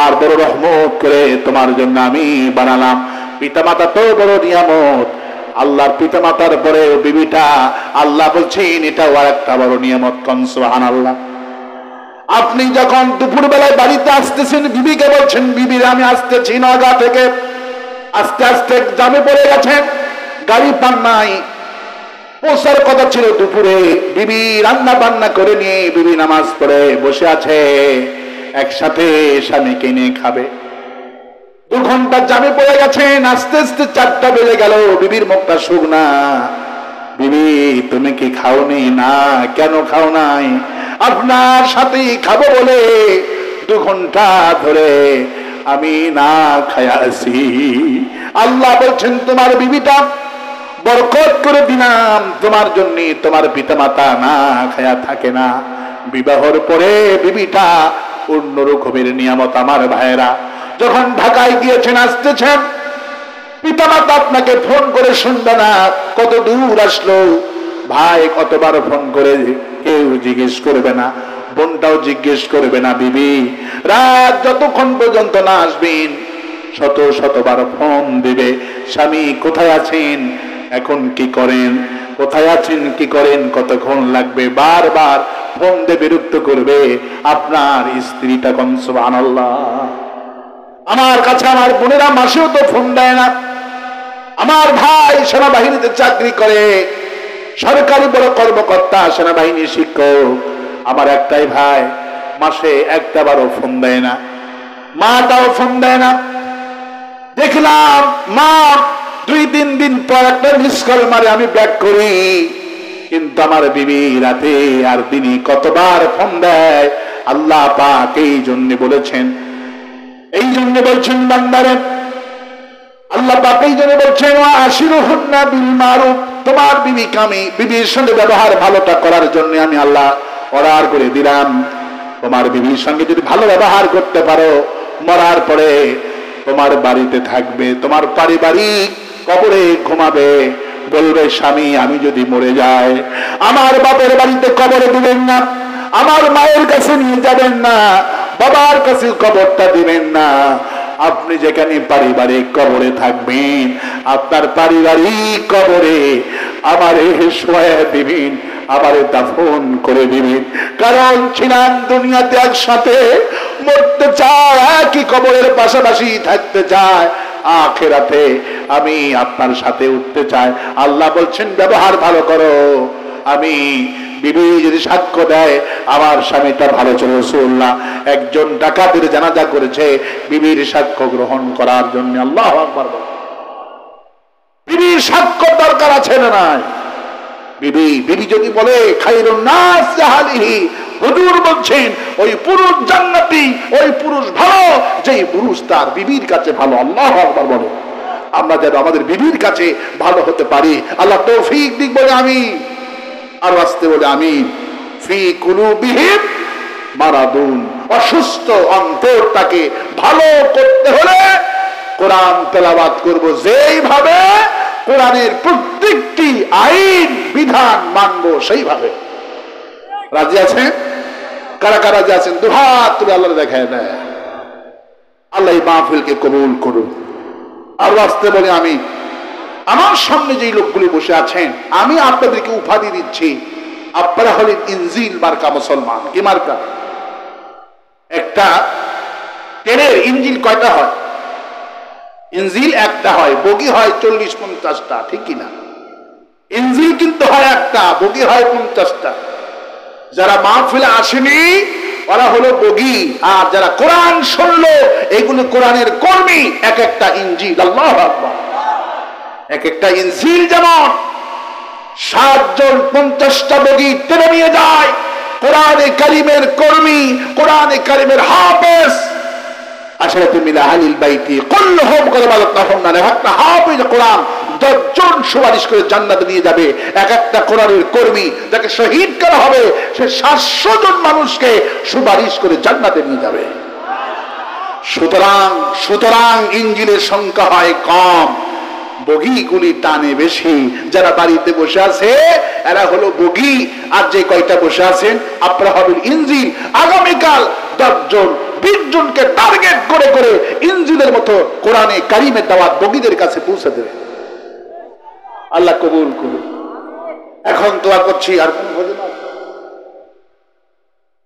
আর বড় রহমত করে তোমার জন্য আমি বানালাম। পিতামাতা তো বড় নিয়ামত, আল্লাহর পিতামাতার পরে বিবিটা আল্লাহ বলছেন এটাও আর একটা বড় নিয়ামত। কোন সুবহানাল্লাহ। আপনি যখন দুপুর বেলায় বাড়িতে আসতেছেন, বিবিকে বলছেন বিবির আমি আসতেছি নগা থেকে, আস্তে আস্তে জামে পড়ে গেছেন, গাড়ি পান নাই, পৌঁছার কথা ছিল দুপুরে, বিবি রান্না বান্না করে নিয়ে বিবি নামাজ পড়ে বসে আছে, একসাথে স্বামীকে নিয়ে খাবে। 2 ঘন্টা জামে পড়ে গেছেন, আস্তে আস্তে 4টা বেজে গেল, বিবির মুখটা শুকনা। বিবি তুমি কি খাওনি? না। কেন খাও নাই? আপনার সাথেই খাবো বলে 2 ঘন্টা ধরে আমি না খায়া আছি। আল্লাহ বলছেন তোমার বিবিটা বরকত করে দিলাম তোমার জন্য, তোমার পিতামাতা না খায়া থাকে না। বিবাহর পরে বিবিটা অন্য রকমের নিয়ামত। আমার ভাইয়েরা, যখন ঢাকায় গিয়েছেন, আসতেছেন, পিতামাতা আপনাকে ফোন করে শুনবে না কত দূর আসলো, ভাই কতবার ফোন করে কেউ জিজ্ঞেস করবে না, বোনটাও জিজ্ঞেস করবে না। বিবি রাত যতক্ষণ পর্যন্ত না আসবেন শতবার ফোন দিবে, স্বামী কোথায় আছেন, এখন কি করেন, কোথায় আছেন, কি করেন, কতক্ষণ লাগবে, বারবার ফোন দিয়ে বিরক্ত করবে আপনার স্ত্রীটা। কোন সুবহানাল্লাহ। আমার কাছে আমার বোনেরা মাসেও তো ফোন দেয় না। আমার ভাই সেনাবাহিনীতে চাকরি করে, সরকারি বড় কর্মকর্তা, সেনাবাহিনী শিক্ষক, আমার একটাই ভাই, মাসে একটাবারও ফোন দেয় না, মাটাও ফোন দেয় না। দেখলাম মা 2-3 দিন পর একটা মিস কল মারে, আমি ব্যাক করি, কিন্তু আমার বিবি রাতে আর দিনই কতবার ফোন দেয়। আল্লাহ পাক এই জন্য বলেছেন বান্দারে, আল্লাহ পাক এই জন্য বলছেন আশিরুহুন্না বিল মারুফ, তোমার বিবির সঙ্গে ব্যবহার ভালোটা করার জন্য আমি আল্লাহ অর্ডার করে দিলাম। তোমার বিবির সঙ্গে যদি ভালো ব্যবহার করতে পারো, মরার পরে তোমার বাড়িতে থাকবে, তোমার পারিবারিক কবরে ঘুমাবে, বলবে স্বামী আমি যদি মরে যাই আমার বাপের বাড়িতে কবরে দিবেন না, আমার মায়ের কাছে নিয়ে যাবেন না, বাবার কাছে কবরটা দিবেন না, আপনি যেখানে পারিবারিক কবরে থাকবেন আপনার পারিবারিক কবরে আমারে শোয়া দিবেন, আমারে দাফন করে দিবেন। কারণ ছিলাম দুনিয়াতে একসাথে, মরতে চায়, একই কবরের পাশাপাশি থাকতে চায়, আখিরাতে আমি আপনার সাথে উঠতে চাই। আল্লাহ বলছেন ব্যবহার ভালো করো। আমি বিবি যদি সাক্ষ্য দেয় আমার স্বামীটা ভালো ছিল, রাসূলুল্লাহ একজন ডাকাতের জানাজা করেছে বিবির সাক্ষ্য গ্রহণ করার জন্য। আল্লাহু আকবার। বিবির সাক্ষ্য দরকার আছে না নাই? বিবি যদি বলে খায়রুন নাস জাহালিহি, হুজুর বলছেন ওই পুরুষ জান্নাতি, ওই পুরুষ ভালো যেই পুরুষ তার বিবির কাছে ভালো। আল্লাহু আকবার বলো। আমরা যেন আমাদের বিবির কাছে ভালো হতে পারি, আল্লাহ তৌফিক দিক বলে আমিন। আর আসতে বলে আমিন। ফি কুলুবিহিম মারাদুন, অসুস্থ অন্তরটাকে ভালো করতে হলে কোরআন তেলাওয়াত করব যেইভাবে, কোরআনের প্রত্যেকটি আইন বিধান মানব সেইভাবে। রাজি আছেন? কারা কারা রাজি আছেন? দুহাত তুলে আল্লাহ দেখায় দেয়। আল্লাহ এই মাহফিলকে কবুল করুন। আর আসতে বলে আমি। আমার সামনে যেই লোকগুলি বসে আছেন আমি আপনাদেরকে উপাধি দিচ্ছি, আপনারা হলেন ইনজিল মার্কা মুসলমান। কি মার্কা? একটা ট্রেনের ইঞ্জিল কয়টা হয়? ইঞ্জিল একটা হয়, বগি হয় 40-50টা, ঠিক কিনা? ইঞ্জিল কিন্তু হয় একটা, বগি হয় 50টা। যারা মাহফিলে আসেনি ওরা হলো বগি, আর যারা কোরআন শুনলো এগুলো কোরআনের কর্মী। এক একটা ইঞ্জিল। আল্লাহু আকবার। এক একটা ইঞ্জিল যেমন 7 জন 50টা বগি টেনে নিয়ে যায়, কোরআনে কারিমের কর্মী, কোরআনে কারিমের হাফেজ, আশরাতু মিন আহলিল বাইতি কুল্লুহুম করাবালাতাহুম না, একটা হাফেজ কোরআন 10 জন সুপারিশ করে জান্নাতে নিয়ে যাবে। এক একটা কোরআনের কর্মী যাকে শহীদ করা হবে সে 700 জন মানুষকে সুপারিশ করে জান্নাতে নিয়ে যাবে। সুতরাং ইঞ্জিলের সংখ্যা হয় কম, বগিগুলি টানে বেশি। যারা বাড়িতে বসে আছে এরা হলো বগি, আর যে কয়টা বসে আছেন আপনারা হবেন ইঞ্জিল। আগামীকাল 10 জন 20 জনকে টার্গেট করে করে ইঞ্জিলের মতো কোরআনে কারিমের দাওয়াত বগিদের কাছে পৌঁছে দেবে। আল্লাহ কবুল করুন। এখন দোয়া করছি। আর কোন ভজন আছে?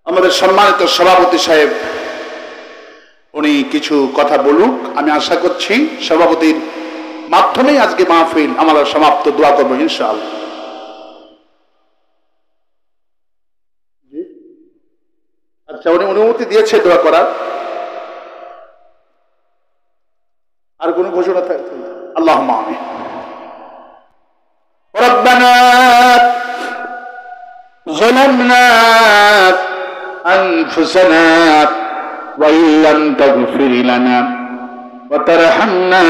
আমাদের সম্মানিত সভাপতি সাহেব উনি কিছু কথা বলুক। আমি আশা করছি সভাপতির মাধ্যমেই আজকে মাহফিল আমরা সমাপ্ত। দোয়া করবো ইনশাআল্লাহ। আচ্ছা, উনি অনুমতি দিয়েছে দোয়া করার। আর কোন ঘোষণা থাকবে? আল্লাহুম্মা আমিন। রব্বানা যালামনা আনফুসানা ওয়া ইল্লাম তাগফির লানা ওয়া তারহামনা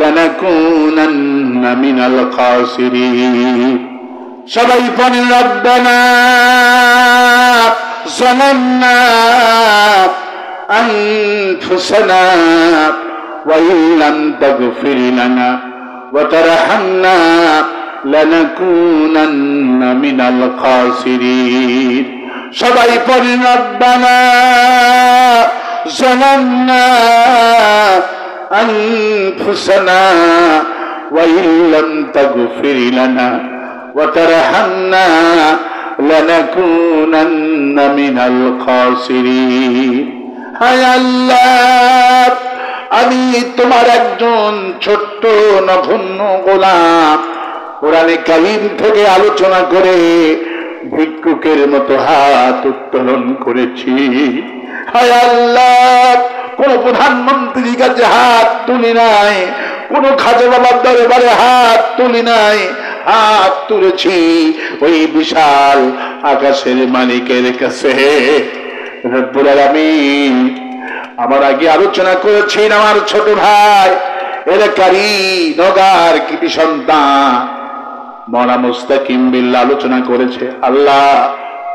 লানাকুনান্না মিনাল খাসিরিন। সবাই পড়েন রব্বানা যালামনা আনফুসানা ওয়া ইল্লাম তাগফির লানা ওয়া তারহামনা লানাকুনান্না মিনাল খাসিরিন। সবাই পড়েন রব্বানা যালামনা أنفسنا وإن لم تغفر لنا وترحمنا لنكونن من الخاسرين. হায় আল্লাহ, আমি তোমার একজন ছোট্ট নগণ্য গোলাম, কোরআনে কারীম থেকে আলোচনা করে ভিক্ষুকের মতো হাত উত্তোলন করেছি। হায় আল্লাহ, কোন প্রধানমন্ত্রীর কাছে হাত তুলি নাই, কোন খাজা বাবার দরবারে হাত তুলি নাই, হাত তুলেছি ওই বিশাল আকাশের মালিকের কাছে রব্বুল আলামিন। আমার আগে আলোচনা করেছেন আমার ছোট ভাই এলাকারই নগার কৃতি সন্তান মওলানা মুস্তাকিম বিল্লাহ আলোচনা করেছে। আল্লাহ,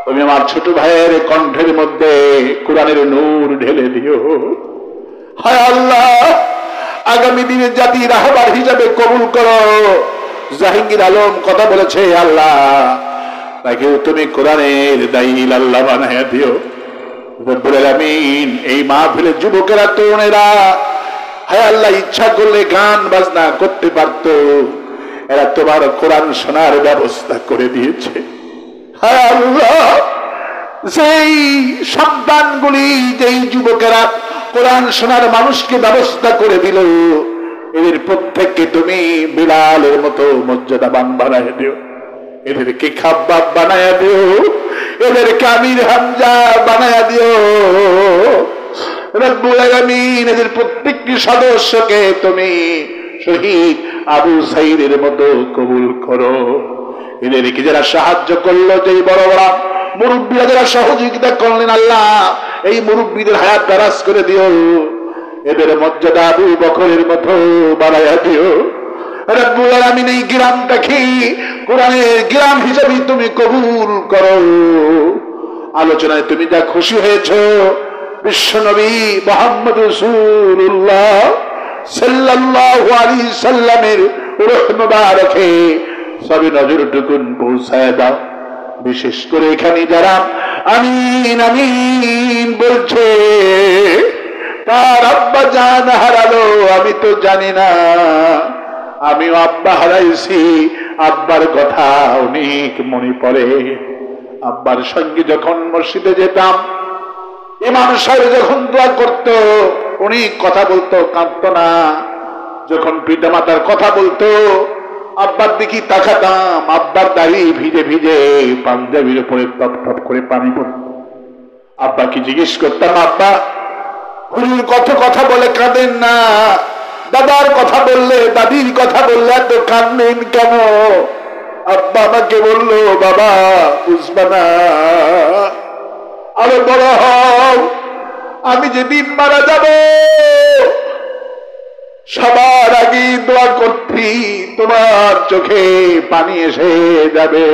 তুমি আমার ছোট ভাইয়ের কণ্ঠের মধ্যে কোরআনের নূর ঢেলে দিও। হায় আল্লাহ, আগামী দিনে জাতির রাহবার হিসাবে কবুল করো। জাহাঙ্গীর আলম কথা বলেছে, আল্লাহ তাকেও তুমি কোরআনের দায়ীল আল্লাহ বানায়া দিও। রব্বুল আলামিন, এই মাহফিলের যুবকেরা তরুণেরা হায় আল্লাহ ইচ্ছা করলে গান বাজনা করতে পারত, এরা তোমার কোরআন শোনার ব্যবস্থা করে দিয়েছে। হায় আল্লাহ, সেই সন্তানগুলি, যেই যুবকেরা কোরআন শোনার মানুষকে ব্যবস্থা করে দিল, এদের প্রত্যেককে তুমি বিলালের মতো মর্যাদাবান বানায় দিও, এদেরকে খাব্বাব বানায় দিও, এদেরকে আমির হামজা বানায় দিও। রব্বুল আলামিন, এদের প্রত্যেকটি সদস্যকে তুমি শহীদ আবু সাইদের মতো কবুল করো। এদেরকে যারা সাহায্য করলো, যে বড় বড় মুরব্বীরা যারা সহযোগিতা করলেন, আল্লাহ এই মুরব্বীদের হায়াত দারাজ করে দিও, এদের মর্যাদা আবু বকরের মতো বাড়াইয়া দিও। রব্বুল আলামিন, এই গ্রামটাকে কোরআনের গ্রাম হিসেবে তুমি কবুল করো। আলোচনায় তুমি যা খুশি হয়েছো, বিশ্বনবী মুহাম্মদ রাসূলুল্লাহ সাল্লাল্লাহু আলাইহি সাল্লামের রূহ মুবারকে সবে নজরটুকুন পৌঁছায় দাও। বিশেষ করে এখানে যারা আমিন আমিন বলছে, তার আব্বা জান হারালো, আমি তো জানি না, আমিও আব্বা হারাইছি। আব্বার কথা অনেক মনে পড়ে। আব্বার সঙ্গে যখন মসজিদে যেতাম, ইমাম সাহেব যখন দোয়া করতো, অনেক কথা বলতো, কাঁদতো না। যখন পিতা মাতার কথা বলতো, আব্বার দিকে তাকাতাম, আব্বার দাড়ি ভিজে ভিজে পাঞ্জাবির উপরে টপ টপ করে পানি পড়তো। আব্বাকে জিজ্ঞেস করতাম, আব্বা হুজুর কত কথা বলে কাঁদেন না, দাদার কথা বললে, দাদির কথা বললে এত কাঁদেন কেন? আব্বা আমাকে বললো, বাবা বুঝবা না, আরো বড় হও, আমি যেদিন মারা যাব সবার আগে দোয়া করছি, তোমার চোখে পানি এসে যাবে।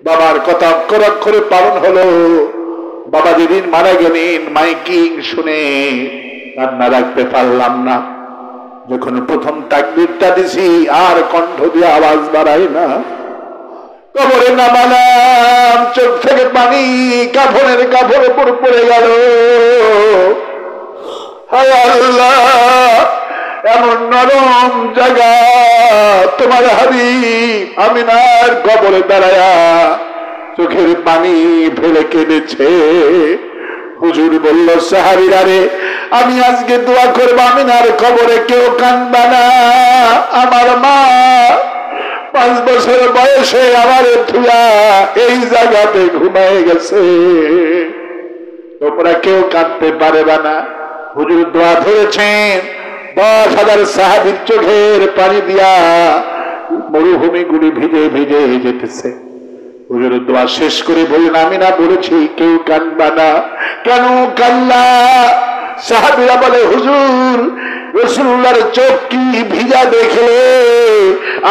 বাবার কথা অক্ষর অক্ষরে পালন হলো। বাবা যেদিন মারা গেলেন, মাইকিং শুনে কান্না রাখতে পারলাম না। যখন প্রথম তাকবীরটা দিছি, আর কণ্ঠ দিয়ে আওয়াজ বাড়াই না। কবরে নামালাম, চোখ থেকে পানি কাফনের কাপড়ের উপর পড়ে গেল। হায় আল্লাহ, এমন নরম জায়গা তোমার হাবিব আমিনার কবরে দাঁড়ায়া চোখের পানি ফেলে কেঁদেছে। হুজুর বলল, সাহাবীরা রে, আমি আজকে দোয়া করবো আমিনার কবরে কেউ কাঁদবা না। আমার মা 5 বছর বয়সে আমার থুয়া এই জায়গাতে ঘুমায় গেছে, তোমরা কেউ কাঁদতে পারবে না। হুজুর দোয়া ধরেছেন, 10,000 সাহাবীর চোখের পানি দিয়া মরুভূমি গুলি ভিজে ভিজে যেতেছে। হুজুর দোয়া শেষ করে বললেন, আমি না বলেছি কেউ কাঁদবা না, কেন কান্না? সাহাবীরা বলে, হুজুর রাসূলুল্লাহর চোখ কি ভিজা দেখলে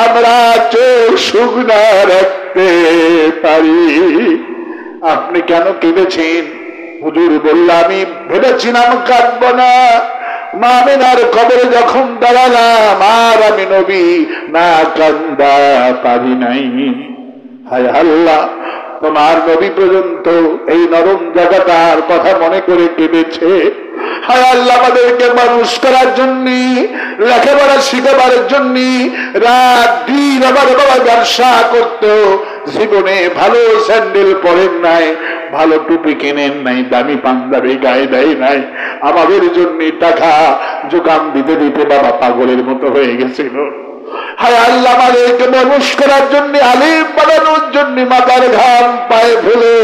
আমরা চোখ শুকনা রাখতে পারি? আপনি কেন কেঁদেছেন? হুজুর বলল, আমি ভেবেছিলাম কাঁদবো না, মা আমিনার কবরে যখন দাঁড়ালাম আর আমি নবী না কান্দা পারি নাই। হায় আল্লাহ, তোমার নবী পর্যন্ত এই নরম জায়গাটার কথা মনে করে কেঁদেছে। হায় আল্লাহ, আমাদেরকে মানুষ করার জন্য, লেখাপড়া শিখাবার জন্য রাত দিন আমার বাবা ব্যবসা করতো। জীবনে ভালো স্যান্ডেল পরেন নাই, ভালো টুপি কেনেন নাই, দামি পাঞ্জাবি গায়ে দেয় নাই। আমাদের জন্য টাকা যোগান দিতে দিতে বাবা পাগলের মতো হয়ে গেছিল। হায় আল্লাহ, আমাদেরকে মানুষ করার জন্য, আলিম বানানোর জন্য মাথার ঘাম পায়ে ফেলে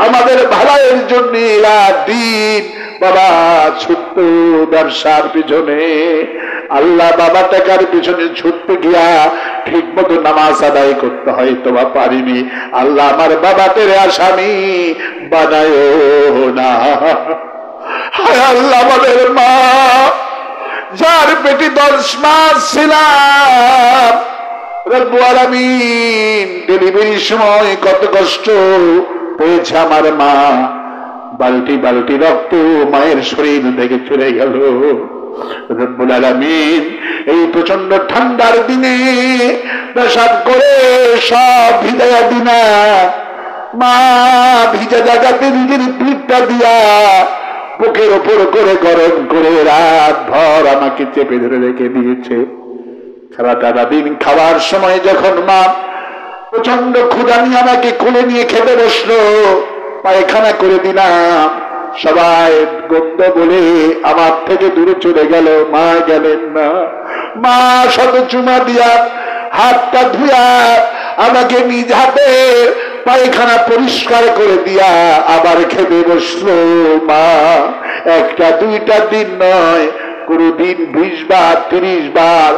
আমাদের ভালাইয়ের জন্য রাত দিন বাবা ছুটত ব্যবসার পিছনে। আল্লাহ, বাবা টাকার পিছনে ছুটতে গিয়া ঠিক মতো নামাজ আদায় করতে হয় তোমা পারিনি। আল্লাহ, আমার বাবা তেরে আসামি বানায় না। হায় আল্লাহ, আমাদের মা যার পেটে 10 মাস ছিলাম, রব্বুল আলামিন ডেলিভারির সময় কত কষ্ট পেয়েছে আমার মা। বালতি বালতি রক্ত মায়ের শরীর থেকে চলে গেল। রব্বুল আলামিন এই প্রচন্ড ঠান্ডার দিনে পেশাব করে সব ভিজাইয়া দিনা, মা ভিজা জায়গাতে নিজের পিঠটা দিয়া বুকের ওপর করে গরম করে রাত ভর আমাকে চেপে ধরে রেখে দিয়েছে। সারাটা দিন খাওয়ার সময় যখন মা প্রচন্ড ক্ষুধা নিয়ে আমাকে কোলে নিয়ে খেতে বসলো, পায়খানা করে দিলাম, সবাই গন্ধ বলে আমার থেকে দূরে চলে গেল, মা গেলেন না। মা শত চুমা দিয়া হাতটা ধুয়া আমাকে নিজ হাতে পায়খানা পরিষ্কার করে দিয়া আবার খেতে বসলো। মা একটা দুইটা দিন নয়, কোনো দিন 20 বার 30 বার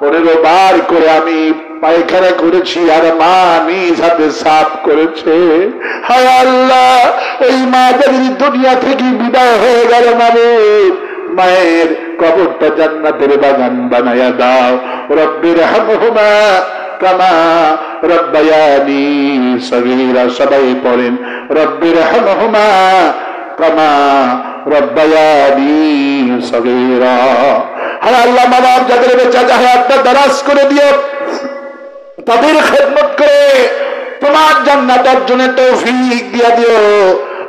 15 বার করে আমি পায়খানা করেছি, আর মা নিজ হাতে সাফ করেছে। হায় আল্লাহ, ওই মা যদি দুনিয়া থেকে বিদায় হয়ে গেল, মাবুদ মায়ের কবরটা জান্নাতের বাগান বানায়া দাও। রব্বির হামহুমা কামা রব্বায়ানি সগীরা। সবাই পড়েন রব্বির হামহুমা কামা রব্বায়ানি সগীরা। হায় আল্লাহ, মা বাপ যাদের বেঁচে হায়াতটা দারাজ করে দিও, তাদের খেদমত করে তোমার জান্নাত অর্জনের তৌফিক দিয়া দিও।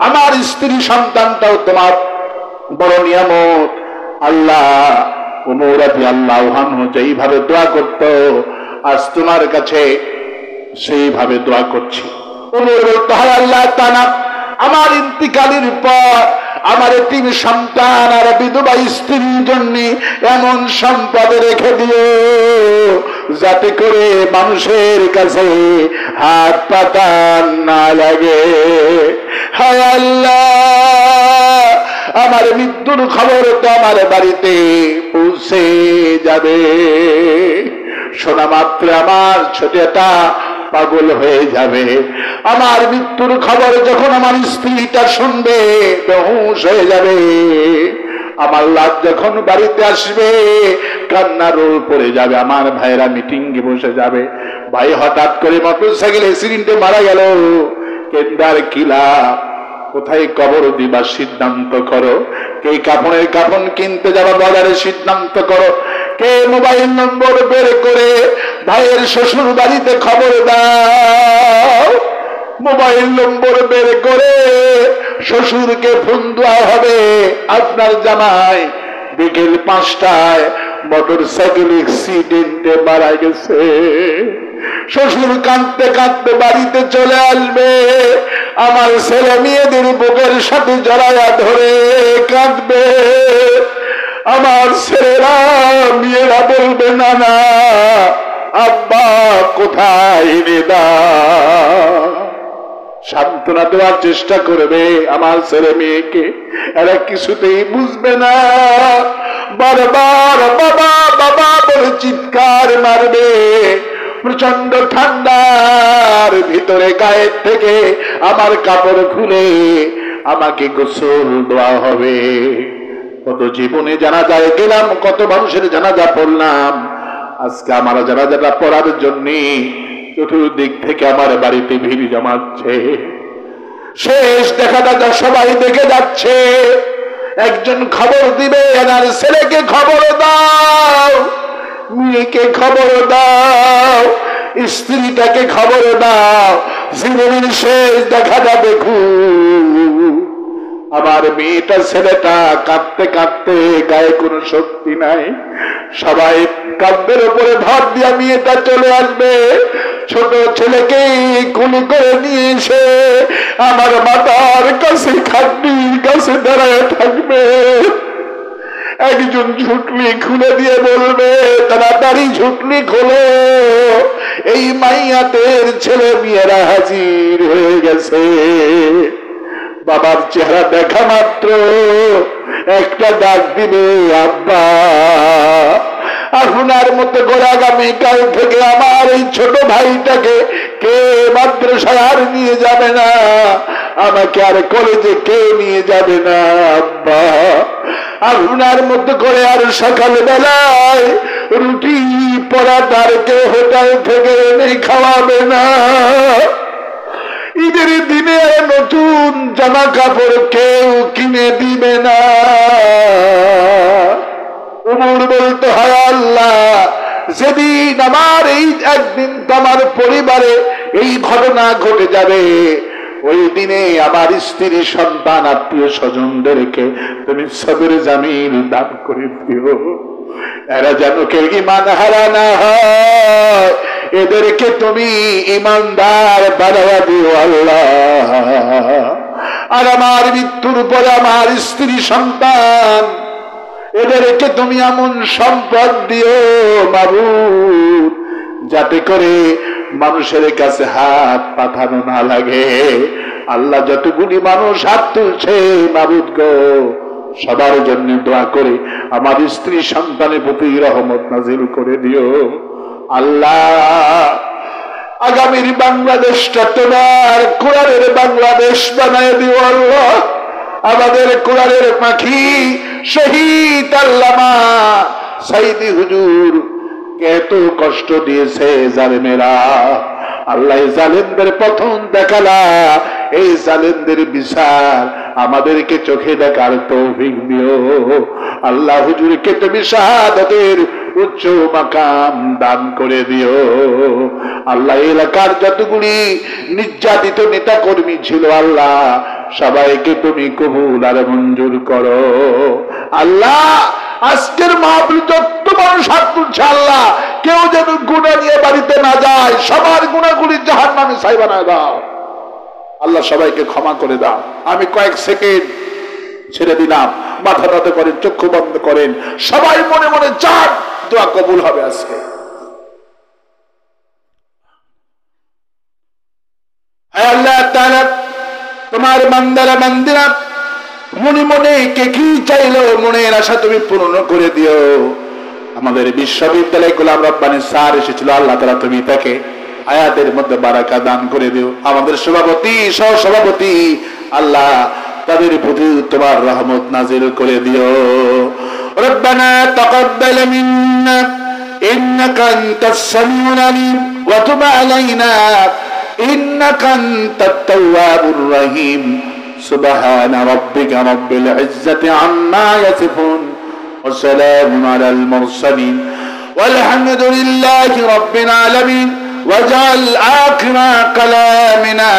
আমার স্ত্রী সন্তানটাও তোমার বড় নিয়ামত। আল্লাহ, ওমর রাদিয়াল্লাহু আনহু যেইভাবে দোয়া করত, আজ তোমার কাছে সেইভাবে দোয়া করছি। ওমর বলতো, হায় আল্লাহ তাআলা, আমার ইন্তিকালের পর আমার এতিম সন্তান আর বিধবা স্ত্রীর জন্য এমন সম্পদ রেখে দিও যাতে করে মানুষের কাছে হাত পাতা না লাগে। হায় আল্লাহ, আমার মৃত্যুর খবর তো আমার বাড়িতে পৌঁছে যাবে, শোনা মাত্র আমার ছোটটা পাগল হয়ে যাবে। আমার মৃত্যুর খবর যখন আমার স্ত্রীটা শুনবে, বেহুশ হয়ে যাবে। আমার লাশ যখন বাড়িতে আসবে, কান্নার রোল পড়ে যাবে। আমার ভাইরা মিটিং এ বসে যাবে, ভাই হঠাৎ করে মোটরসাইকেল অ্যাক্সিডেন্টে মারা গেল, কেন্দার কিলা কোথায় কবর দিবার সিদ্ধান্ত করো। কে কাপড়ের কাপড় কিনতে যাবা বাজারে সিদ্ধান্ত করো। কে মোবাইল নম্বর বের করে ভাইয়ের শ্বশুর বাড়িতে খবর দাও। মোবাইল নম্বর বের করে শ্বশুরকে ফোন দেওয়া হবে, আপনার জামাই বিকেল 5টায় মোটরসাইকেল অ্যাক্সিডেন্টে মারা গেছে। শ্বশুর কাঁদতে কাঁদতে বাড়িতে চলে আসবে, আমার ছেলে মেয়েদের বুকের সাথে জড়ায়া ধরে কাঁদবে। আমার ছেলেরা মেয়েরা বলবে, না না আব্বা কোথায় রে দা। সান্ত্বনা দেওয়ার চেষ্টা করবে আমার ছেলে মেয়েকে, এরা কিছুতেই বুঝবে না। বারবার বাবা বাবা বলে চিৎকার মারবে। প্রচন্ড ঠান্ডার ভিতরে গায়ের থেকে আমার কাপড় খুলে আমাকে গোসল দেওয়া হবে। কত জীবনে জানাজায় গেলাম, কত মানুষের জানাজা পড়লাম। আজকে আমার জানাজাটা পড়ার জন্য চতুর্দিক থেকে আমার বাড়িতে ভিড় জমাচ্ছে। শেষ দেখাটা সবাই দেখে যাচ্ছে। একজন খবর দিবে, এনার ছেলেকে খবর দাও, মেয়েকে খবর দাও, স্ত্রীটাকে খবর দাও, জীবনের শেষ দেখাটা দেখুন। আমার মেয়েটা ছেলেটা কাঁদতে কাঁদতে গায়ে কোনো শক্তি নাই, সবাই কাঁধের উপরে ভর দিয়া মেয়েটা চলে আসবে। ছোট ছেলেকে কোলে করে নিয়ে এসে আমার মাথার কাছে খাটনির কাছে দাঁড়ায় থাকবে। একজন ঝুটলি খুলে দিয়ে বলবে, তাড়াতাড়ি ঝুটলি খোলো, এই মাইয়াতের ছেলে মেয়েরা হাজির হয়ে গেছে। বাবার চেহারা দেখা মাত্র একটা ডাক দিবে, আব্বা। আপনার মতো করে আগামীকাল থেকে আমার এই ছোট ভাইটাকে কে মাদ্রাসায় আর নিয়ে যাবে না, আমাকে আর কলেজে কে নিয়ে যাবে না আব্বা। আপনার মতো করে আর সকাল বেলায় রুটি পরাটার কে হোটেল থেকে এনে খাওয়াবে না, ঈদের দিনে নতুন জামা কাপড় কেউ কিনে দিবে না। উমর বলতে হয়, আল্লাহ যেদিন আমার এই একদিন তোমার পরিবারে এই ঘটনা ঘটে যাবে, ওই দিনে আমার স্ত্রী সন্তান আত্মীয় স্বজনদেরকে তুমি সবরে জামিল দান করে দিও, এরা যেন কেউ ঈমান হারা না হয়, এদেরকে তুমি ঈমানদার বানায়া দিও আল্লাহ। আর আমার মৃত্যুর পরে আমার স্ত্রী সন্তান এদেরকে তুমি এমন সম্পদ দিও মাবুদ, যাতে করে মানুষের কাছে হাত পাঠানো না লাগে। আল্লাহ যতগুলি মানুষ হাত তুলছে মাবুদ গো, সবার জন্য দোয়া করে আমার স্ত্রী সন্তানের প্রতি রহমত নাজিল করে দিও আল্লাহ। আগামীর বাংলাদেশটা তোমার কোরআনের বাংলাদেশ বানায় দিও আল্লাহ। আমাদের কোরআনের পাখি শহীদ আল্লামা সাইদি হুজুর এত কষ্ট দিয়েছে জালেমেরা, আল্লাহ জালেমদের প্রথম দেখালা, এই জালেমদের বিচার আমাদেরকে চোখে দেখার তৌফিক দিও আল্লাহ। হুজুরকে তুমি শাহাদাতের উচ্চ মাকাম দান করে দিও আল্লাহ। এলাকার যতগুলি নির্যাতিত নেতা কর্মী ছিল আল্লাহ, সবাইকে তুমি কবুল আর মঞ্জুর করো আল্লাহ। আজকের মাহফিল যত মানুষ হাত তুলছে আল্লাহ, কেউ যেন গুনাহ নিয়ে বাড়িতে না যায়, সবার গুনাহগুলি জাহান্নামে ছাই বানায় দাও আল্লাহ। সবাইকে ক্ষমা করে দাও। আমি কয়েক সেকেন্ড ছেড়ে দিলাম, মাথা নত করেন, চক্ষু বন্ধ করেন, সবাই মনে মনে চান দোয়া কবুল হবে আজকে। আল্লাহ তাআলা তোমার বান্দারা বান্দিরা মনে মনে কে কি চাইলো, মনের আশা তুমি পূর্ণ করে দিও। আমাদের বিশ্ববিদ্যালয় গোলাম রব্বানী স্যার এসেছিল আল্লাহ তাআলা তুমি তাকে আয়াতের মধ্যে বারাকা দান করে দিও। আমাদের সভাপতি সহ সভাপতি আল্লাহ তাদের প্রতি তোমার রহমত নাজিল করে দিও। রব্বানা তাকাব্বাল মিন্না ইন্নাকা আনতাস সামিউল আলিম ওয়া তুব আলাইনা ইন্নাকা আনতাত তাওয়াবুর রহিম। সুবহান রাব্বিকা রাব্বিল ইজ্জাতি আম্মা ইয়াসিফুন ওয়া সালামুন আলাল মুরসালিন والحمد لله رب العالمين واجعل آخر كلامنا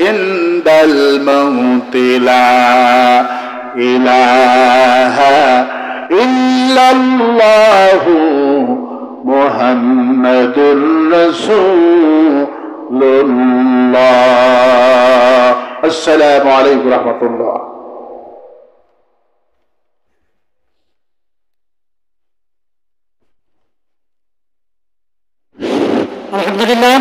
عند الموت لا إله إلا الله محمد رسول الله. السلام عليكم ورحمة الله. الحمد لله.